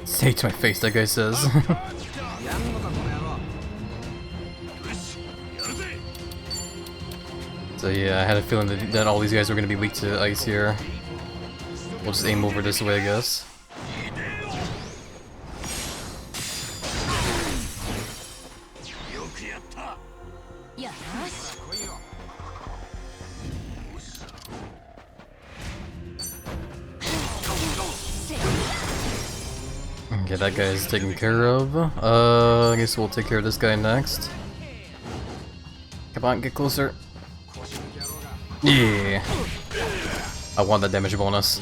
Say to my face, that guy says. So yeah, I had a feeling that all these guys were going to be weak to ice here. We'll just aim over this way, I guess. Okay, that guy is taken care of. I guess we'll take care of this guy next. Come on, get closer. Yeah. I want that damage bonus.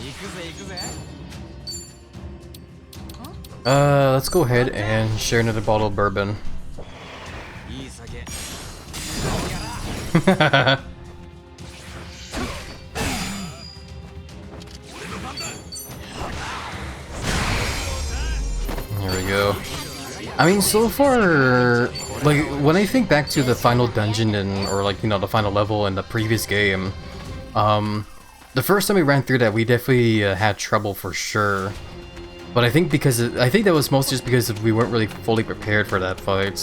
Let's go ahead and share another bottle of bourbon. There we go. I mean, so far, like, when I think back to the final dungeon or like, you know, the final level in the previous game, the first time we ran through that, we definitely had trouble for sure. But I think that was mostly just because we weren't really fully prepared for that fight.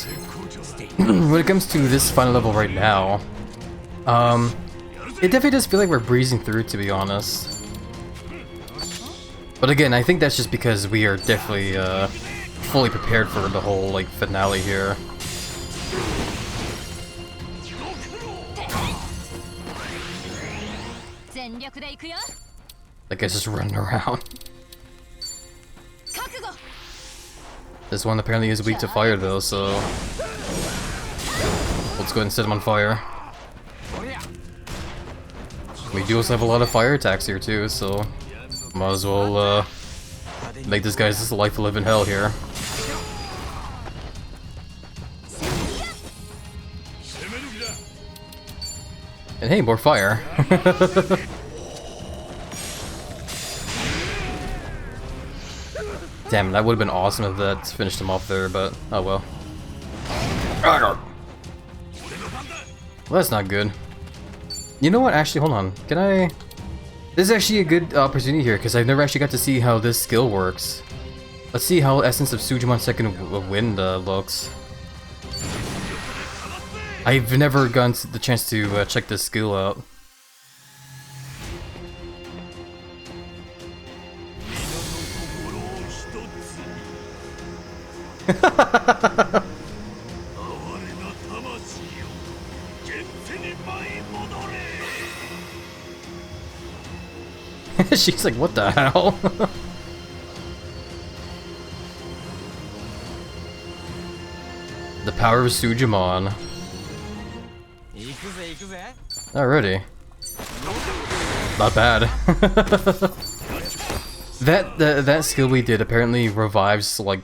When it comes to this final level right now, it definitely does feel like we're breezing through, to be honest. But again, I think that's just because we are definitely fully prepared for the whole like finale here. That guy's just running around. This one apparently is weak to fire though, so let's go ahead and set him on fire. We do also have a lot of fire attacks here too, so might as well make this guy's just life to live in hell here. And hey, more fire. Damn, that would have been awesome if that finished him off there, but oh well. Well, that's not good. You know what? Actually, hold on. Can I... This is actually a good opportunity here, because I've never actually got to see how this skill works. Let's see how Essence of Sujimon Second Wind looks. I've never gotten the chance to check this skill out. She's like, what the hell? The power of Sujimon. Alrighty. Not bad. that skill we did apparently revives like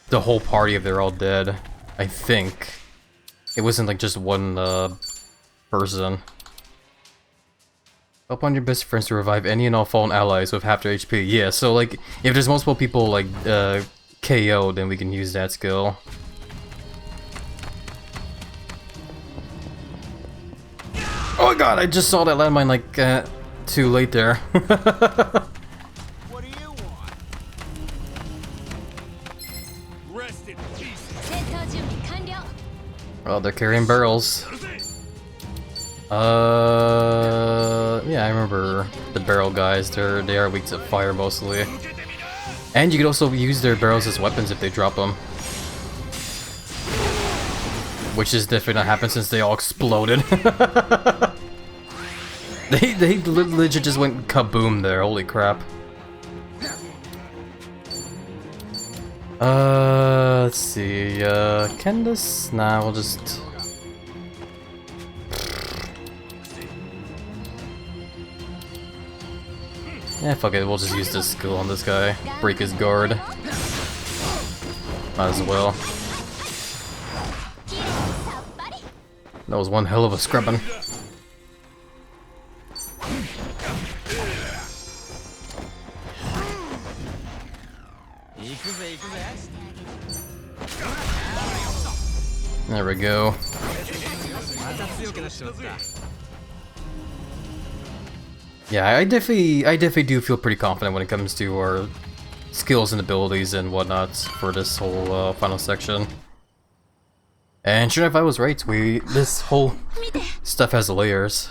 the whole party if they're all dead. I think. It wasn't like just one person. Help on your best friends to revive any and all fallen allies with half their HP. Yeah, so like if there's multiple people like KO, then we can use that skill. Oh god, I just saw that landmine like too late there. What do you want? Rest in peace. Oh, they're carrying barrels. Yeah, I remember the barrel guys. They are weak to fire mostly. And you could also use their barrels as weapons if they drop them. Which is definitely not happened since they all exploded. They legit just went kaboom there, holy crap. Let's see, can this? Nah, we'll just... Yeah, fuck it, we'll just use this skill on this guy. Break his guard. Might as well. That was one hell of a scrubbing. There we go. Yeah, I definitely do feel pretty confident when it comes to our skills and abilities and whatnot for this whole final section. And sure enough, I was right. This whole stuff has layers.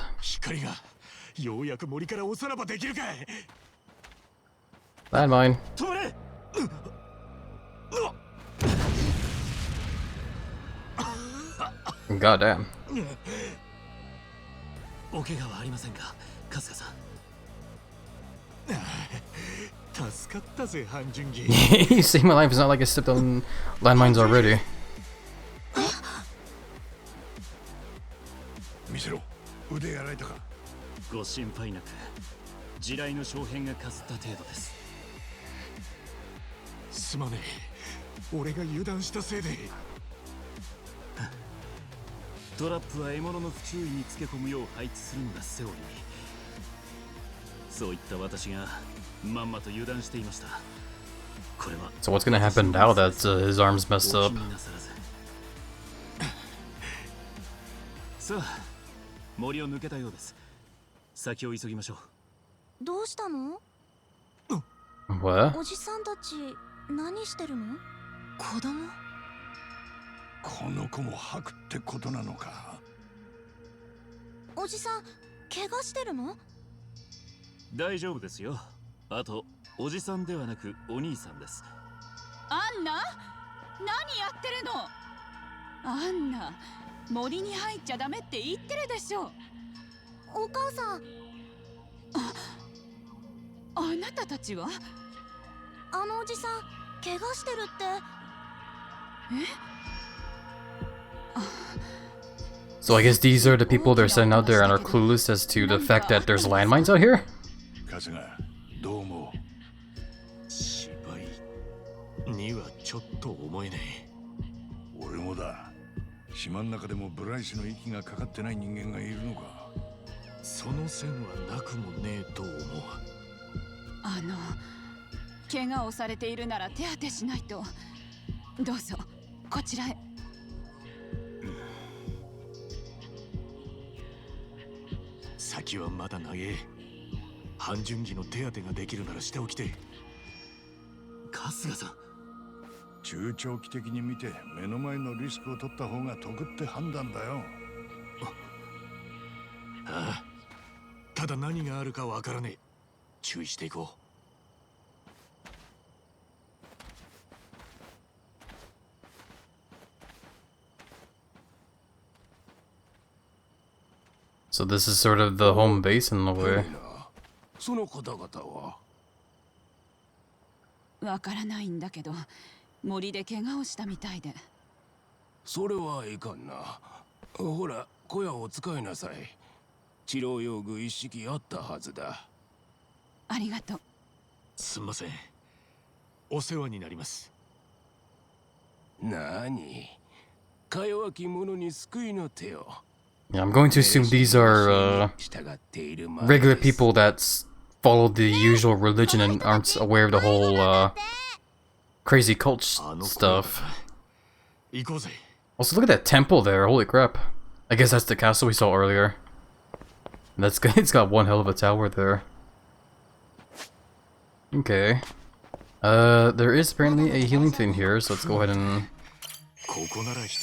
Landmine. Goddamn. You saved my life. It's not like I stepped on landmines already. ご心配なく、地雷の小片がかすった程度です。すまねえ、俺が油断したせいで。トラップは獲物の不注意につけ込むよう配置するのがセオリー。そういった私がまんまと油断していました。これは So what's gonna happen now that his arm's messed up? さあ、森を抜けたようです。先を急ぎましょう。どうしたの？ What? おじさんたち何してるの？子供？この子も吐くってことなのか。おじさん怪我してるの？大丈夫ですよ。あとおじさんではなくお兄さんです。アンナ、何やってるの？アンナ、森に入っちゃダメって言ってるでしょ。お母さん。あなたたちは？あのおじさん怪我してるって。So I guess these are the people they're sending out there and are clueless as to the fact that there's landmines out here? どう思う？芝居にはちょっと思えねえ。俺もだ。島の中でもブライスの息がかかってない人間がいるのか。その線はなくもねえと思う。怪我をされているなら手当てしないと。どうぞこちらへ。先はまだ長え。半順儀の手当てができるならしておきて。春日さん、中長期的に見て目の前のリスクを取った方が得って判断だよ。ああ、ただ何があるかわからねえ。注意していこう。So this is sort of the home base in the way. その方々は？わからないんだけど、森で怪我をしたみたいで。それはいかんな。ほら、小屋を使いなさい。治療用具一式あったはずだ。ありがとう。すんません。お世話になります。なに、か弱き者に救いの手を。Yeah, I'm going to assume these are regular people that follow the usual religion and aren't aware of the whole crazy cult stuff. Also, look at that temple there. Holy crap. I guess that's the castle we saw earlier. That's good. It's got one hell of a tower there. Okay. There is apparently a healing thing here, so let's go ahead and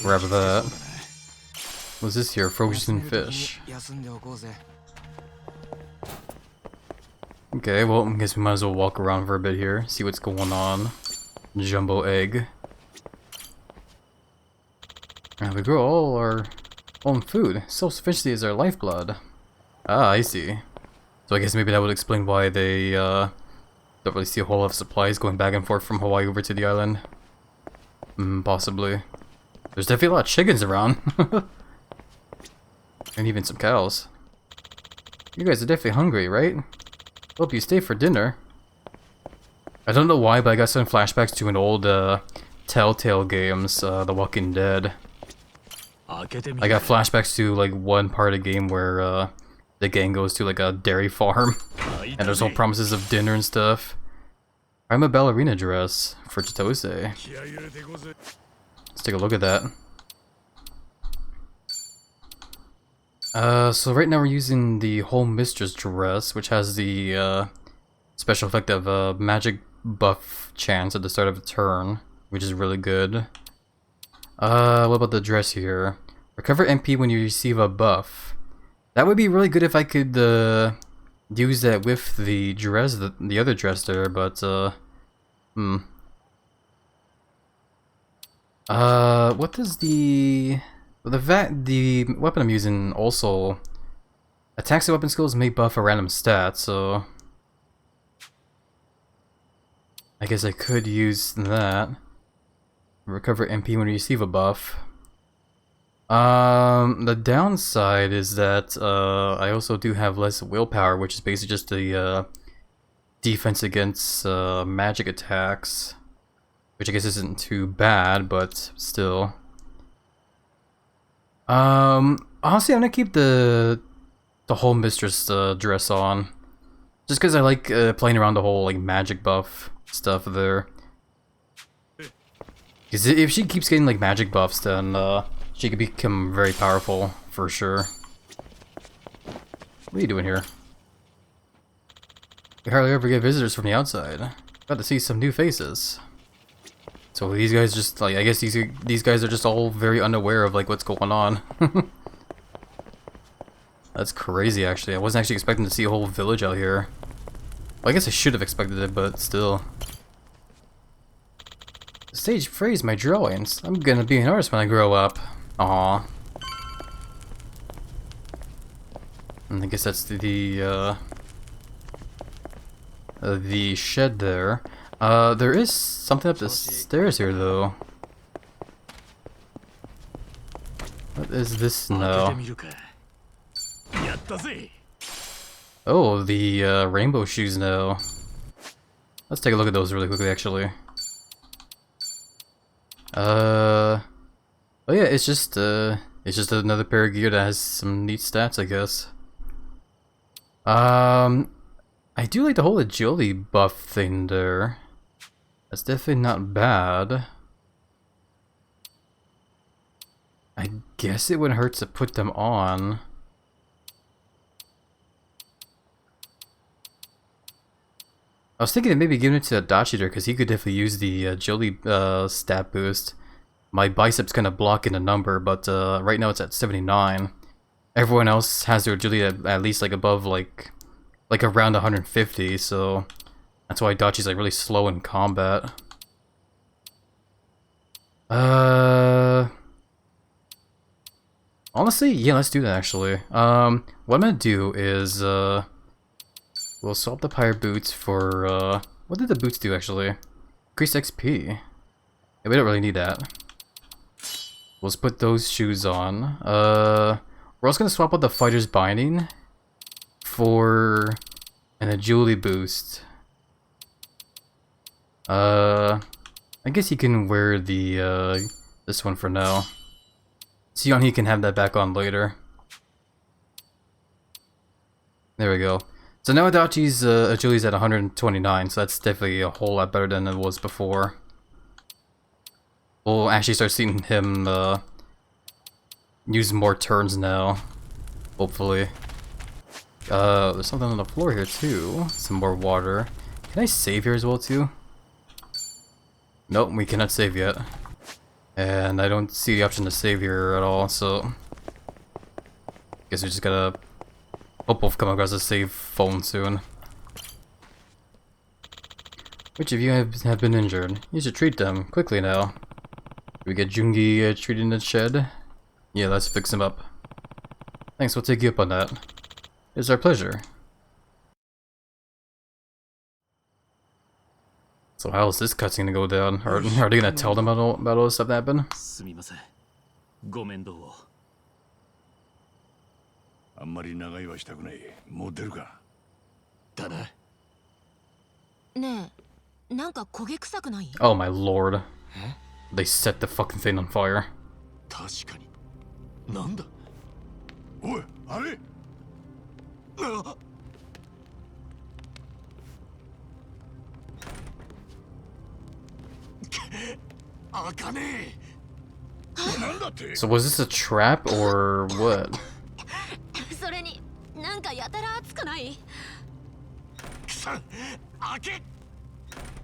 grab that. What's this here? Frozen fish. Okay, well, I guess we might as well walk around for a bit here, see what's going on. Jumbo egg. And we grow all our own food. Self-sufficiency is our lifeblood. Ah, I see. So I guess maybe that would explain why they don't really see a whole lot of supplies going back and forth from Hawaii over to the island. Possibly. There's definitely a lot of chickens around. And even some cows. You guys are definitely hungry, right? Hope you stay for dinner. I don't know why, but I got some flashbacks to an old Telltale games, The Walking Dead. I got flashbacks to like one part of the game where the gang goes to like a dairy farm and there's all promises of dinner and stuff. I'm a ballerina dress for Chitose. Let's take a look at that. So right now we're using the Home Mistress dress, which has the special effect of magic buff chance at the start of a turn, which is really good. What about the dress here? Recover MP when you receive a buff. That would be really good if I could use that with the dress, the other dress there, but what does the weapon I'm using also attacks and weapon skills may buff a random stat, so I guess I could use that. Recover MP when you receive a buff. The downside is that I also do have less willpower, which is basically just the defense against magic attacks, which I guess isn't too bad, but still. Honestly, I'm gonna keep the whole mistress dress on, just because I like playing around the whole like magic buff stuff there. Because if she keeps getting like magic buffs, then she could become very powerful for sure. What are you doing here? We hardly ever get visitors from the outside. Got to see some new faces. So these guys just like, I guess these guys are just all very unaware of like what's going on. That's crazy actually. I wasn't actually expecting to see a whole village out here. Well, I guess I should have expected it, but still. The stage praised my drawings. I'm gonna be an artist when I grow up. Aww. And I guess that's the shed there. There is something up the stairs here though. What is this now? Oh, the rainbow shoes now. Let's take a look at those really quickly actually. Oh yeah, it's just another pair of gear that has some neat stats, I guess. I do like the whole agility buff thing there. That's definitely not bad. I guess it wouldn't hurt to put them on. I was thinking of maybe giving it to Adachi there, because he could definitely use the agility stat boost. My biceps kind of blocking the number, but right now it's at 79. Everyone else has their agility at least like above like around 150, so that's why Adachi's like really slow in combat. Honestly, yeah, let's do that actually. What I'm gonna do is we'll swap the pirate boots for what did the boots do actually? Increase XP. Yeah, we don't really need that. Let's put those shoes on. We're also gonna swap out the fighter's binding for an agility boost. I guess you can wear the this one for now. Sion, he can have that back on later. There we go. So now Adachi's agility's at 129, so that's definitely a whole lot better than it was before. We'll actually start seeing him use more turns now, hopefully. There's something on the floor here too. Some more water. Can I save here as well too? Nope, we cannot save yet. And I don't see the option to save here at all, so guess we just gotta hope we'll come across a save phone soon. Which of you have been injured? You should treat them quickly now. Do we get Jungi treated in the shed? Yeah, let's fix him up. Thanks, we'll take you up on that. It's our pleasure. So how is this cutscene gonna go down? Are they gonna tell them about all this stuff that happened? あんまり長居はしたくない。もう出るか。だな。ねえ、なんか焦げ臭くない？ Oh my lord. They set the fucking thing on fire. 確かに。なんだ。おい、あれ。あかねえ。なんだって。 So was this a trap or what? それになんかやたら熱くない？開け。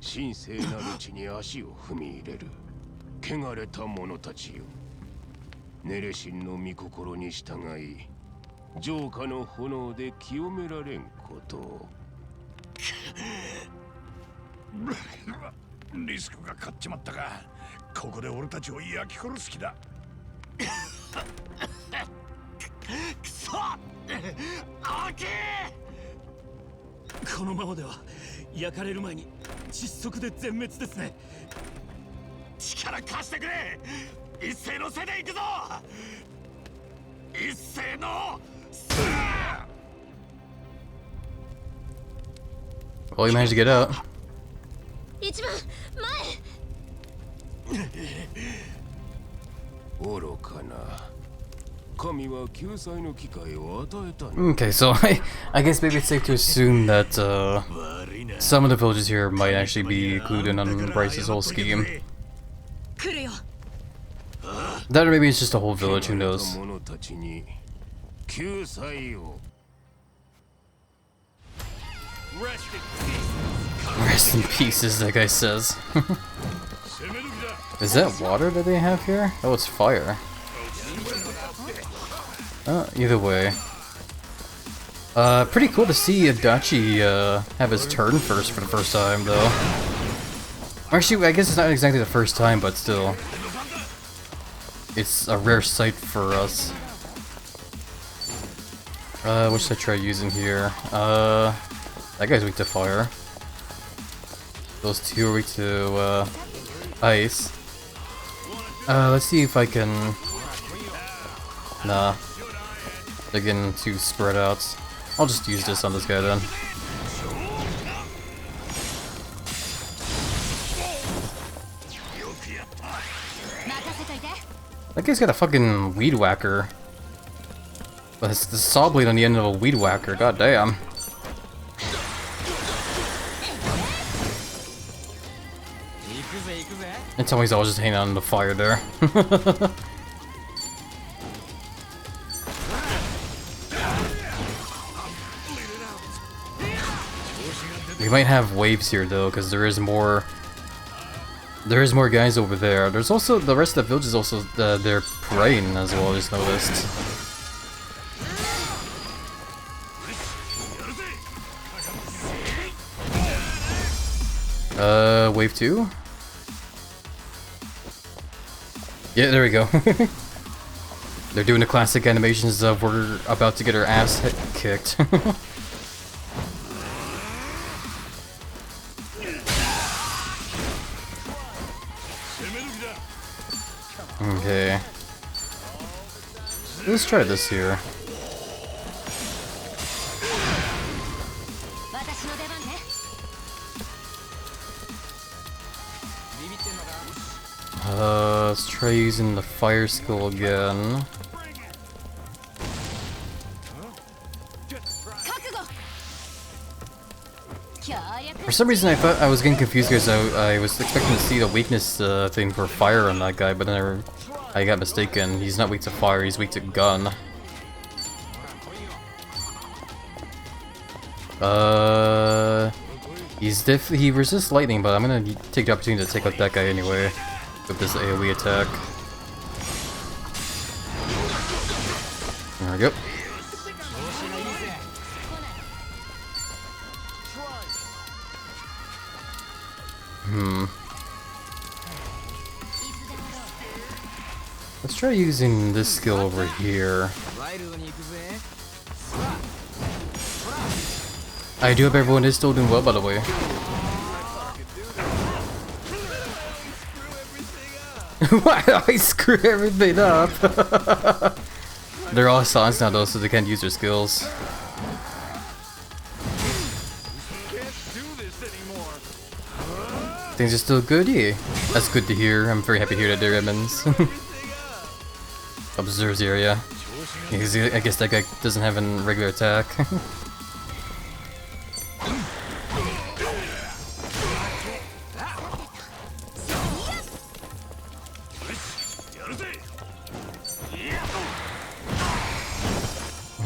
神聖なる地に足を踏み入れる汚れた者たちよ。ネレシンの御心に従い浄化の炎で清められんことを。リスクが勝っちまったが、ここで俺たちを焼き殺す気だ。くそ！開け！このままでは焼かれる前に窒息で全滅ですね。力貸してくれ！一斉の背で行くぞ！ Well, you managed to get out. 一番前。愚かな。神は救済の機会を与えたの。 Okay, so I guess maybe it's safe to assume that some of the villages here might actually be clued in on Bryce's whole scheme. That or maybe it's just a whole village, who knows? 者たちに救済を。 Rest in peace, as that guy says. Is that water that they have here? Oh, it's fire. Either way. Pretty cool to see Adachi have his turn first for the first time, though. Actually, I guess it's not exactly the first time, but still. It's a rare sight for us. What should I try using here? That guy's weak to fire. Those two are weak to ice. Let's see if I can. Nah. They're getting too spread out. I'll just use this on this guy then. That guy's got a fucking weed whacker. But it's the saw blade on the end of a weed whacker, god damn. And tell me he's always just hanging on the fire there. We might have waves here though, because there is more guys over there. There's also the rest of the village is also they're praying as well. I just noticed. Wave 2? Yeah, there we go. They're doing the classic animations of we're about to get our ass kicked. Okay. Let's try this here. Let's try using the fire skill again. For some reason I thought I was getting confused because I was expecting to see the weakness thing for fire on that guy, but then I got mistaken. He's not weak to fire, he's weak to gun. He resists lightning, but I'm gonna take the opportunity to take out that guy anyway with this AoE attack. There we go. Let's try using this skill over here. I do hope everyone is still doing well, by the way. Why do I screw everything up? They're all silenced now though, so they can't use their skills. Things are still good, yeah. That's good to hear. I'm very happy to hear that there, Edmonds. Observes the area. I guess that guy doesn't have a regular attack.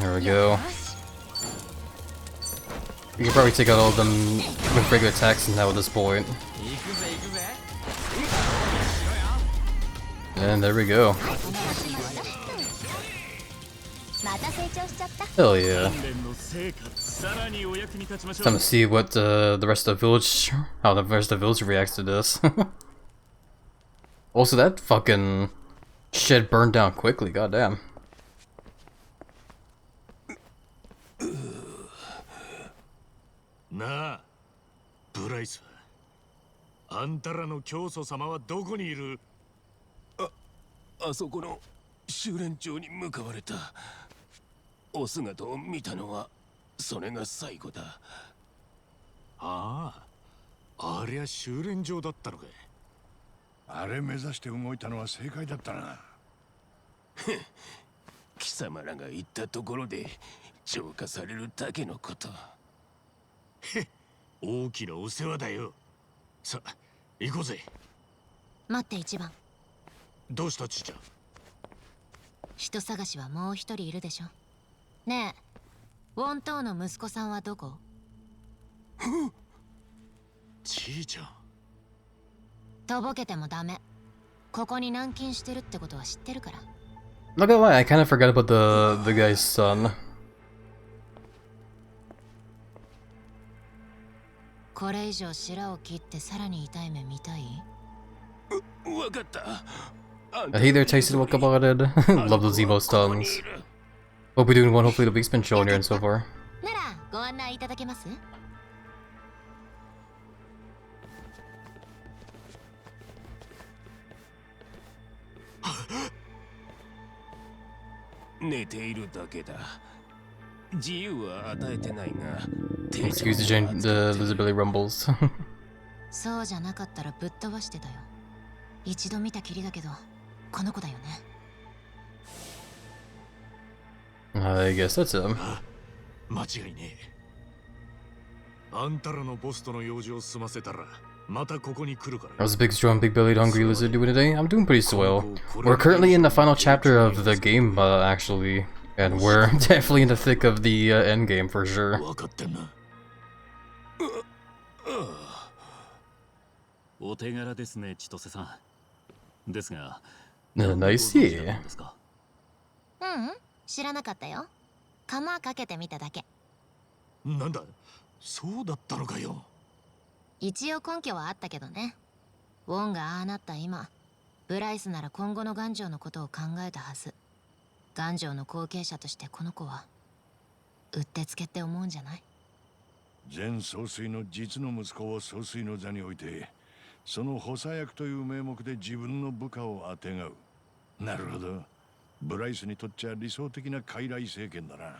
There we go. You can probably take out all of them with regular attacks now at this point. And there we go. Hell yeah. Time to see what the rest of the village, how the rest of the village reacts to this. Also, that fucking shed burned down quickly, goddamn. なあ、ブライス。あんたらの教祖様はどこにいる？あそこの修練長に向かわれたお姿を見たのはそれが最後だ。ああ、ありゃ修練場だったのか。あれ目指して動いたのは正解だったな。貴様らが言ったところで浄化されるだけのこと。大きなお世話だよ。さあ行こうぜ。待って一番。どうしたちいちゃん。人探しはもう一人いるでしょ。ねえ、ウォントーの息子さんはどこ？ちいちゃん。とぼけてもダメ。ここに軟禁してるってことは知ってるから。Not gonna lie, I kind of forgot about the guy's son. これ以上白を切ってさらに痛い目見たい？わかった。Hey there, Tyson, welcome about it. Love those emo songs. Hope you're doing well, hopefully the week's been showing here and so far. ならご案内いただけます？寝ているだけだ。自由は与えてないが。Excuse the visibility rumbles. そうじゃなかったらぶっ飛ばしてたよ。一度見たきりだけど、この子だよね。I guess that's him. 間違いねえ。あんたらのボスとの用事を済ませたら、またここに来るから。 How's the big, strong, big-bellied, hungry lizard doing today? I'm doing pretty swell. We're currently in the final chapter of the game, actually. And we're definitely in the thick of the end game for sure. 分かってんな。お手柄ですね、千歳さん。ですが、nice. うん、知らなかったよ。釜かけてみただけ。なんだ、そうだったのかよ。一応根拠はあったけどね。ウォンがああなった今、ブライスなら今後のガンジョーのことを考えたはず。ガンジョーの後継者としてこの子はうってつけって思うんじゃない？前総帥の実の息子を総帥の座に置いて、その補佐役という名目で自分の部下をあてがう。なるほど。ブライスにとっちゃ理想的な傀儡政権だな。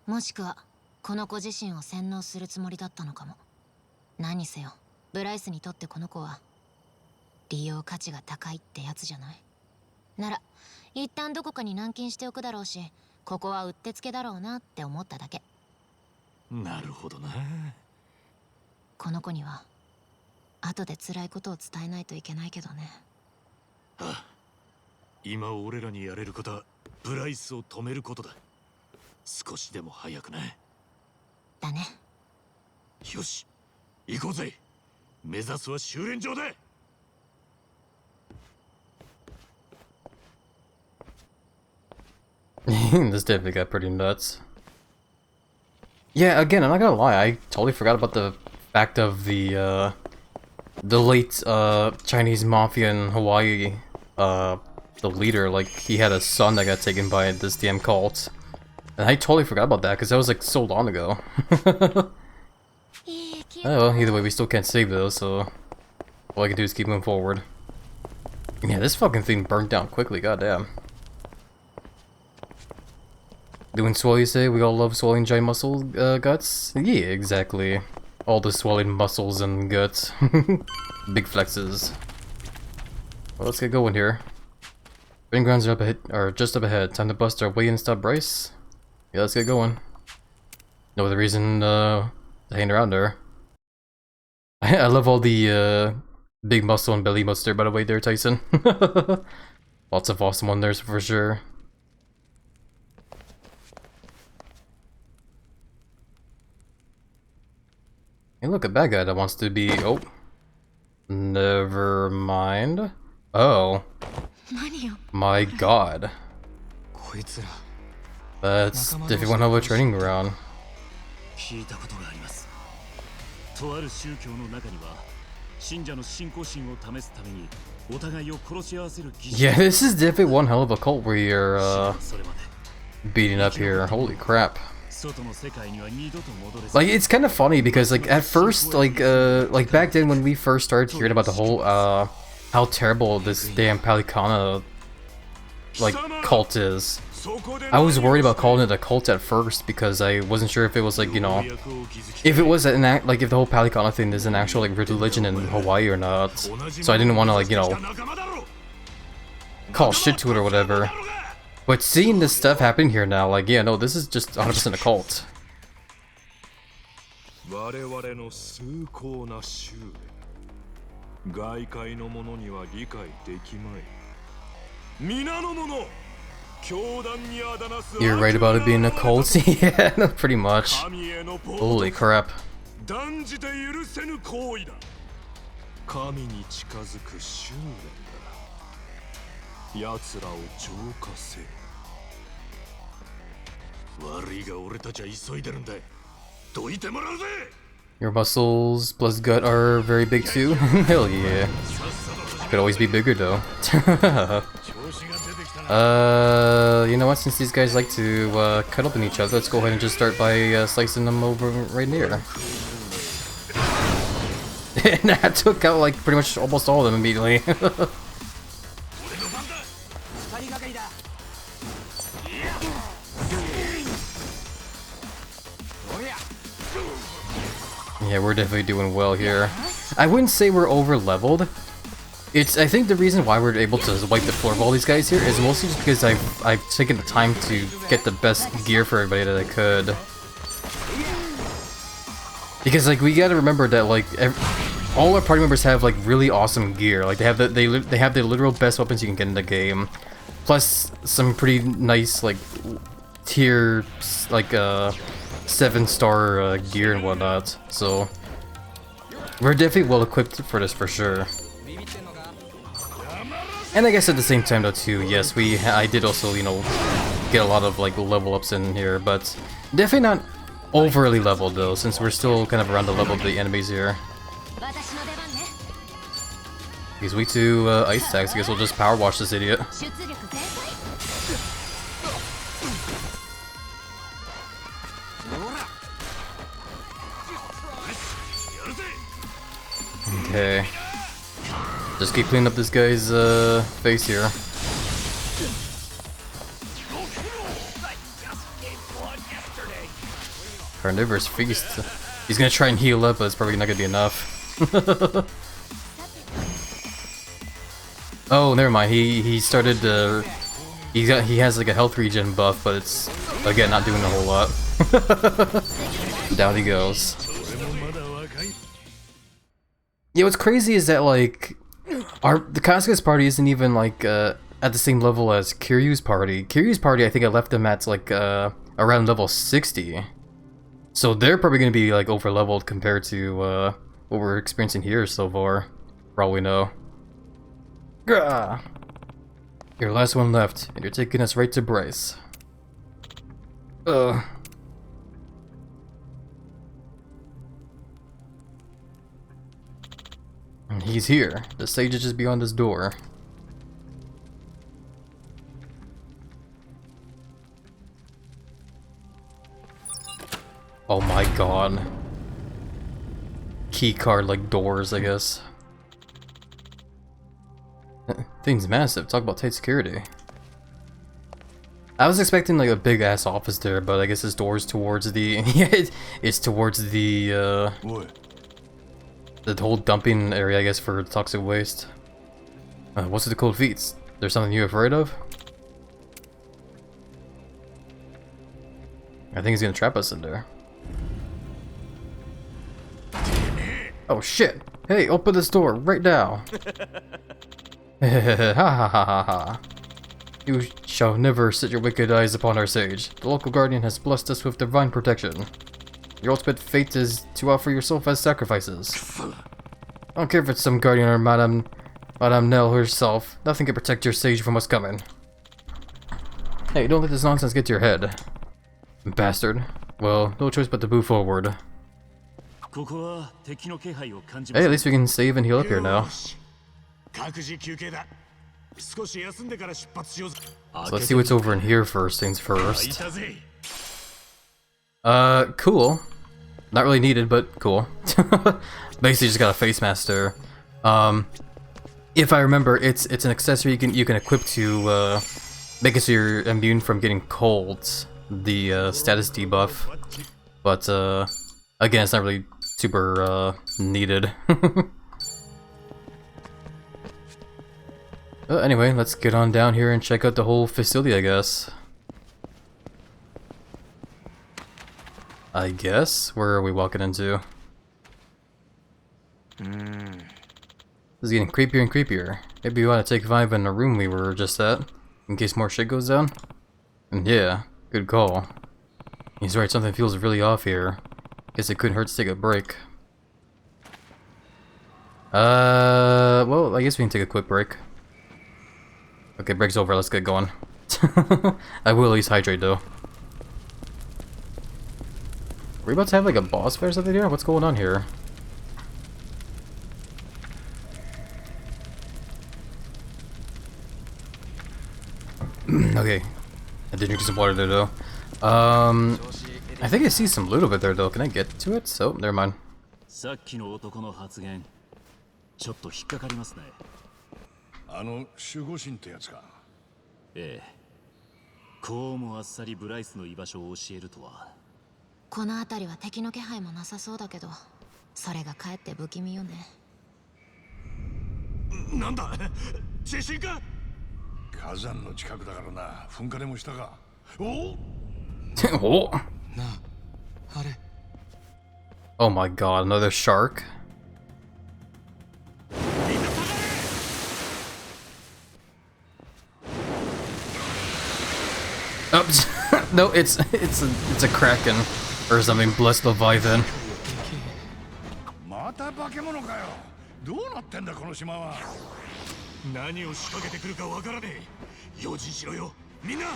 もしくはこの子自身を洗脳するつもりだったのかも。何にせよブライスにとってこの子は利用価値が高いってやつじゃない？なら一旦どこかに軟禁しておくだろうし、ここはうってつけだろうなって思っただけ。なるほどな。この子には後で辛いことを伝えないといけないけどね。ああ、今俺らにやれることはブライスを止めることだ。少しでも早くな。だね。よし、行こうぜ。目指すは修練場だ。This definitely got pretty nuts. Yeah, again, I'm not gonna lie, I totally forgot about the fact of the late Chinese mafia in Hawaii, the leader, like he had a son that got taken by this damn cult. And I totally forgot about that because that was like so long ago. Oh well, either way, we still can't save those, so all I can do is keep moving forward. Yeah, this fucking thing burnt down quickly, goddamn. Doing swell, you say? We all love swelling giant muscle guts? Yeah, exactly. All the swelling muscles and guts. Big flexes. Well, let's get going here. Training grounds are up ahead, or just up ahead. Time to bust our way and stop Bryce. Yeah, let's get going. No other reason to hang around there. I love all the big muscle and belly muscle by the way there, Tyson. Lots of awesome one there for sure. Hey, look, a bad guy that wants to be. Oh, never mind. Oh, my God. That's definitely one hell of a training ground. 聞いたことがあります。とある宗教の中には信者の信仰心を試すためにお互いを殺し合わせる儀式。 Yeah, this is definitely one hell of a cult where you're beating up here. Holy crap. Like, it's kind of funny because like at first like back then when we first started hearing about the whole how terrible this damn Palicana like cult is. I was worried about calling it a cult at first because I wasn't sure if it was like, you know, if it was an act, like if the whole Palikana thing is an actual like religion in Hawaii or not. So I didn't want to like, you know, call shit to it or whatever. But seeing this stuff happening here now, like, yeah, no, this is just 100% a cult. 我々の崇高な修練、外界の者には理解できまい。皆の者、教団にあだなす。 You're right about it being a cult? Yeah, no, pretty much. Holy crap. 断じて許せぬ行為だ。神に近づく修練だ。奴らを浄化せ。悪いが俺たちは急いでるんだ。 Your muscles plus gut are very big too? Hell yeah. Could always be bigger though. You know what, since these guys like to cut up in each other, let's go ahead and just start by slicing them over right near. And I took out like pretty much almost all of them immediately. Yeah, we're definitely doing well here. I wouldn't say we're over leveled. I think the reason why we're able to wipe the floor of all these guys here is mostly just because I've taken the time to get the best gear for everybody that I could. Because like we gotta remember that like all our party members have like really awesome gear. Like they have the literal best weapons you can get in the game, plus some pretty nice like tier like 7-star gear and whatnot, so we're definitely well equipped for this for sure. And I guess at the same time though too, yes, I did also, you know, get a lot of like level ups in here, but definitely not overly leveled though, since we're still kind of around the level of the enemies here. He's weak to ice attacks, I guess we'll just power wash this idiot. Okay. Just keep cleaning up this guy's face here. Carnivorous Feast. He's gonna try and heal up, but it's probably not gonna be enough. Oh, never mind. He started. He has like a health regen buff, but it's again not doing a whole lot. Down he goes. Yeah, what's crazy is that like the Kasuga's party isn't even like at the same level as Kiryu's party. Kiryu's party, I think I left them at like around level 60. So they're probably gonna be like over leveled compared to what we're experiencing here so far. Probably no. Gah! Your last one left, and you're taking us right to Bryce. He's here. The sage is just beyond this door. Oh my god. Key card like doors, I guess. Thing's massive. Talk about tight security. I was expecting like a big ass office there, but I guess this door's towards the it's towards the whole dumping area, I guess, for toxic waste. What's with the cold feet? There's something you're afraid of? I think he's gonna trap us in there. Oh shit! Hey, open this door right now! Ha ha ha ha ha. You shall never set your wicked eyes upon our sage. The local guardian has blessed us with divine protection. Your ultimate fate is to offer yourself as sacrifices. I don't care if it's some guardian or Madame Nell herself. Nothing can protect your sage from what's coming. Hey, don't let this nonsense get to your head. Bastard. Well, no choice but to move forward. Hey, at least we can save and heal up here now. So let's see what's over in here first things first. Cool. Not really needed, but cool. Basically just got a face mask there. If I remember, it's an accessory you can equip to because you're immune from getting cold, the status debuff. But again, it's not really super needed. Well, anyway, let's get on down here and check out the whole facility, I guess. Where are we walking into? This is getting creepier and creepier. Maybe we ought to take Vibe in the room we were just at, in case more shit goes down? And yeah, good call. He's right, something feels really off here. Guess it couldn't hurt to take a break. Well, I guess we can take a quick break. Okay, break's over, let's get going. I will at least hydrate though. Are we about to have like a boss fight or something here? What's going on here? Okay. I did drink some water there though. I think I see some loot over there though. Can I get to it? Oh, never mind. さっきの男の発言、ちょっと引っかかりますね。守護神ってやつか。ええ。こうもあっさりブライスの居場所を教えるとは。この辺りは敵の気配もなさそうだけど、それがかえって不気味よね。なんだ、地震か。火山の近くだからな。噴火でもしたか。おお。なあ、あれ。Oh my god, another shark? Oops. No, it's a kraken or something. Bless Leviathan. また化け物かよ。どうなってんだこの島は。何を仕掛けてくるかわからねえ。用心しろよ、みんな。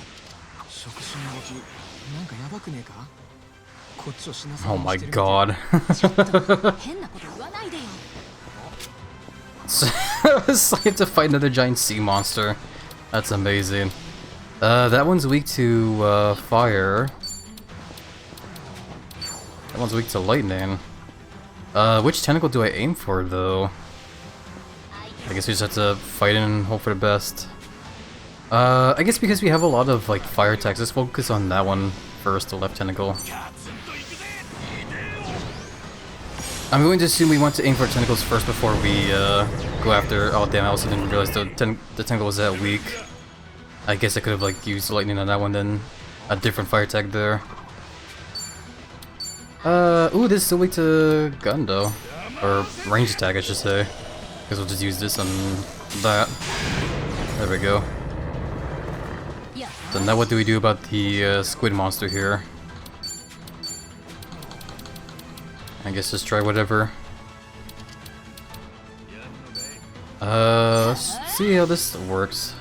触手の動き、なんかやばくねえか。こっちを死なせよ Oh うと my してるみたい。 god. 変なこと言わないでよ。It's like to fight another giant sea monster. That's amazing. That one's weak to fire. That one's weak to lightning. Which tentacle do I aim for though? I guess we just have to fight and hope for the best. I guess because we have a lot of like fire attacks, let's focus on that one first, the left tentacle. I'm going to assume we want to aim for tentacles first before we go after. Oh damn! I also didn't realize the tentacle was that weak. I guess I could have like used lightning on that one, then a different fire attack there. Ooh, this is still weak to gun though, or range attack, I should say. Guess we'll just use this on that. There we go. So now what do we do about the squid monster here? I guess just try whatever. Let's see how this works.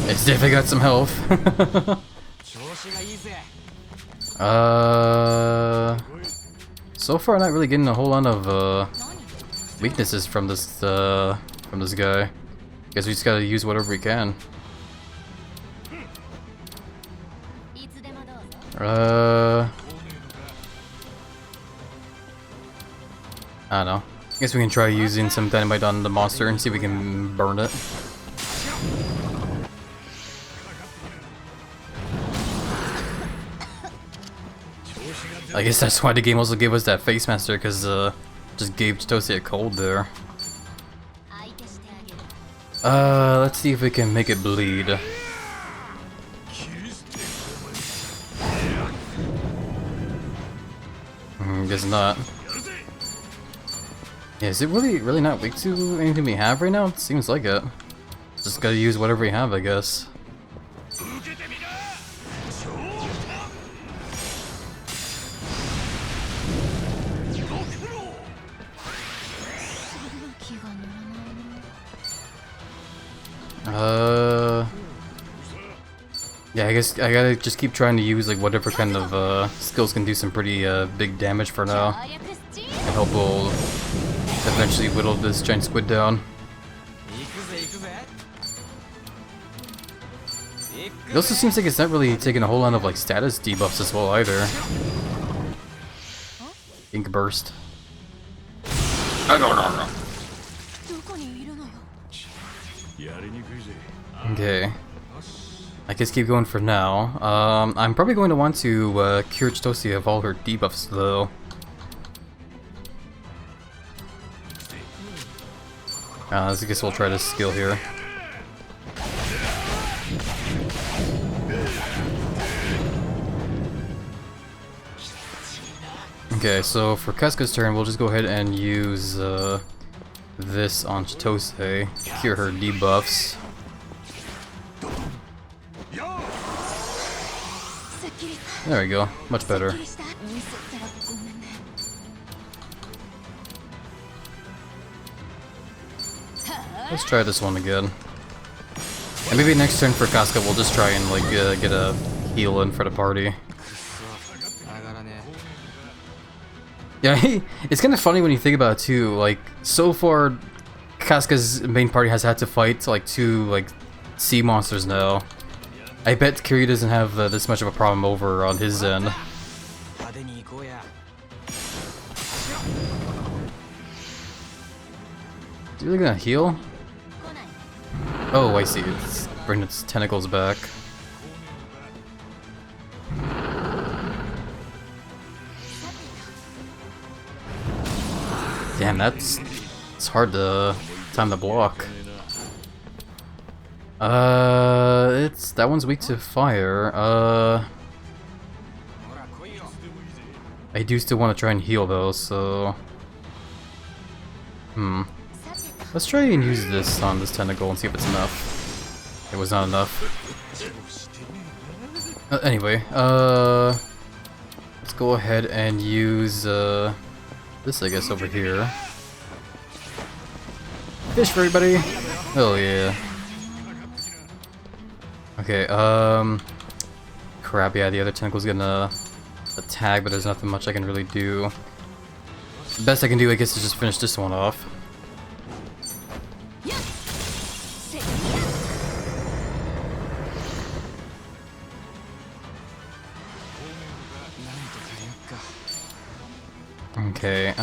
It's definitely got some health. So far not really getting a whole lot of weaknesses from this guy. Guess we just gotta use whatever we can. I don't know. Guess we can try using some dynamite on the monster and see if we can burn it. I guess that's why the game also gave us that face master, because just gave Chitose a cold there. Let's see if we can make it bleed. Guess not. Yeah, is it really not weak to anything we have right now? It seems like it. Just gotta use whatever we have, I guess. Yeah, I guess I gotta just keep trying to use like whatever kind of skills can do some pretty big damage for now. I hope we'll eventually whittle this giant squid down. It also seems like it's not really taking a whole lot of like status debuffs as well either. Ink burst. Okay. I guess keep going for now. I'm probably going to want to cure Chitose of all her debuffs though. I guess we'll try this skill here. Okay, so for Casca's turn, we'll just go ahead and use this on Chitose, cure her debuffs. There we go, much better. Let's try this one again. And maybe next turn for Casca, we'll just try and like get a heal in for the party. Yeah, it's kind of funny when you think about it too. Like, so far, Casca's main party has had to fight like 2 like sea monsters now. I bet Kiryu doesn't have this much of a problem over on his end. Is he really gonna heal? Oh, I see. It's bringing its tentacles back. Damn, it's hard to time the block. That one's weak to fire. I do still want to try and heal though, so let's try and use this on this tentacle and see if it's enough. It was not enough. Anyway, let's go ahead and use this, I guess, over here. Fish for everybody! Oh yeah. Okay, crap, yeah, the other tentacle's gonna attack, but there's nothing much I can really do. The best I can do, I guess, is just finish this one off. Okay,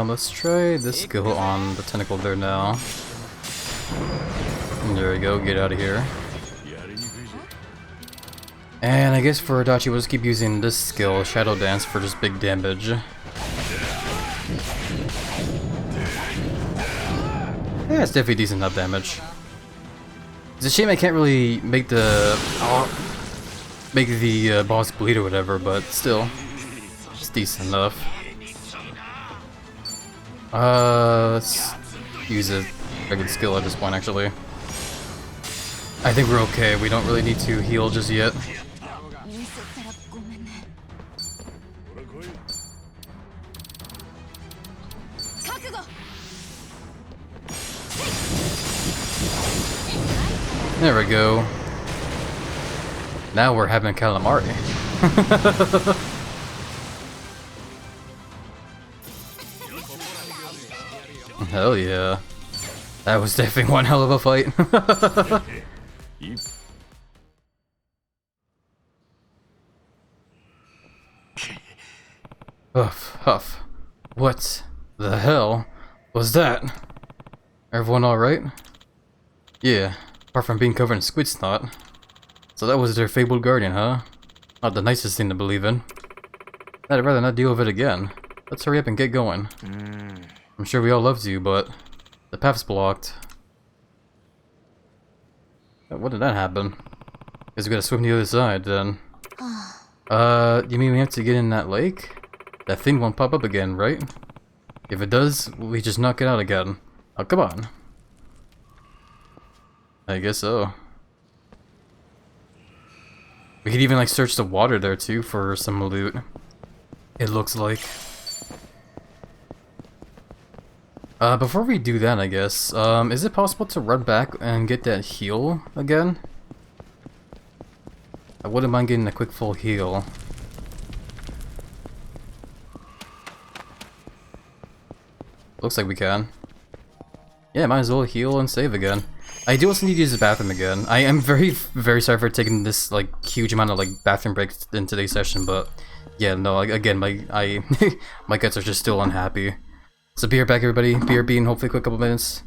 let's try this skill on the tentacle there now. There we go, get out of here. And I guess for Adachi, we'll just keep using this skill, Shadow Dance, for just big damage. Yeah, it's definitely decent enough damage. It's a shame I can't really make the boss bleed or whatever, but still, it's decent enough. Let's use a good skill at this point, actually. I think we're okay. We don't really need to heal just yet. There we go. Now we're having calamari. Hell yeah. That was definitely one hell of a fight. Huff, huff. What the hell was that? Everyone alright? Yeah, apart from being covered in squid snot. So that was their fabled guardian, huh? Not the nicest thing to believe in. I'd rather not deal with it again. Let's hurry up and get going. I'm sure we all loved you, but the path's blocked. What did that happen? Guess we gotta swim to the other side then. You mean we have to get in that lake? That thing won't pop up again, right? If it does, we just knock it out again. Oh, come on. I guess so. We could even like search the water there too for some loot. It looks like. Before we do that, I guess, is it possible to run back and get that heal again? I wouldn't mind getting a quick full heal. Looks like we can. Yeah, might as well heal and save again. I do also need to use the bathroom again. I am very sorry for taking this like huge amount of like bathroom breaks in today's session, but yeah, no, again, my my guts are just still unhappy. So be right back, everybody. BRB in hopefully a quick couple minutes.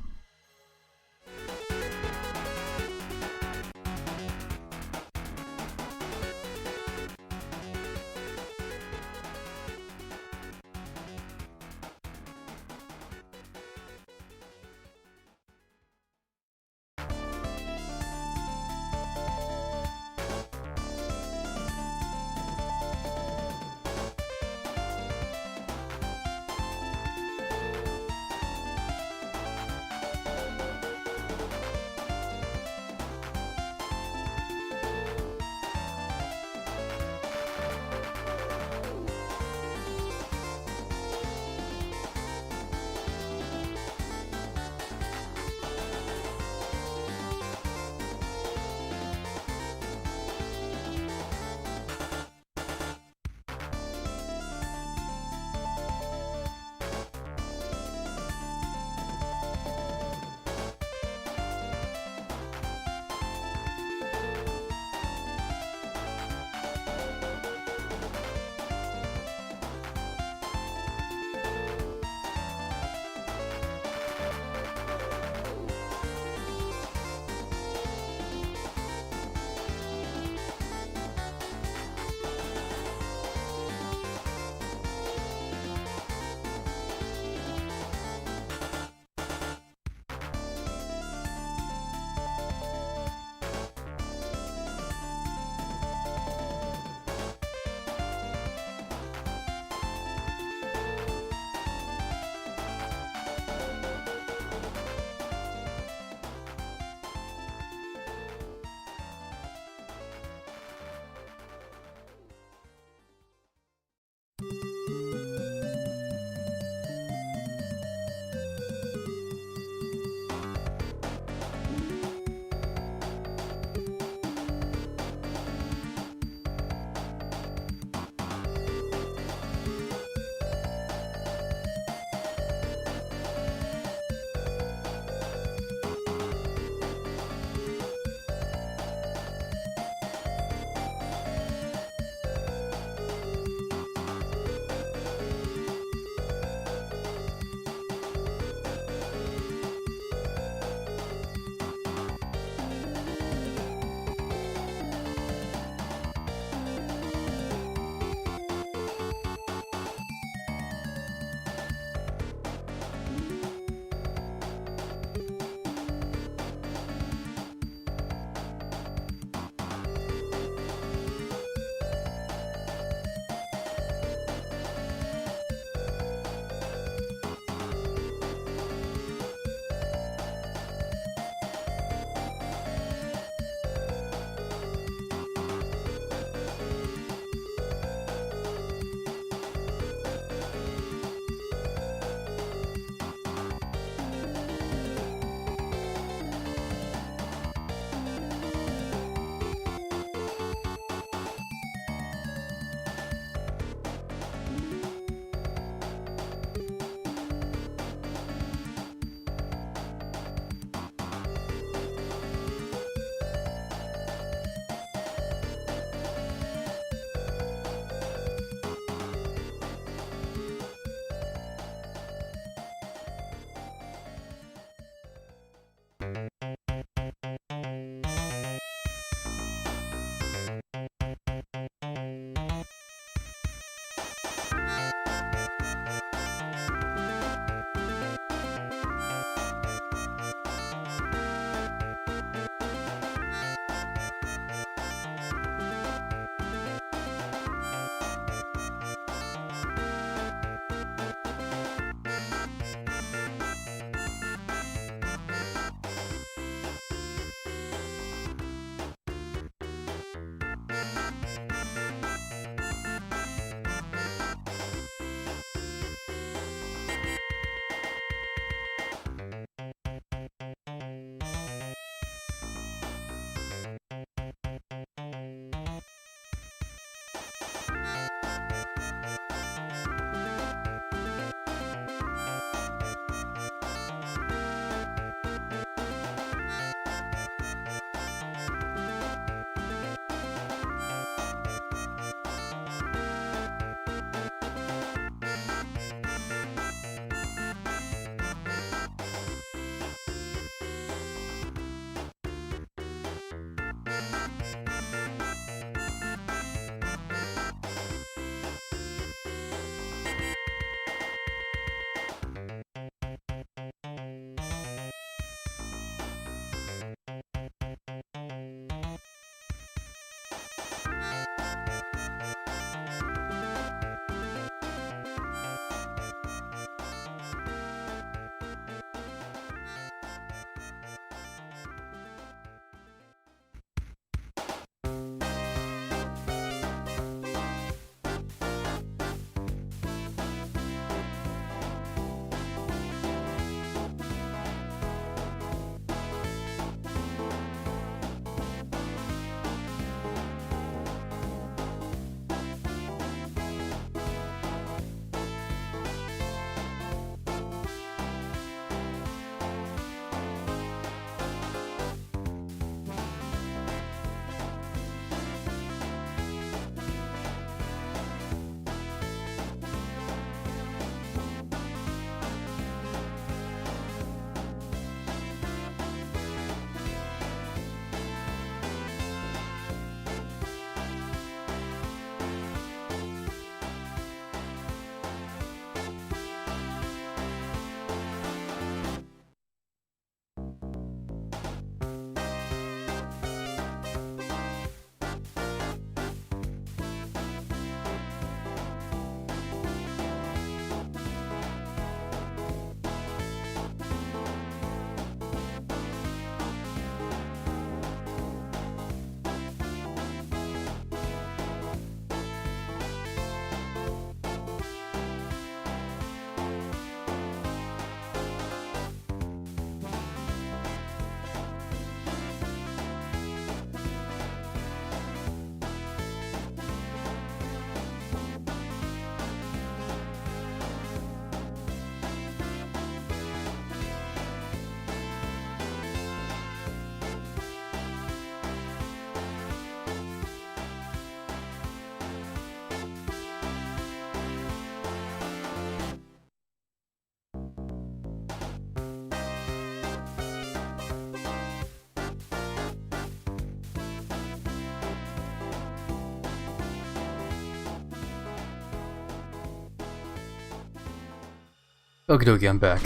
Okie dokie, I'm back.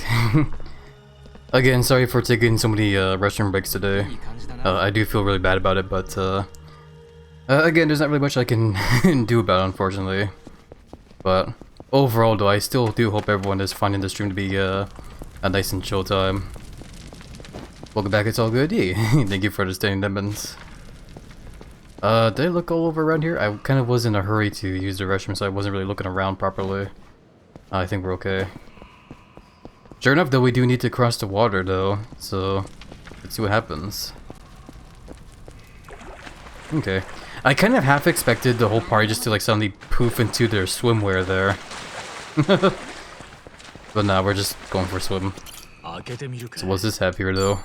Again, sorry for taking so many restroom breaks today. I do feel really bad about it, but again, there's not really much I can do about it, unfortunately. But overall, though, I still do hope everyone is finding the stream to be a nice and chill time. Welcome back, it's all good. Yeah. Thank you for understanding, Demons. Did I look all over around here? I kind of was in a hurry to use the restroom, so I wasn't really looking around properly. I think we're okay. Sure enough, though, we do need to cross the water, though, so let's see what happens. Okay. I kind of half expected the whole party just to like suddenly poof into their swimwear there. But nah, we're just going for a swim. So what's this have here, though?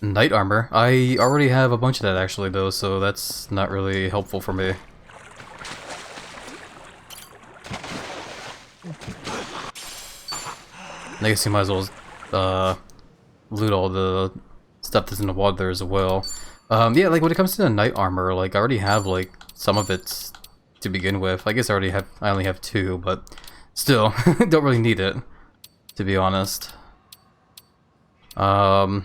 Knight armor. I already have a bunch of that, actually, though, so that's not really helpful for me. I guess you might as well loot all the stuff that's in the water there as well. Yeah, like when it comes to the knight armor, like I already have like some of it to begin with. I guess I only have 2, but still, don't really need it, to be honest. Also,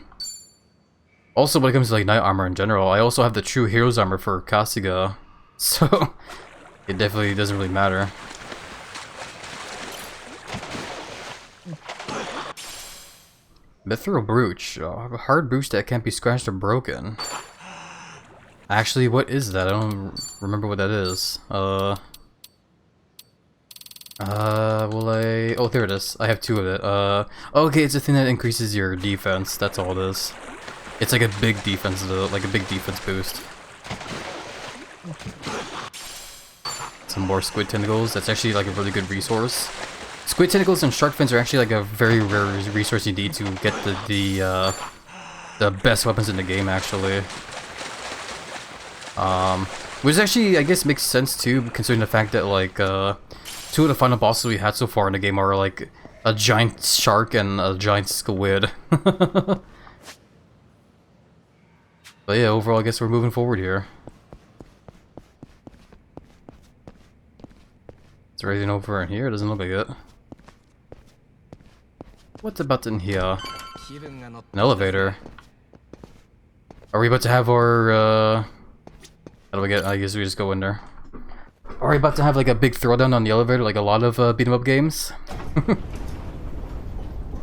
when it comes to like knight armor in general, I also have the true hero's armor for Kasuga, so it definitely doesn't really matter. Mithril brooch, a hard brooch that can't be scratched or broken. Actually, what is that? I don't remember what that is. Will I? Oh, there it is. I have 2 of it. Okay, it's a thing that increases your defense. That's all it is. It's like a big defense, though, like a big defense boost. Some more squid tentacles. That's actually like a really good resource. Squid tentacles and shark fins are actually like a very rare resource you need to get the best weapons in the game, actually. Which actually, I guess, makes sense too, considering the fact that like 2 of the final bosses we had so far in the game are like a giant shark and a giant squid. But yeah, overall, I guess we're moving forward here. Is there anything over in here? It doesn't look like it. What's about in here? An elevator. Are we about to have our, how do we get? I guess we just go in there. Are we about to have like a big throwdown on the elevator, like a lot of beat 'em up games?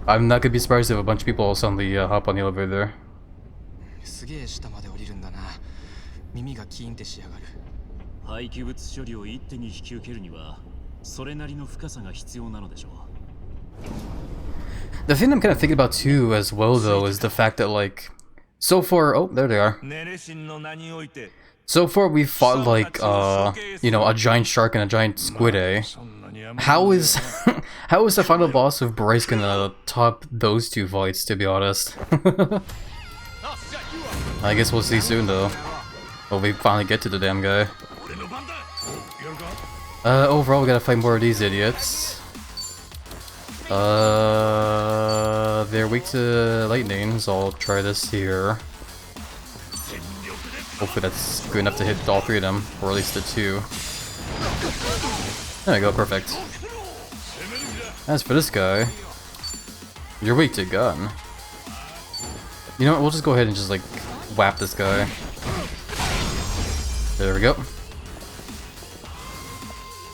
I'm not gonna be surprised if a bunch of people suddenly hop on the elevator there. The thing I'm kind of thinking about too, as well, though, is the fact that like, so far, oh, there they are. So far, we've fought like, you know, a giant shark and a giant squid, eh? How is the final boss of Bryce gonna top those 2 fights, to be honest? I guess we'll see soon, though. When we finally get to the damn guy. Overall, we gotta fight more of these idiots. They're weak to lightning, so I'll try this here. Hopefully that's good enough to hit all 3 of them, or at least the 2. There we go, perfect. As for this guy, you're weak to gun. You know what, we'll just go ahead and just like whap this guy. There we go.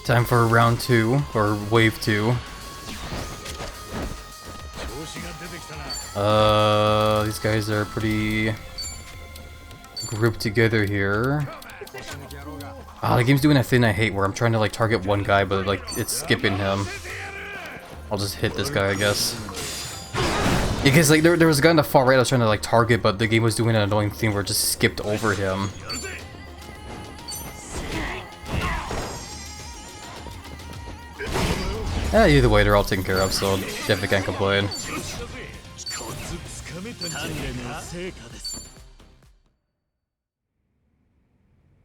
Time for round 2, or wave 2. These guys are pretty grouped together here. The game's doing that thing I hate where I'm trying to like target one guy, but like it's skipping him. I'll just hit this guy, I guess. Because like there was a guy on the far right I was trying to like target, but the game was doing an annoying thing where it just skipped over him. Either way, they're all taken care of, so definitely can't complain.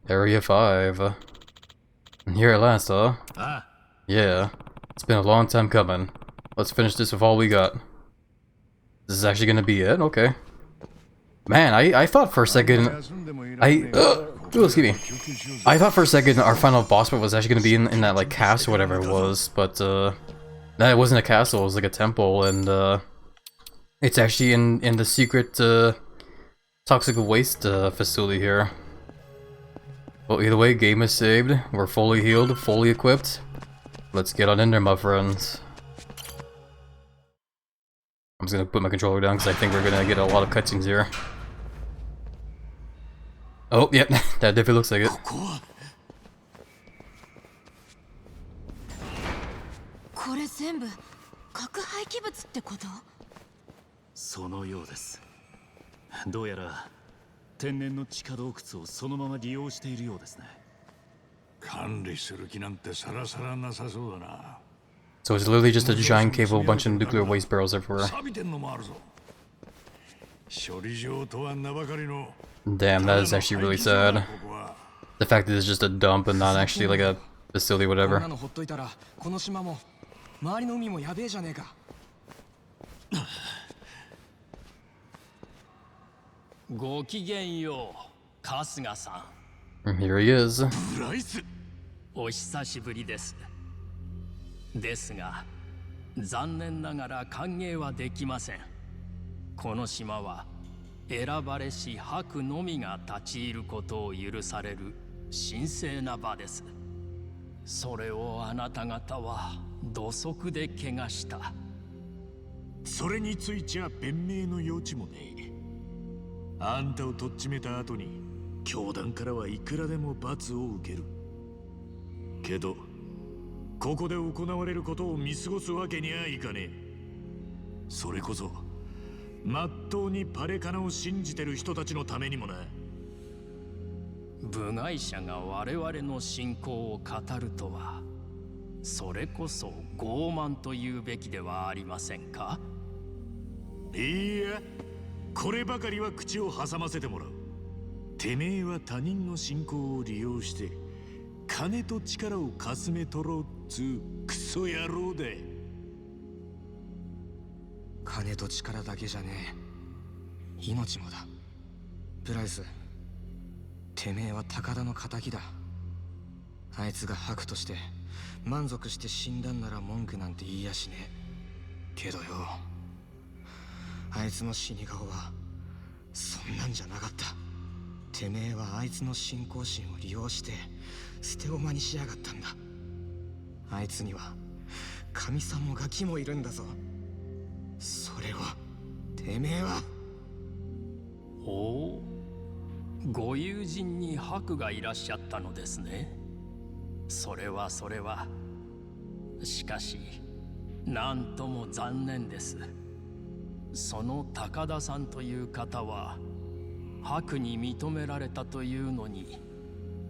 Area 5. Here at last, huh? Yeah. It's been a long time coming. Let's finish this with all we got. This is actually gonna be it? Okay. Man, I thought for a second... excuse me. I thought for a second our final boss fight was actually gonna be in that, like, cast or whatever it was, but, No, it wasn't a castle, it was like a temple, and it's actually in the secret toxic waste facility here. Well, either way, game is saved, we're fully healed, fully equipped. Let's get on in there, my friends. I'm just gonna put my controller down because I think we're gonna get a lot of cutscenes here. Oh, yep, that definitely looks like it. これ全部核廃棄物ってこと？そのようです。どうやら天然の地下洞窟をそのまま利用しているようですね。管理する気なんてさらさらなさそうだな。 So it's literally just a giant cave with a bunch of nuclear waste barrels everywhere. 錆びてんのもあるぞ。処理場とは名ばかりの。 Damn, that is actually really sad. The fact that it's just a dump and not actually like a facility, whatever. こんなのほっといたらこの島も周りの海もやべえじゃねえか。ごきげんよう、春日さん。 Here he is. ブライス。お久しぶりです。ですが、残念ながら歓迎はできません。この島は選ばれし白のみが立ち入ることを許される神聖な場です。それをあなた方は土足で汚した。それについちゃ弁明の余地もねえ。あんたをとっちめた後に教団からはいくらでも罰を受ける。けどここで行われることを見過ごすわけにはいかねえ。それこそまっとうにパレカナを信じてる人たちのためにもな。部外者が我々の信仰を語るとは、それこそ傲慢というべきではありませんか？いや、こればかりは口を挟ませてもらう。てめえは他人の信仰を利用して金と力をかすめ取ろうっつうクソ野郎で。金と力だけじゃねえ、命もだ。プライス、てめえは高田の仇だ。あいつが白として満足して死んだんなら文句なんて言いやしねえけどよ、あいつの死に顔はそんなんじゃなかった。てめえはあいつの信仰心を利用して捨て駒にしやがったんだ。あいつには神さんもガキもいるんだぞ。それをてめえは。おお、ご友人に白がいらっしゃったのですね。それはそれは。しかしなんとも残念です。その高田さんという方は白に認められたというのに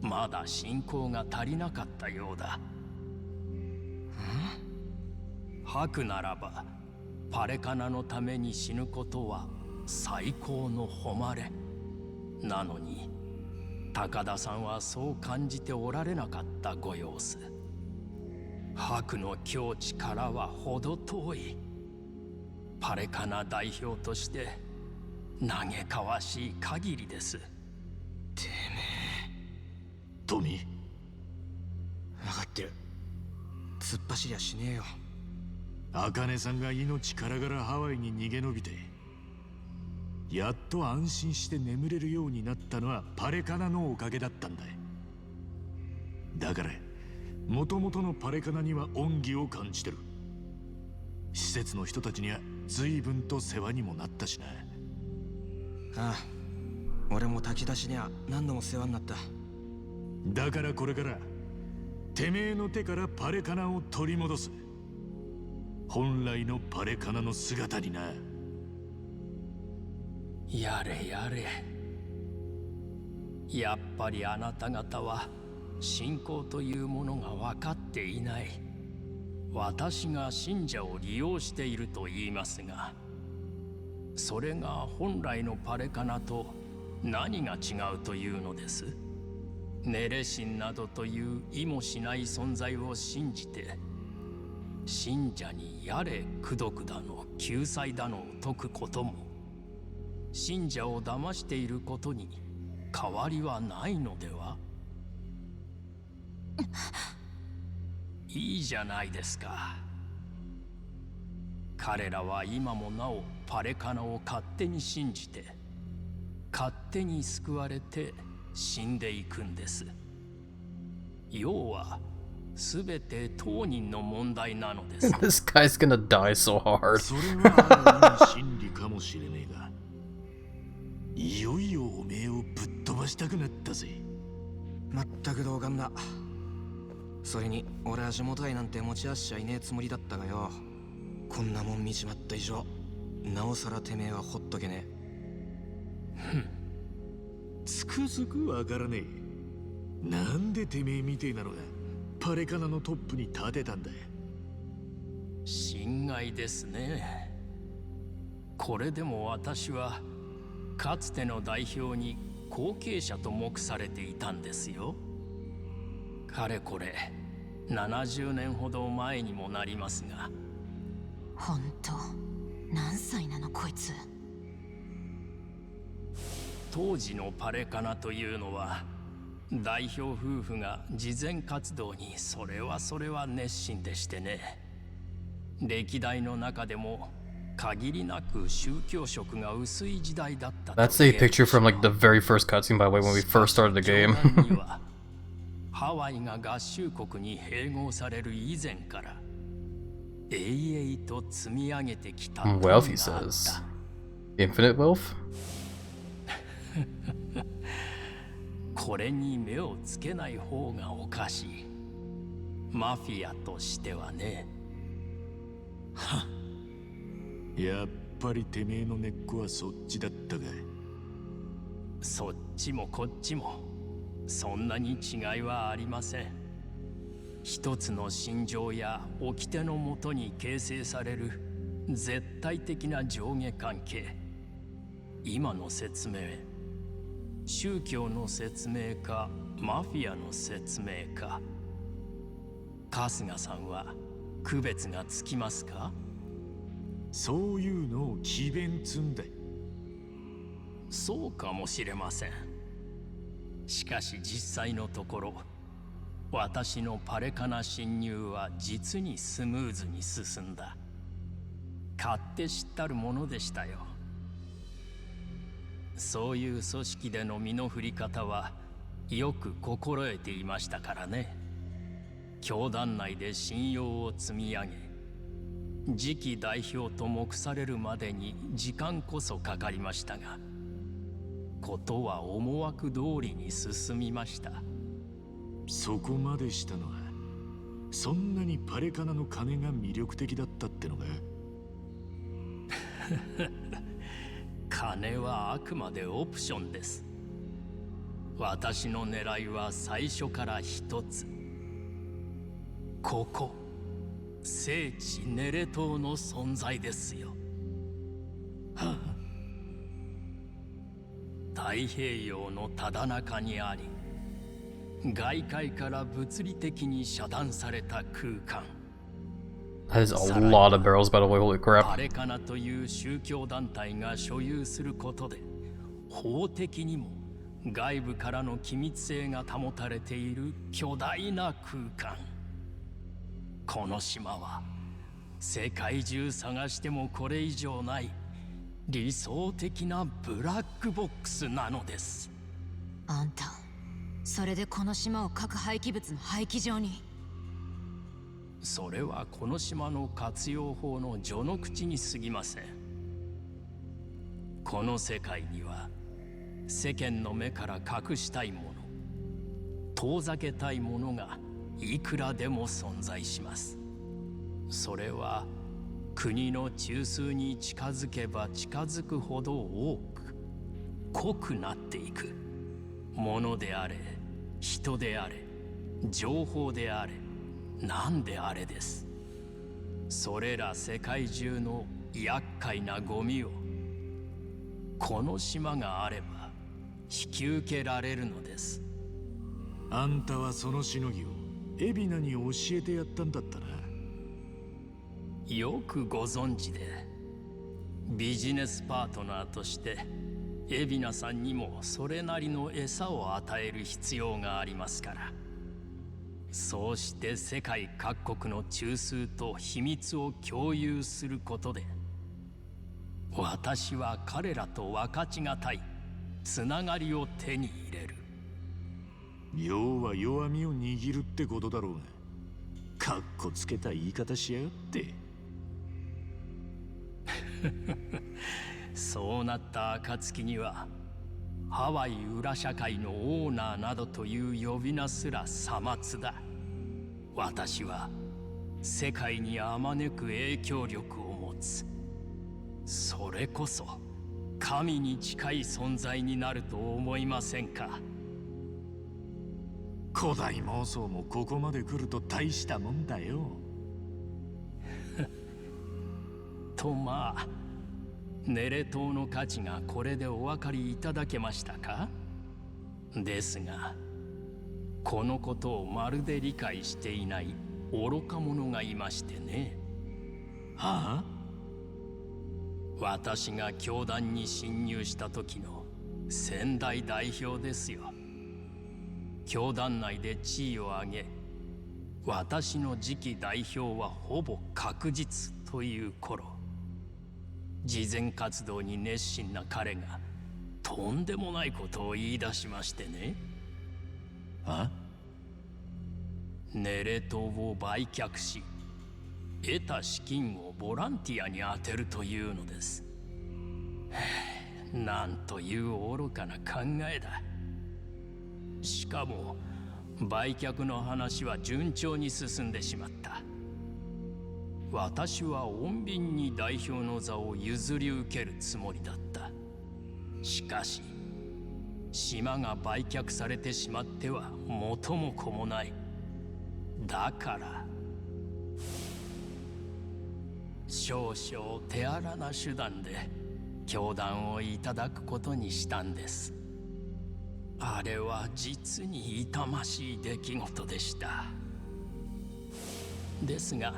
まだ信仰が足りなかったようだ。白ならばパレカナのために死ぬことは最高の誉れなのに、高田さんはそう感じておられなかったご様子。白の境地からは程遠い。パレカナ代表として嘆かわしい限りです。てめえ。トミー。分かってる。突っ走りゃしねえよ。茜さんが命からがらハワイに逃げ延びて、やっと安心して眠れるようになったのはパレカナのおかげだったんだ。だから元々のパレカナには恩義を感じてる。施設の人たちには随分と世話にもなったしな。ああ、俺も炊き出しには何度も世話になった。だからこれからてめえの手からパレカナを取り戻す。本来のパレカナの姿にな。やれやれ。やっぱりあなた方は信仰というものが分かっていない。私が信者を利用していると言いますが、それが本来のパレカナと何が違うというのです。ネレシンなどという意もしない存在を信じて、信者にやれ功徳だの救済だのを説くことも、信者を騙していることに変わりはないのでは？いいじゃないですか。彼らは今もなおパレカナを勝手に信じて、勝手に救われて死んでいくんです。要は全て当人の問題なのです。This guy's gonna die so hard. それはある意味真理かもしれねえが、いよいよおめえをぶっ飛ばしたくなったぜ。まったく同感だ。それに俺は地元愛なんて持ち合わせちゃいねえつもりだったがよ、こんなもん見ちまった以上なおさらてめえはほっとけねえ。つくづくわからねえ。なんでてめえみてえなのがパレカナのトップに立てたんだ。心外ですね。これでも私はかつての代表に後継者と目されていたんですよ。かれこれ70年ほど前にもなりますが。ほんと何歳なのこいつ。当時のパレカナというのは代表夫婦が慈善活動にそれは熱心でしてね。歴代の中でも限りなく宗教色が薄い時代だった。That's a picture from like the very first cutscene, by the way, when we first started the game. ハワイが合衆国に併合される以前から永々と積み上げてきた。Wealth, he says. Infinite wealth? これに目をつけない方がおかしい。マフィアとしてはね。やっぱりてめえの根っこはそっちだったか。そっちもこっちもそんなに違いはありません。一つの心情や掟のもとに形成される絶対的な上下関係。今の説明、宗教の説明かマフィアの説明か、春日さんは区別がつきますか？そういうのを詭弁つんだ。そうかもしれません。しかし実際のところ、私のパレカナ侵入は実にスムーズに進んだ。勝手知ったるものでしたよ。そういう組織での身の振り方はよく心得ていましたからね。教団内で信用を積み上げ、次期代表と目されるまでに時間こそかかりましたが、ことは思惑通りに進みました。そこまでしたのはそんなにパレカナの金が魅力的だったってのが。金はあくまでオプションです。私の狙いは最初から一つ。ここ聖地ネレ島の存在ですよ。太平洋のただ中にあり、外界から物理的に遮断された空間。That is a lot of barrels, by the way, holy crap. パレカナという宗教団体が所有することで、法的にも外部からの機密性が保たれている巨大な空間。この島は世界中探してもこれ以上ない理想的なブラックボックスなのです。あんた、それでこの島を核廃棄物の廃棄場に。それはこの島の活用法の序の口に過ぎません。この世界には世間の目から隠したいもの、遠ざけたいものがいくらでも存在します。それは国の中枢に近づけば近づくほど多く濃くなっていくものであれ、人であれ、情報であれ、何であれです。それら世界中の厄介なゴミをこの島があれば引き受けられるのです。あんたはそのしのぎを海老名に教えてやったんだったな。よくご存知で、ビジネスパートナーとして海老名さんにもそれなりの餌を与える必要がありますから。そうして世界各国の中枢と秘密を共有することで、私は彼らと分かちがたいつながりを手に入れる。要は弱みを握るってことだろうが、かっこつけた言い方しやがって。そうなった暁には、ハワイ裏社会のオーナーなどという呼び名すらさまつだ。私は世界にあまねく影響力を持つ。それこそ神に近い存在になると思いませんか？古代妄想もここまで来ると大したもんだよ。とまあ、ネレ島の価値がこれでお分かりいただけましたか？ですが、このことをまるで理解していない愚か者がいましてね。はあ？私が教団に侵入した時の先代代表ですよ。教団内で地位を上げ、私の次期代表はほぼ確実という頃、慈善活動に熱心な彼がとんでもないことを言い出しましてね。あ？ネレ島を売却し、得た資金をボランティアに充てるというのです。なんという愚かな考えだ。しかも売却の話は順調に進んでしまった。私は穏便に代表の座を譲り受けるつもりだった。しかし島が売却されてしまっては元も子もない。だから少々手荒な手段で教団をいただくことにしたんです。あれは実に痛ましい出来事でした。ですが、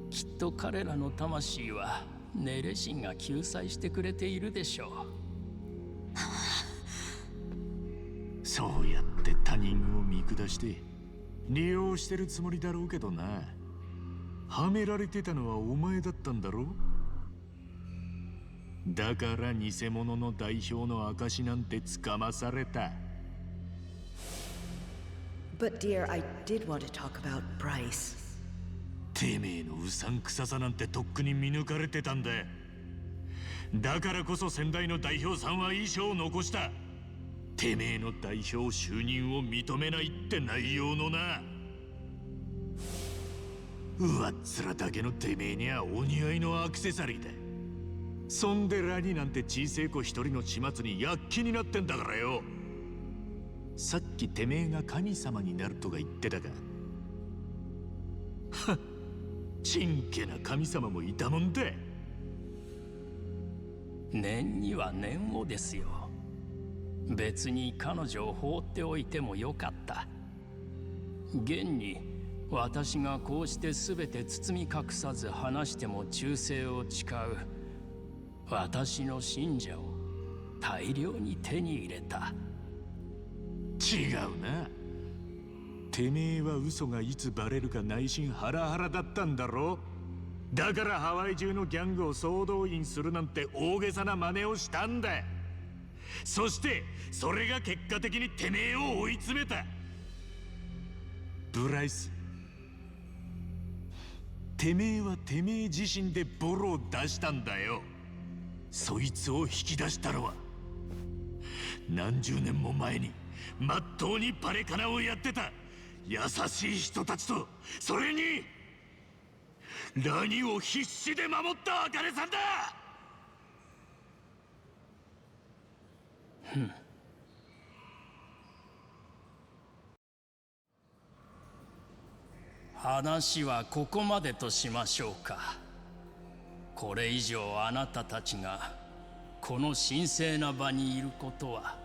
きっと彼らの魂はネレ神が救済してくれているでしょう。そうやって他人を見下して利用してるつもりだろうけどな。はめられてたのはお前だったんだろ。だから偽物の代表の証なんてつかまされた。But dear, I did want to talk about Bryce. てめえのうさんくささなんてとっくに見抜かれてたんだ。だからこそ先代の代表さんは遺書を残した。てめえの代表就任を認めないって内容のな。上っ面だけのてめえにはお似合いのアクセサリーだ。そんでラニなんて小せえ子一人の始末に躍起になってんだからよ。さっきてめえが神様になるとか言ってたか。はっ、ちんけな神様もいたもんだ。念には念をですよ。別に彼女を放っておいてもよかった。現に私がこうして全て包み隠さず話しても忠誠を誓う私の信者を大量に手に入れた。違うな。てめえは嘘がいつバレるか内心ハラハラだったんだろ。だからハワイ中のギャングを総動員するなんて大げさな真似をしたんだ。そしてそれが結果的にてめえを追い詰めた。ブライス、てめえはてめえ自身でボロを出したんだよ。そいつを引き出したのは何十年も前にまっとうにバレカナをやってた優しい人たちと、それにラニを必死で守ったアカネさんだ。話はここまでとしましょうか。これ以上あなたたちがこの神聖な場にいることは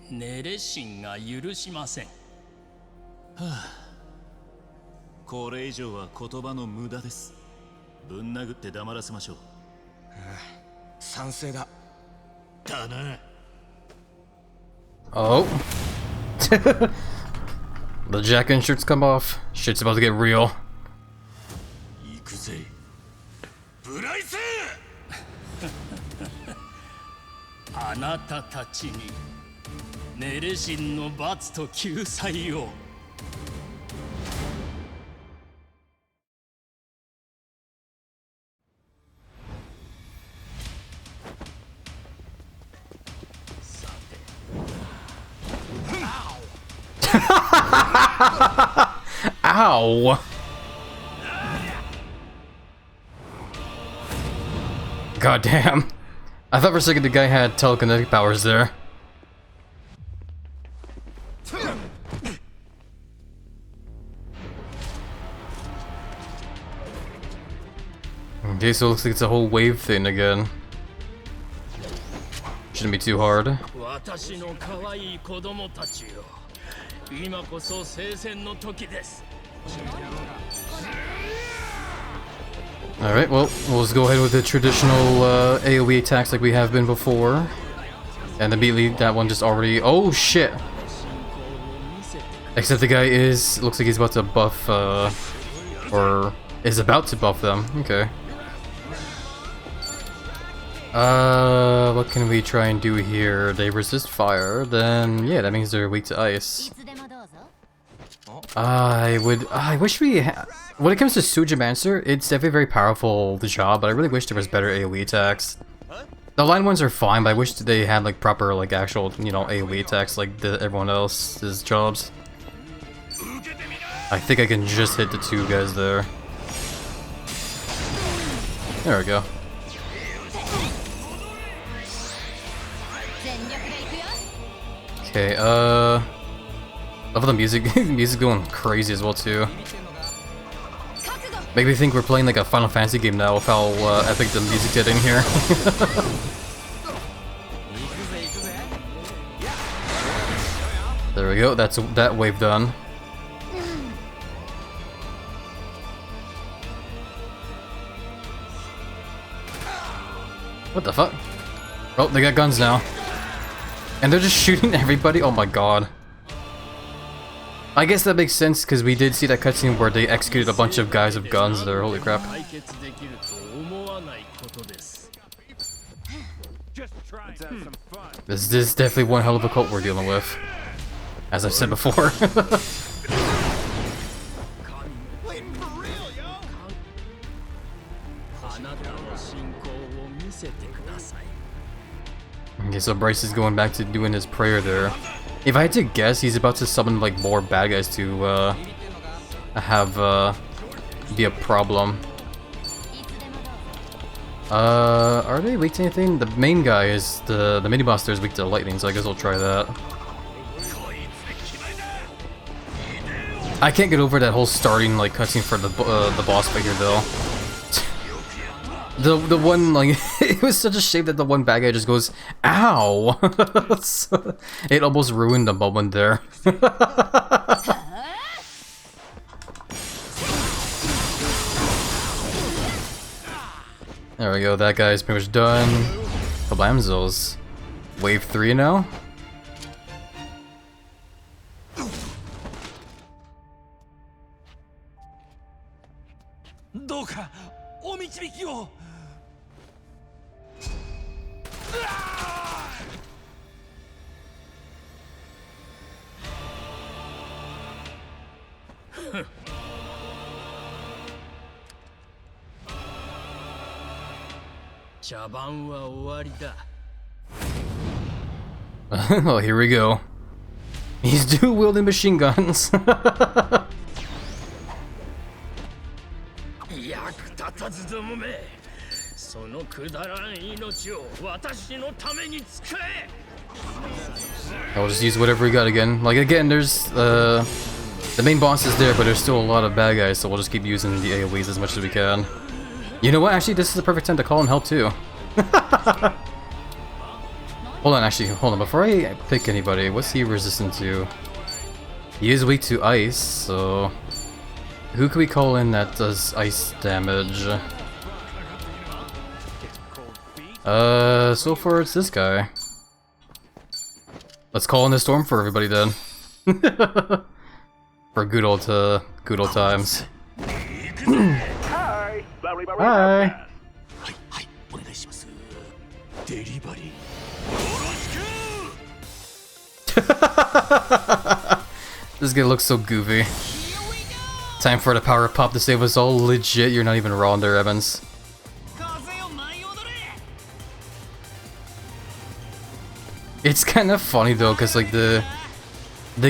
ネレ神が許しません。はあ、これ以上は言葉の無駄です。ぶん殴って黙らせましょう。賛成だ。だな。Oh. The jacket shirts come off. Shit's about to get real. 行くぜブライスあなたたちにネレ人の罰と救済を。Ow! God damn. I thought for a second the guy had telekinetic powers there. Okay, so it looks like it's a whole wave thing again. Shouldn't be too hard. 私の可愛い子供たちよ。今こそ聖戦の時です。 Alright, well, we'll just go ahead with the traditional AoE attacks like we have been before. And immediately that one just already... Oh shit! Except the guy is... looks like he's about to buff, or is about to buff them. Okay. What can we try and do here? They resist fire, then yeah, that means they're weak to ice. I wish we when it comes to Sujimancer, it's definitely a very powerful job, but I really wish there was better AoE attacks. The line ones are fine, but I wish they had like proper, like actual, you know, AoE attacks like everyone else's jobs. I think I can just hit the two guys there. There we go. Okay, love the music. Music going crazy as well too. Make me think we're playing like a Final Fantasy game now with how epic the music did in here. There we go. That's that wave done. What the fuck? Oh, they got guns now. And they're just shooting everybody? Oh my god. I guess that makes sense because we did see that cutscene where they executed a bunch of guys with guns there. Holy crap. This is definitely one hell of a cult we're dealing with. As I've said before. Okay, so Bryce is going back to doing his prayer there. If I had to guess, he's about to summon like more bad guys to be a problem. Are they weak to anything? The main guy is the mini boss there is weak to lightning, so I guess we'll try that. I can't get over that whole starting like cutscene for the boss fight here though. The one, like, it was such a shame that the one bad guy just goes, ow! It almost ruined the moment there. There we go, that guy's pretty much done. Kablamzos. Wave 3 now? Oh, here we go. He's dual-wielding machine guns. I'll just use whatever we got again. Like, again, there's, the main boss is there, but there's still a lot of bad guys, so we'll just keep using the AoEs as much as we can. You know what? Actually, this is the perfect time to call in help, too. Hold on, actually, hold on. Before I pick anybody, what's he resistant to? He is weak to ice, so... Who can we call in that does ice damage? So far it's this guy. Let's call in the storm for everybody then. For good old times. Hi, very, very Hi. This guy looks so goofy. Time for the power pop to save us all. Legit, you're not even wrong there, Evans. It's kind of funny though, cause like the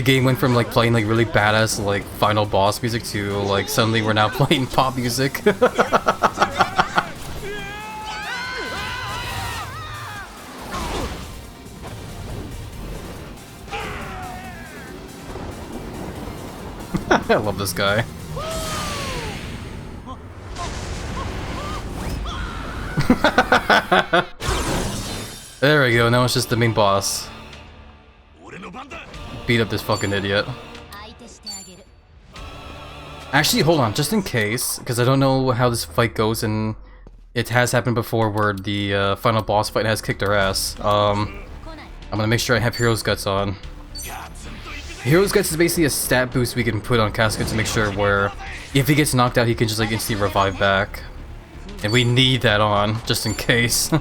game went from like playing like really badass like final boss music to like suddenly we're now playing pop music. I love this guy. There we go, now it's just the main boss. Beat up this fucking idiot. Actually, hold on, just in case, because I don't know how this fight goes, and it has happened before where the final boss fight has kicked our ass. I'm gonna make sure I have Hero's Guts on. Hero's Guts is basically a stat boost we can put on Casca to make sure where if he gets knocked out, he can just like instantly revive back. And we need that on, just in case.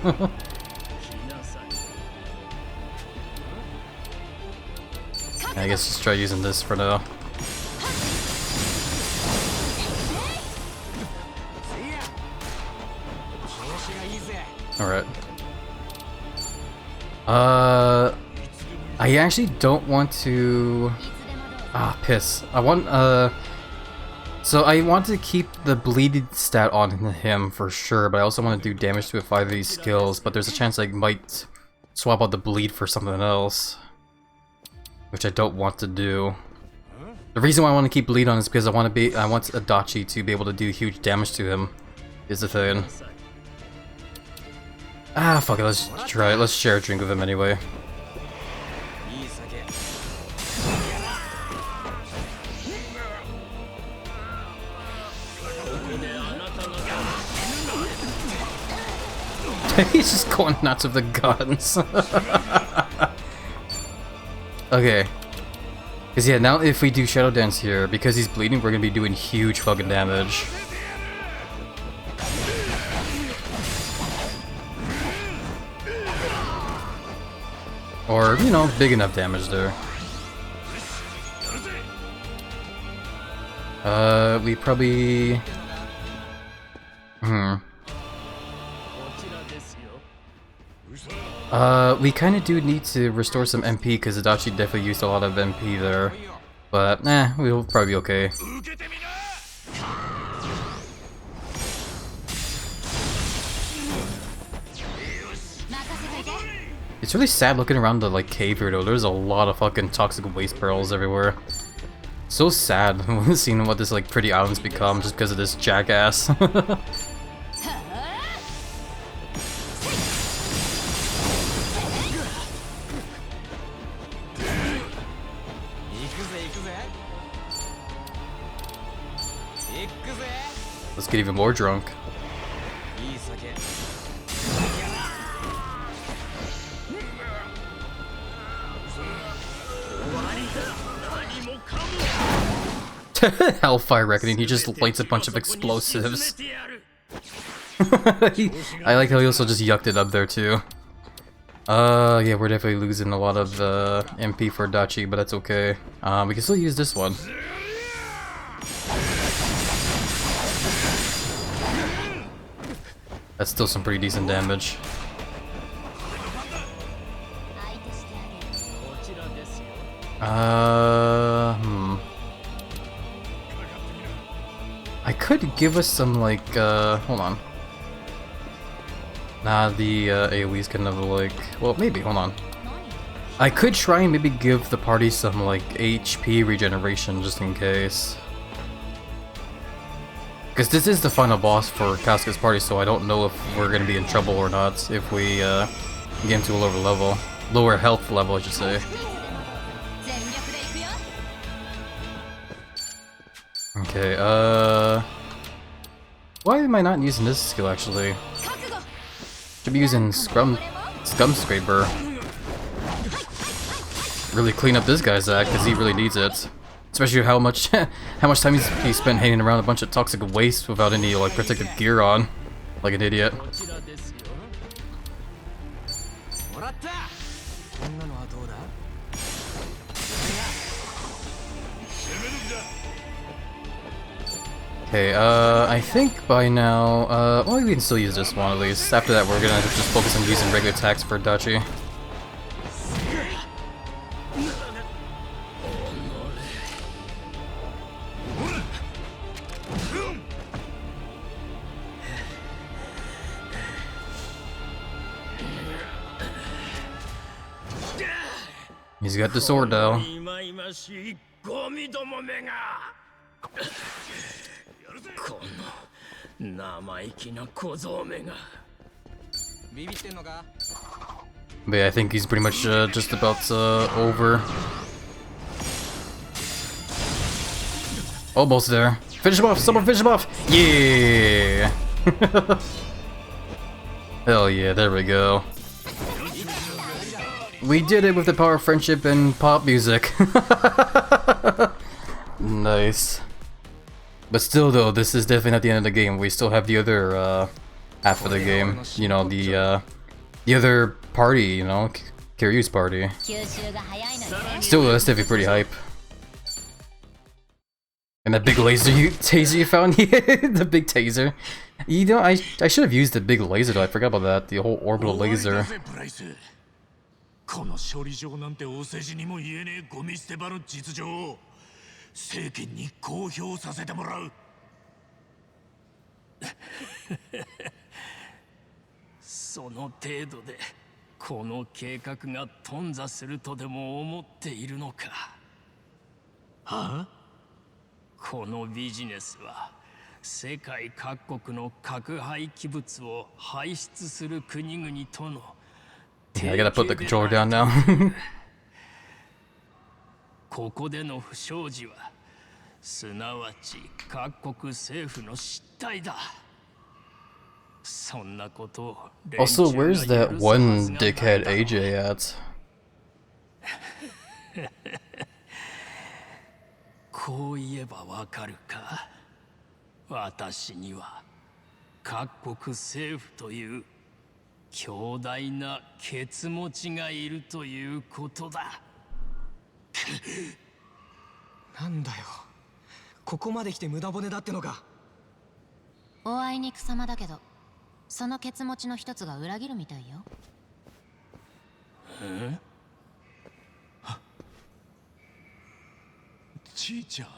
I guess just try using this for now. Alright. I actually don't want to... piss. So I want to keep the bleeded stat on him for sure, but I also want to do damage to 5 of these skills, but there's a chance I might swap out the bleed for something else, which I don't want to do. The reason why I want to keep bleed on is because I want Adachi to be able to do huge damage to him, is the thing. Fuck it, let's try it. Let's share a drink with him anyway. He's just going nuts with the guns. Okay. Because yeah, now if we do Shadow Dance here, because he's bleeding, we're gonna be doing huge fucking damage. Or, you know, big enough damage there. We probably... we kind of do need to restore some MP because Adachi definitely used a lot of MP there. But, we'll probably be okay. It's really sad looking around the like cave here though. There's a lot of fucking toxic waste barrels everywhere. So sad seeing what this like pretty island's become just because of this jackass. Let's get even more drunk. Hellfire Reckoning, he just lights a bunch of explosives. I like how he also just yucked it up there too. Yeah, we're definitely losing a lot of MP for Dachi, but that's okay. We can still use this one. That's still some pretty decent damage. I could give us some like, hold on. Nah, the AoE's kind of like, well, maybe, hold on. I could try and maybe give the party some like HP regeneration just in case. Because this is the final boss for Casca's party, so I don't know if we're going to be in trouble or not if we get into a lower level. Lower health level, I should say. Okay, why am I not using this skill actually? Should be using Scum Scraper. Really clean up this guy's act, because he really needs it. Especially how much time he spent hanging around a bunch of toxic waste without any like protective gear on, like an idiot. Okay, I think by now, well, we can still use this one at least. After that, we're gonna just focus on using regular attacks for Dachi. He's got the sword though. この生意気な小僧めが。ビビってんのか? But yeah, I think he's pretty much just about over. Almost there. Finish him off! Someone finish him off! Yeah! Hell yeah, there we go. We did it with the power of friendship and pop music. Nice. But still though, this is definitely not the end of the game. We still have the other half of the game. You know, the other party, you know, Kiryu's party. Still though, that's definitely pretty hype. And that big laser taser you found? The big taser. You know, I should have used the big laser though, I forgot about that. The whole orbital laser. この処理場なんてお世辞にも言えねえゴミ捨て場の実情を政権に公表させてもらう。その程度でこの計画が頓挫するとでも思っているのか。はあ？このビジネスは世界各国の核廃棄物を排出する国々との Yeah, I gotta put the controller down now. ここでの不祥事はすなわち各国政府の失態だ。そんなことを Also, where's that one dickhead AJ at? こう言えばわかるか。私には各国政府という強大なケツ持ちがいるということだ。なんだよ。ここまで来て無駄骨だってのか。おあいにくさまだけど、そのケツ持ちの一つが裏切るみたいよ。じいちゃん。は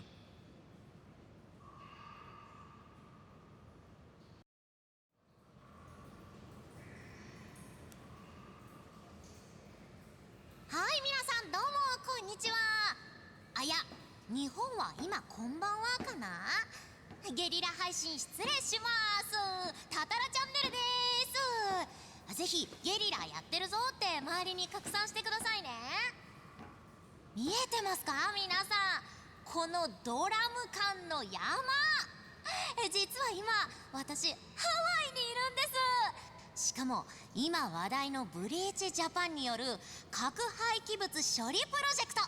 い、皆さんどうもこんにちは。あ、いや、日本は今こんばんはかな。ゲリラ配信失礼します。タタラチャンネルです。ぜひゲリラやってるぞって周りに拡散してくださいね。見えてますか皆さん、このドラム缶の山。実は今私ハワイにいるんです。しかも今話題のブリーチジャパンによる核廃棄物処理プロジェクト、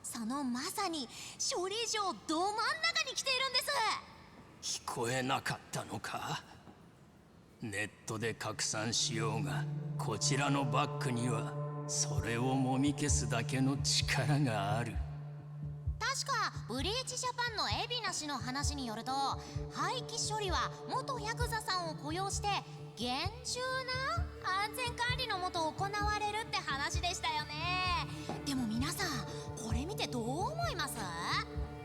そのまさに処理場ど真ん中に来ているんです。聞こえなかったのか。ネットで拡散しようが、こちらのバックにはそれをもみ消すだけの力がある。確かブリーチジャパンの海老名氏の話によると、廃棄処理は元ヤクザさんを雇用して厳重な安全管理のもと行われるって話でしたよね。でも皆さんこれ見てどう思います？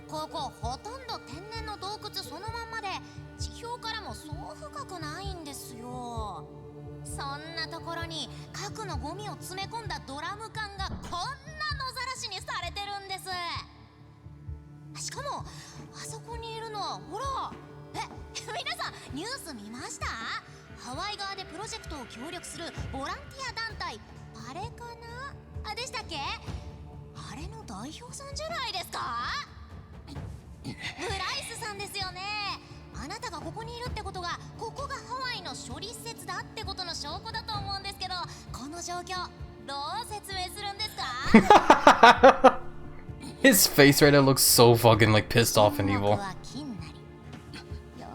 ここほとんど天然の洞窟そのまんまで、地表からもそう深くないんですよ。そんなところに核のゴミを詰め込んだドラム缶がこんな野ざらしにされてるんです。しかもあそこにいるのはほら、皆さんニュース見ました？ハワイ側でプロジェクトを協力するボランティア団体あれかなでしたっけ？あれの代表さんじゃないですか？ブライスさんですよね。あなたがここにいるってことが、ここがハワイの処理施設だってことの証拠だと思うんですけど、この状況どう説明するんですか？ His face right now looks so fucking like pissed off and evil. よ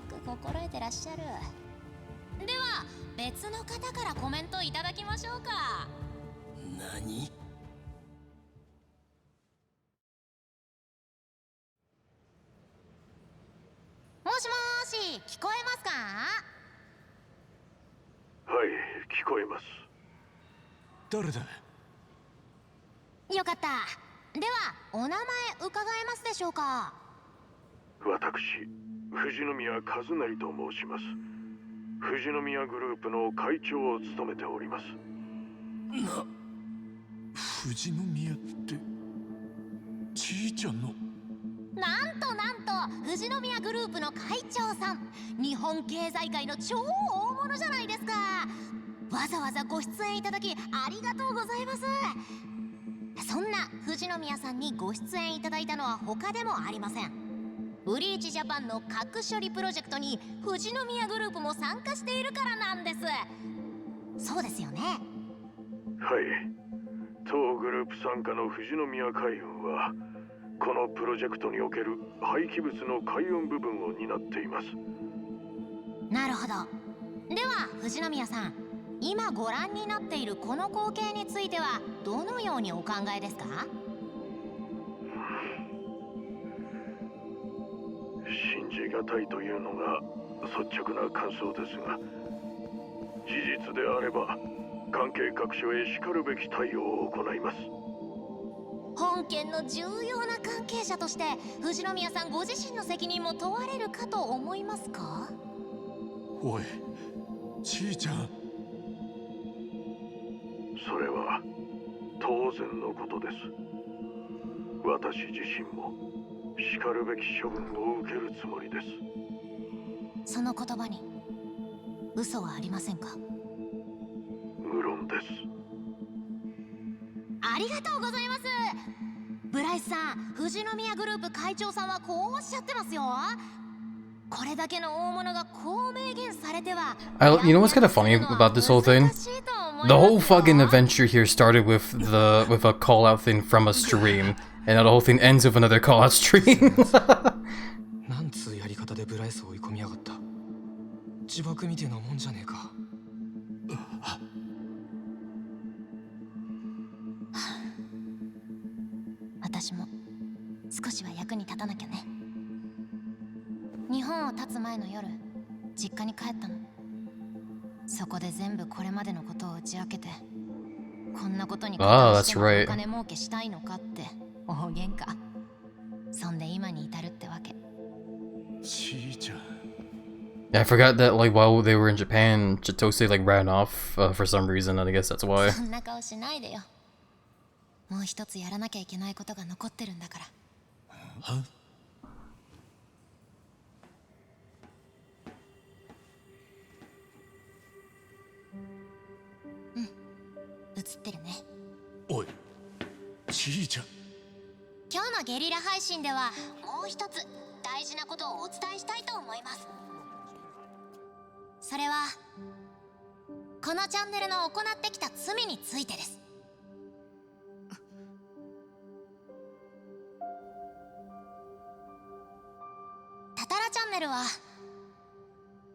く心得てらっしゃる。では別の方からコメントいただきましょうか。何？もしもーし、聞こえますか？はい、聞こえます。誰だ？よかった。ではお名前伺えますでしょうか？私、富士宮和成と申します。富士宮グループの会長を務めております。富士宮ってちいちゃんの。なんと富士宮グループの会長さん、日本経済界の超大物じゃないですか。わざわざご出演いただきありがとうございます。そんな富士宮さんにご出演いただいたのは他でもありません。ブリーチジャパンの核処理プロジェクトに富士宮グループも参加しているからなんです。そうですよね。はい、当グループ傘下の富士宮海運はこのプロジェクトにおける廃棄物の海運部分を担っています。なるほど。では富士宮さん、今ご覧になっているこの光景についてはどのようにお考えですか？信じがたいというのが率直な感想ですが、事実であれば関係各所へしかるべき対応を行います。本件の重要な関係者として富士宮さんご自身の責任も問われるかと思いますか？おい、ちいちゃん。それは当然のことです。私自身もしかるべき処分を受けるつもりです。その言葉に嘘はありませんか？無論です。ありがとうございます。ブライスさん、富士宮グループ会長さんはこうおっしゃってますよ。これだけの大物がこう明言されては。You know what's kind of funny about this whole thing? The whole fucking adventure here started with a call out thing from a stream, and now the whole thing ends with another call out stream. なんつうやり方でブライスを追い込みやがった。自爆みてえなもんじゃねえか。私も少しは役に立たなきゃね。日本を立つ前の夜、実家に帰ったの。そこで全部これまでのことを打ち明けて、こんなことに関してもお金儲けしたいのかって大喧嘩。そんで今に至るってわけ。ちいちゃん。Yeah, I forgot that like while they were in Japan, Chitose like ran off for some reason, and I guess that's why. そんな顔しないでよ。もう一つやらなきゃいけないことが残ってるんだから。は？うん、映ってるね。おい、ちいちゃん。今日のゲリラ配信ではもう一つ大事なことをお伝えしたいと思います。それはこのチャンネルの行ってきた罪についてです。タタラチャンネルは、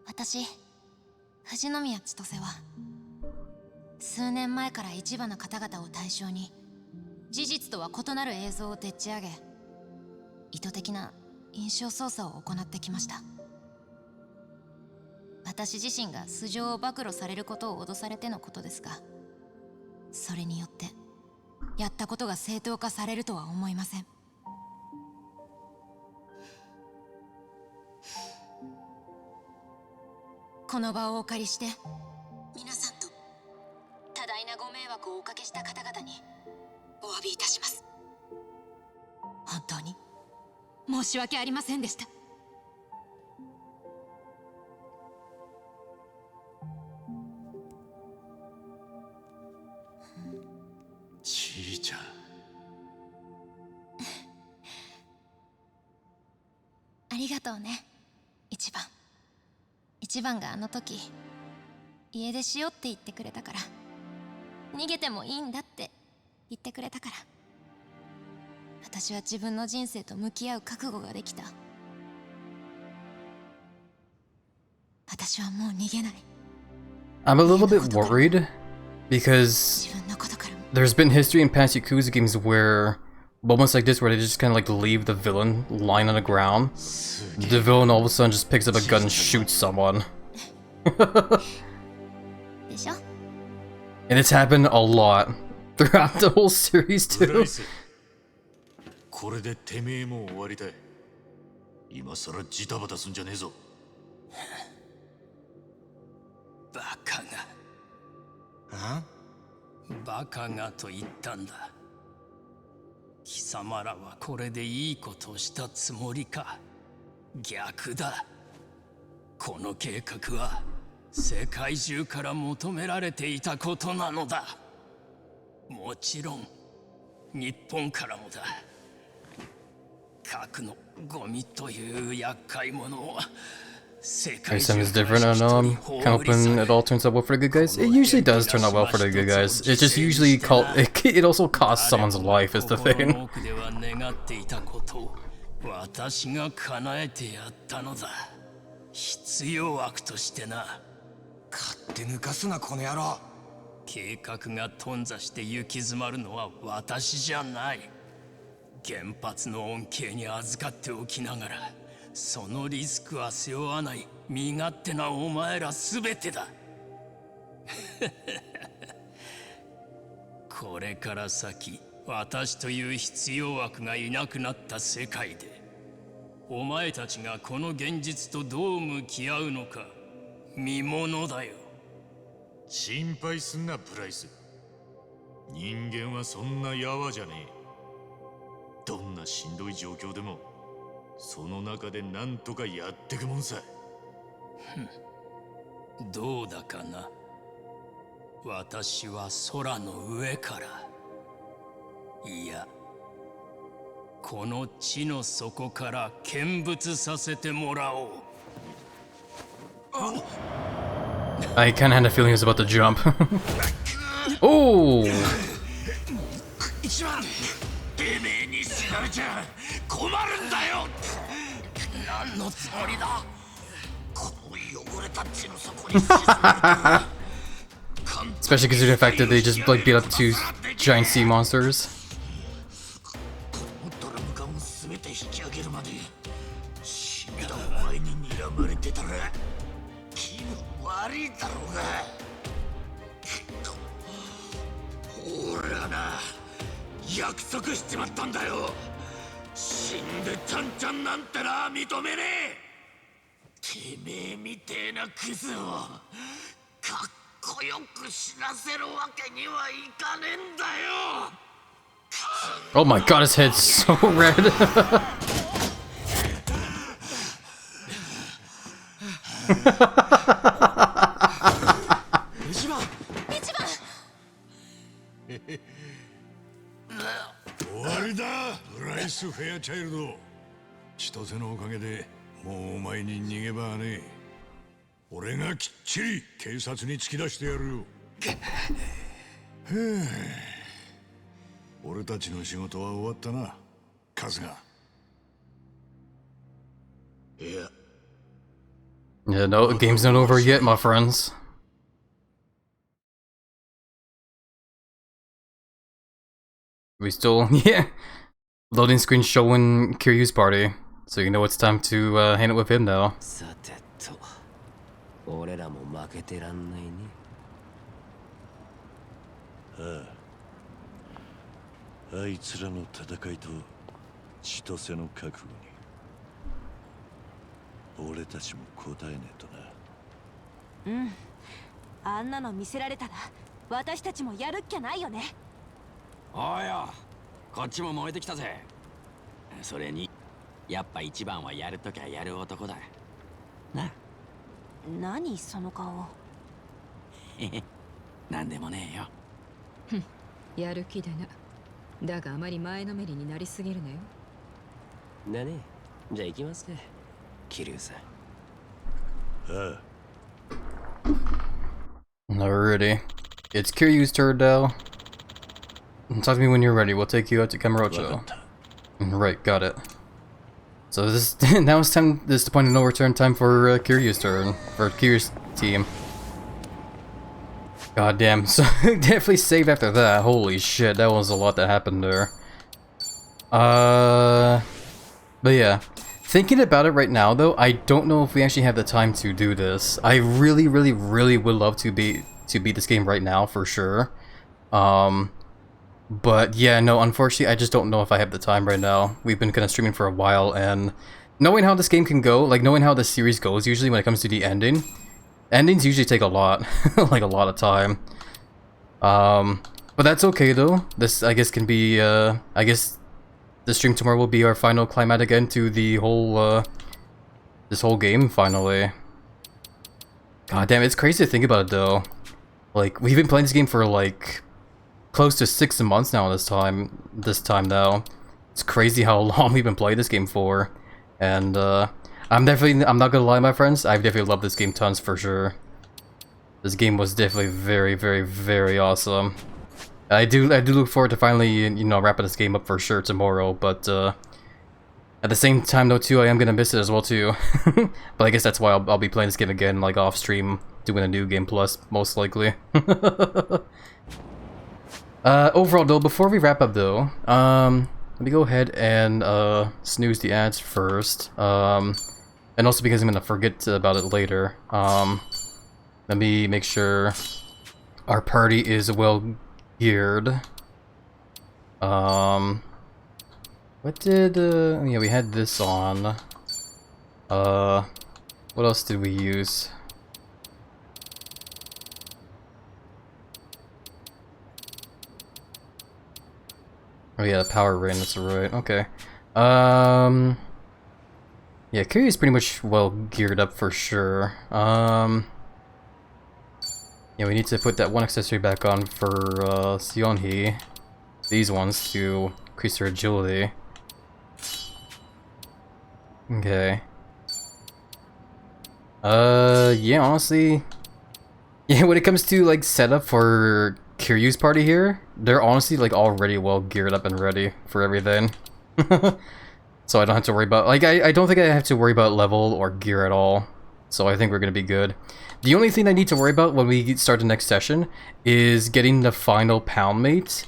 私富士宮千歳は数年前から一部の方々を対象に事実とは異なる映像をでっち上げ、意図的な印象操作を行ってきました。私自身が素性を暴露されることを脅されてのことですが、それによってやったことが正当化されるとは思いません。この場をお借りして皆さんと多大なご迷惑をおかけした方々にお詫びいたします。本当に申し訳ありませんでした。ちいちゃん。ありがとうね、一番。一番があの時家出しようって言ってくれたから、逃げてもいいんだって言ってくれたから、私は自分の人生と向き合う覚悟ができた。私はもう逃げない。 I'm a little bit worried because there's been history in past Yakuza games where moments like this where they just kind of like leave the villain lying on the ground. The villain all of a sudden just picks up a gun and shoots someone. And it's happened a lot throughout the whole series too. これでてめえも終わりだ。今さらジタバタすんじゃねえぞ。バカが。バカがと言ったんだ。貴様らはこれでいいことをしたつもりか。逆だ。この計画は世界中から求められていたことなのだ。もちろん日本からもだ。核のゴミという厄介者を Every time is different. I don't know. I'm kind of hoping it all turns out well for the good guys. It usually does turn out well for the good guys. It's just usually it also costs someone's life is the thing. 私が叶えてやったのだ。必要悪としてな。勝手抜かすなこの野郎。計画が頓挫して行き詰まるのは私じゃない。原発の恩恵に預かっておきながら、そのリスクは背負わない身勝手なお前らすべてだ。これから先、私という必要悪がいなくなった世界で、お前たちがこの現実とどう向き合うのか見ものだよ。心配すんなブライス。人間はそんなやわじゃねえ。どんなしんどい状況でもその中でなんとかやってくもんさ。どうだかな。私は空の上から、いやこの地の底から見物させてもらおう。I kind of had a feeling he was about to jump. Oh! 一番てめえに死なれちゃ困るんだよ。何のつもりだ。この汚れた地の底に沈めるか。 Especially considering the fact that they just like beat up two giant sea monsters. ドラム缶を全て引き上げるまで死んだお前に睨まれてたら気分悪いだろうが。俺はな約束しちまったんだよ。死んでちゃんちゃんなんてな認めねえ。てめえみてえなクズをかっこよく死なせるわけにはいかねえんだよ。 Oh my god, his head's so red. Ichiban! 終わりだ、ブライス・フェアチャイルド。千歳のおかげでもうお前に逃げ場はねえ。俺がきっちり警察に突き出してやるよ。俺たちの仕事は終わったな、春日。いや。 Yeah, no, the game's not over yet, my friends. We still, yeah, loading screen showing Kiryu's party, so you know it's time to hang it with him now. 俺らも負けてらんないね。ああ、あいつらの戦いと千歳の覚悟に俺たちも応えねえとな。うん、あんなの見せられたら私たちもやるっきゃないよね。おいよ、こっちも燃えてきたぜ。それにやっぱ一番はやるときゃやる男だな。何その顔。なんでもねえよ。ふん、やる気でな。だがあまり前のめりになりすぎるなよ。だね。じゃあ行きますか、桐生さん。ああ。 Alrighty. It's Kiryu's turn now. Talk to me when you're ready. We'll take you out to Kamurocho. Right, got it. So this now it's time. This is the point of no return time for Kiryu's turn, for Kiryu's team. God damn, so definitely save after that. Holy shit, that was a lot that happened there. But yeah, thinking about it right now though, I don't know if we actually have the time to do this. I really would love to beat this game right now for sure. But yeah, no, unfortunately, I just don't know if I have the time right now. We've been kind of streaming for a while, and knowing how this game can go, like knowing how the series goes usually when it comes to the ending, endings usually take a lot, like a lot of time. But that's okay though. This, I guess, can be, I guess the stream tomorrow will be our final climatic end to the whole, this whole game, finally. God damn, it's crazy to think about it though. Like, we've been playing this game for like close to 6 months now this time now. It's crazy how long we've been playing this game for. And I'm not gonna lie, my friends, I've definitely loved this game tons for sure. This game was definitely very awesome. I do look forward to finally, you know, wrapping this game up for sure tomorrow, but at the same time though too, I am gonna miss it as well too. But I guess that's why I'll be playing this game again, like off stream, doing a new game plus, most likely. Overall though, before we wrap up though, let me go ahead and snooze the ads first. And also because I'm gonna forget about it later. Let me make sure our party is well geared. What did yeah, we had this on. What else did we use? Oh yeah, the power ring, that's right, okay. Yeah, Kiryu's pretty much well geared up for sure. Yeah, we need to put that one accessory back on for Seonhee. These ones to increase her agility. Okay. Yeah, honestly, yeah, when it comes to like setup for Kiryu's party here, they're honestly like already well geared up and ready for everything. So I don't have to worry about, like, I don't think I have to worry about level or gear at all. So I think we're gonna be good. The only thing I need to worry about when we start the next session is getting the final pound mate,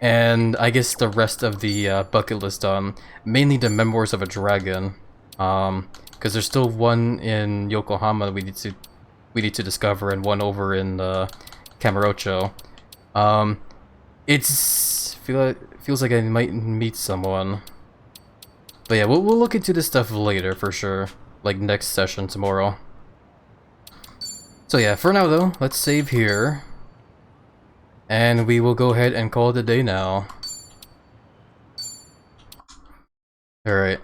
and I guess the rest of the bucket list done. Mainly the Memoirs of a Dragon, because there's still one in Yokohama we need to discover, and one over in Kamurocho. Feels like I might meet someone. But yeah, we'll look into this stuff later for sure, like next session tomorrow. So yeah, for now though, let's save here, and we will go ahead and call it a day now. Alright.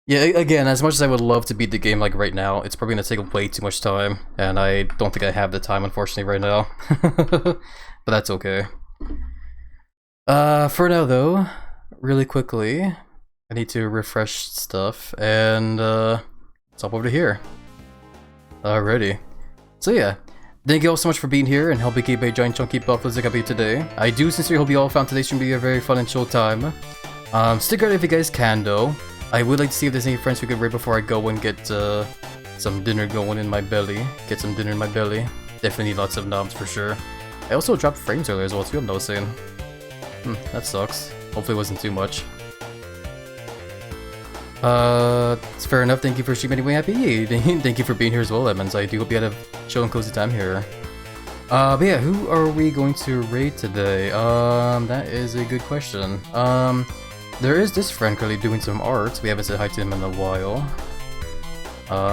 Yeah, again, as much as I would love to beat the game like right now, it's probably gonna take way too much time, and I don't think I have the time unfortunately right now. But that's okay. For now though, really quickly, I need to refresh stuff, and let's hop over to here. Alrighty. So yeah, thank you all so much for being here and helping keep a giant chunky HappyLizard happy today. I do sincerely hope you all found today's stream to be a very fun and chill time. Stick around if you guys can though. I would like to see if there's any friends we could raid before I go and get some dinner going in my belly. Get some dinner in my belly. Definitely need lots of knobs for sure. I also dropped frames earlier as well too, I'm noticing. That sucks. Hopefully it wasn't too much. It's fair enough. Thank you for streaming anyway, Happy. Thank you for being here as well, Edmonds. I do hope you had a chill and cozy time here. But yeah, who are we going to raid today? That is a good question. There is this friend currently doing some art. We haven't said hi to him in a while.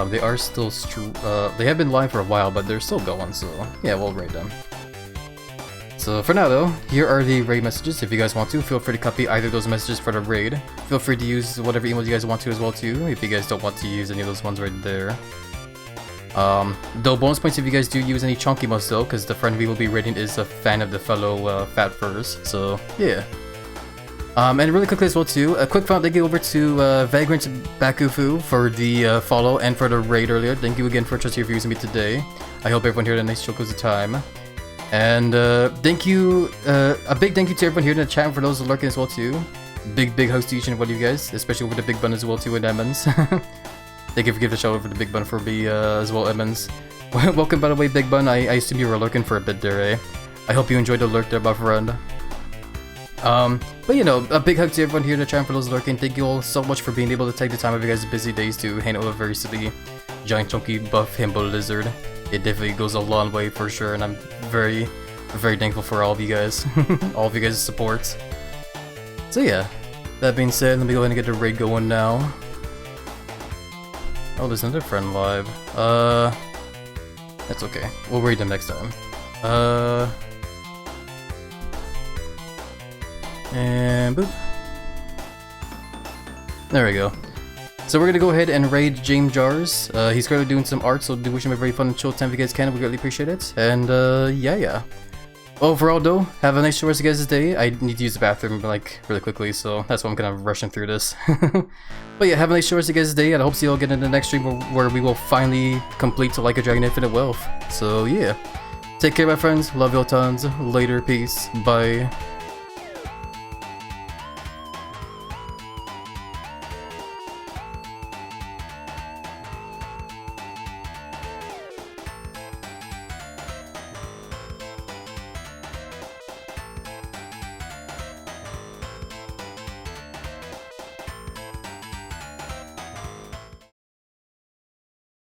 They are still they have been live for a while, but they're still going, so yeah, we'll raid them. So for now though, here are the raid messages. If you guys want to, feel free to copy either of those messages for the raid. Feel free to use whatever email you guys want to as well too, if you guys don't want to use any of those ones right there. Though bonus points if you guys do use any chunky emails though, because the friend we will be raiding is a fan of the fellow Fat Furs, so yeah. And really quickly as well too, a quick thank you over to Vagrant Bakufu for the follow and for the raid earlier. Thank you again for trusting your views on me today. I hope everyone here had a nice chill cozy time. And thank you, a big thank you to everyone here in the chat and for those lurking as well too. big hugs to each and one of you guys, especially with the Big Bun as well too, and Emmons. Thank you for giving a shout out for the Big Bun for me as well, Emmons. Welcome, by the way, Big Bun. I assume you were lurking for a bit there, eh? I hope you enjoyed the lurk there, my friend. But you know, a big hug to everyone here in the chat for those lurking. Thank you all so much for being able to take the time of your guys' busy days to hang out with a very silly, giant, chunky, buff himbo lizard. It definitely goes a long way for sure, and I'm very thankful for all of you guys, all of you guys' support. So yeah, that being said, let me go ahead and get the raid going now. Oh, there's another friend live. That's okay. We'll raid them next time. And boop. There we go. So we're gonna go ahead and raid James Jars. He's currently doing some art, so do wish him a very fun and chill time if you guys can. We greatly appreciate it. And yeah. Overall though, have a nice rest of you guys' day. I need to use the bathroom like really quickly, so that's why I'm kind of rushing through this. But yeah, have a nice rest of you guys' day, and I hope to see you all again in the next stream where we will finally complete Like a Dragon Infinite Wealth. So yeah, take care my friends, love you all tons, later, peace, bye.